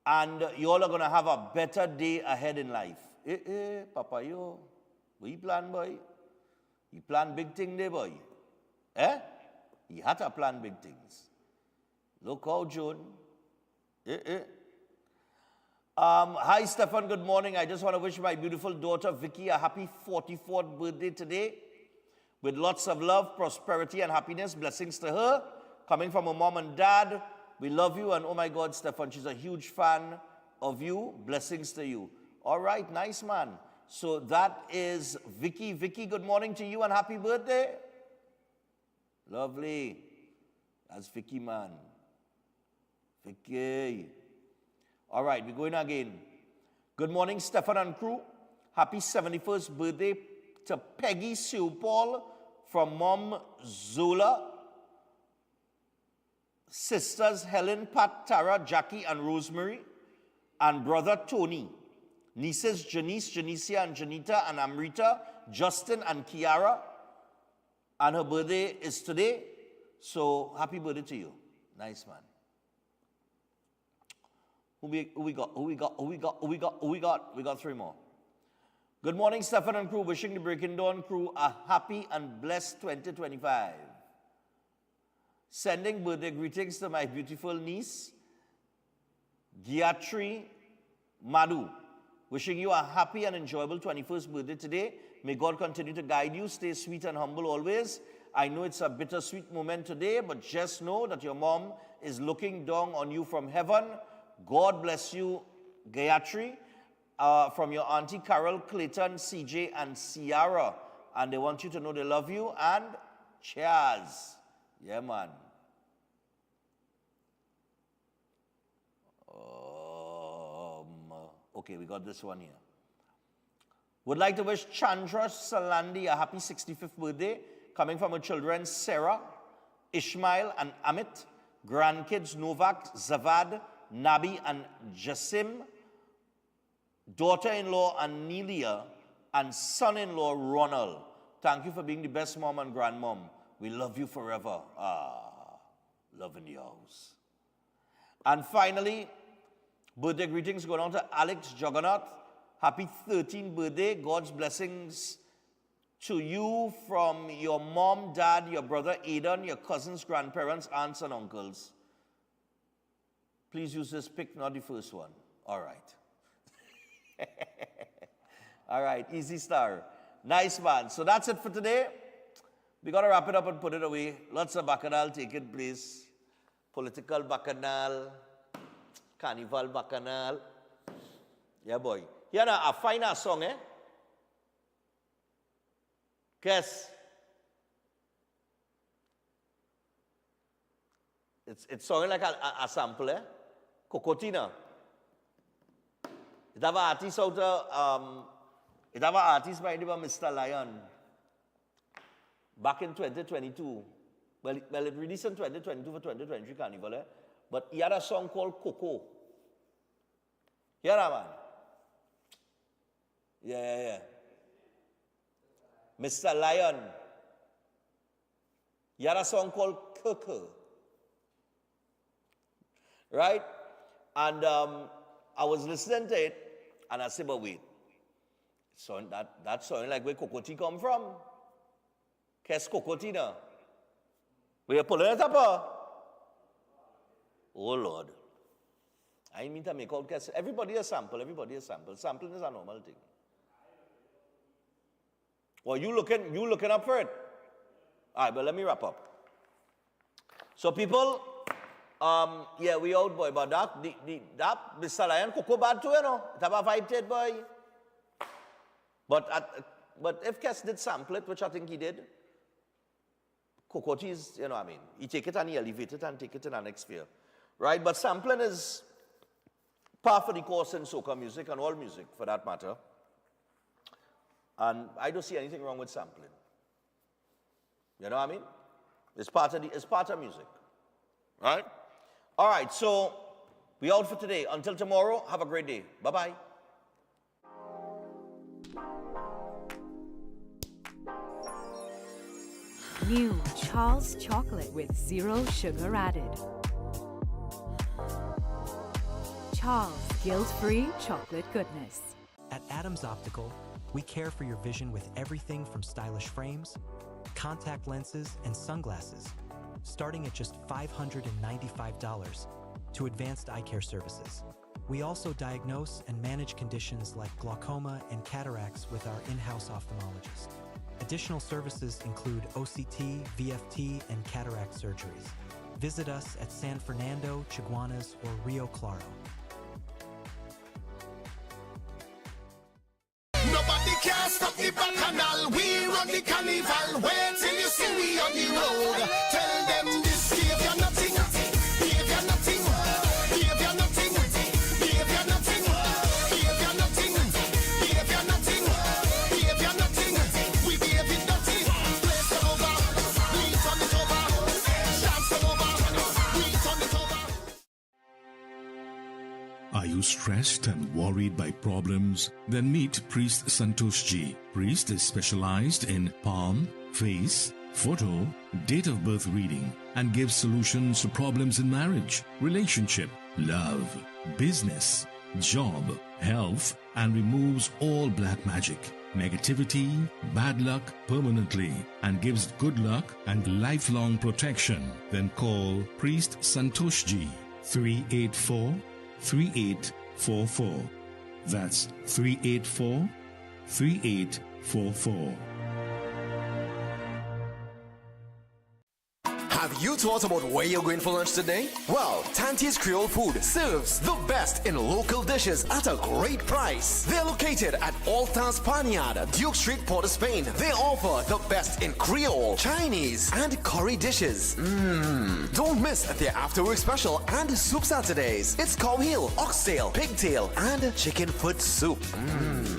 S2: And you all are going to have a better day ahead in life. Papa, yo. What you plan, boy? You plan big thing there, boy. You had to plan big things. Look out, Joan. Hi, Stephan. Good morning. I just want to wish my beautiful daughter, Vicky, a happy 44th birthday today. With lots of love, prosperity, and happiness. Blessings to her. Coming from her mom and dad. We love you. And oh my God, Stephan, she's a huge fan of you. Blessings to you. All right. Nice, man. So that is Vicky. Vicky, good morning to you and happy birthday. Lovely. That's Vicky, man. Vicky. All right, we're going again. Good morning, Stephan and crew. Happy 71st birthday to Peggy Sue Paul from Mom Zola. Sisters Helen, Pat, Tara, Jackie, and Rosemary. And brother Tony. Nieces Janice, Janicia, and Janita, and Amrita, Justin, and Kiara. And her birthday is today. So happy birthday to you. Nice, man. Who we got? We got three more. Good morning, Stephan and crew. Wishing the Breaking Dawn crew a happy and blessed 2025. Sending birthday greetings to my beautiful niece, Gayatri Madhu. Wishing you a happy and enjoyable 21st birthday today. May God continue to guide you. Stay sweet and humble always. I know it's a bittersweet moment today, but just know that your mom is looking down on you from heaven. God bless you, Gayatri, from your auntie Carol, Clayton, CJ, and Ciara. And they want you to know they love you. And cheers. Yeah, man. Okay, we got this one here. Would like to wish Chandra Salandi a happy 65th birthday, coming from her children Sarah, Ishmael, and Amit, grandkids Novak, Zavad, Nabi, and Jasim, daughter-in-law Anelia, and son-in-law Ronald. Thank you for being the best mom and grandmom. We love you forever. Love in the house. And finally, birthday greetings going on to Alex Juggernaut. Happy 13th birthday. God's blessings to you from your mom, dad, your brother Aidan, your cousins, grandparents, aunts, and uncles. Please use this pic, not the first one. All right. All right, easy star. Nice, man. So that's it for today. We got to wrap it up and put it away. Lots of bacchanal. Take it, please. Political bacchanal. Carnival bacchanal. Yeah, boy. Here now, a fine song, eh? Guess. It's sounding like a sample, eh? Cocotina. It have an artist out it have an artist by the name of Mr. Lion. Back in 2022. Well, it released in 2022 for 2023 Carnival, eh? But he had a song called Coco. Hear that, man? Yeah. Mr. Lion. He had a song called Coco. Right? And I was listening to it, and I said, but wait. That sounded like where Cocoti come from. Qu'est-ce Cocotina? Where you pulling it up? Oh, Lord. I mean to make out, everybody a sample. Sampling is a normal thing. Well, you looking up for it? All right, but let me wrap up. So people, yeah, we out, boy, but that Mr. Lion Coco bad too, you know. It have a vibe to it, boy. But if Kes did sample it, which I think he did, Cocotti is, you know what I mean, he take it and he elevate it and take it in the next sphere. Right? But sampling is part of the course in soca music and all music, for that matter. And I don't see anything wrong with sampling. You know what I mean? It's part of music. Right? All right, so we out for today. Until tomorrow, have a great day. Bye-bye.
S8: New Charles chocolate with 0 sugar added. Charles guilt-free chocolate goodness.
S9: At Adams Optical, we care for your vision with everything from stylish frames, contact lenses, and sunglasses, starting at just $595, to advanced eye care services. We also diagnose and manage conditions like glaucoma and cataracts with our in-house ophthalmologist. Additional services include OCT, VFT, and cataract surgeries. Visit us at San Fernando, Chaguanas, or Rio Claro.
S3: Nobody can stop the bacchanal. We run the carnival. Wait till you see we on the road. Tell them this, give you nothing. Give you nothing. Give you nothing. Give you nothing. Give you nothing. Give you nothing. Give you nothing. We gave it nothing. Place it over. We turn it over. Dance it over. We turn it over.
S10: Are you stressed and worried by problems? Then meet Priest Santosh Ji. Priest is specialized in palm, face, photo, date of birth reading, and gives solutions to problems in marriage, relationship, love, business, job, health, and removes all black magic, negativity, bad luck permanently, and gives good luck and lifelong protection. Then call Priest Santosh Ji, 384-3844. That's 384-3844. 4444.
S11: Have you thought about where you're going for lunch today? Well, Tante's Creole Food serves the best in local dishes at a great price. They're located at Alta's Panyard, Duke Street, Port of Spain. They offer the best in Creole, Chinese, and curry dishes. Don't miss their after-work special and soup Saturdays. It's cow heel, oxtail, pigtail, and chicken foot soup.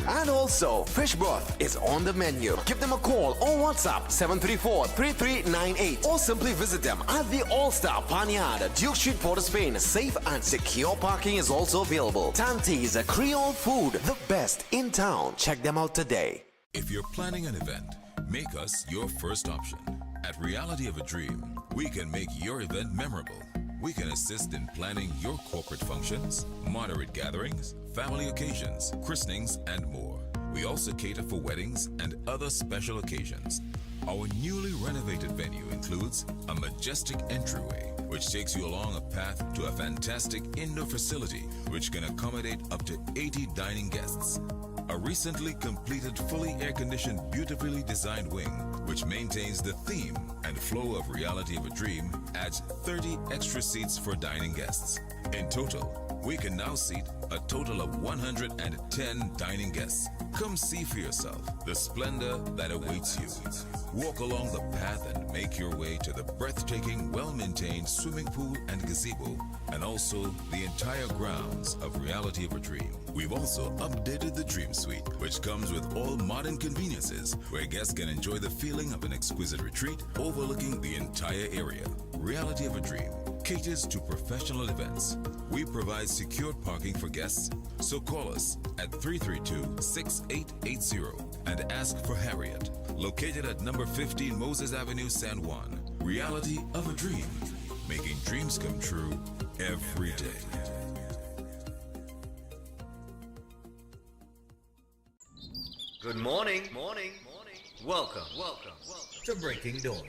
S11: And also, fish broth is on the menu. Give them a call or WhatsApp 734-3398 or simply visit them at the All-Star Panyard, Duke Street, Port of Spain. Safe and secure parking is also available. Tante's Creole Food, the best in town. Check them out today.
S13: If you're planning an event, make us your first option. At Reality of a Dream, we can make your event memorable. We can assist in planning your corporate functions, moderate gatherings, family occasions, christenings, and more. We also cater for weddings and other special occasions. Our newly renovated venue includes a majestic entryway, which takes you along a path to a fantastic indoor facility which can accommodate up to 80 dining guests. A recently completed, fully air-conditioned, beautifully designed wing, which maintains the theme and flow of Reality of a Dream, adds 30 extra seats for dining guests. In total, we can now seat a total of 110 dining guests. Come see for yourself the splendor that awaits you. Walk along the path and make your way to the breathtaking, well-maintained swimming pool and gazebo, and also the entire grounds of Reality of a Dream. We've also updated the Dream Suite, which comes with all modern conveniences, where guests can enjoy the feeling of an exquisite retreat overlooking the entire area. Reality of a Dream caters to professional events. We provide secured parking for guests, so call us at 332-6880 and ask for Harriet, located at number 15 Moses Avenue, San Juan. Reality of a Dream, making dreams come true every day.
S14: Good morning. Welcome to Breaking Dawn.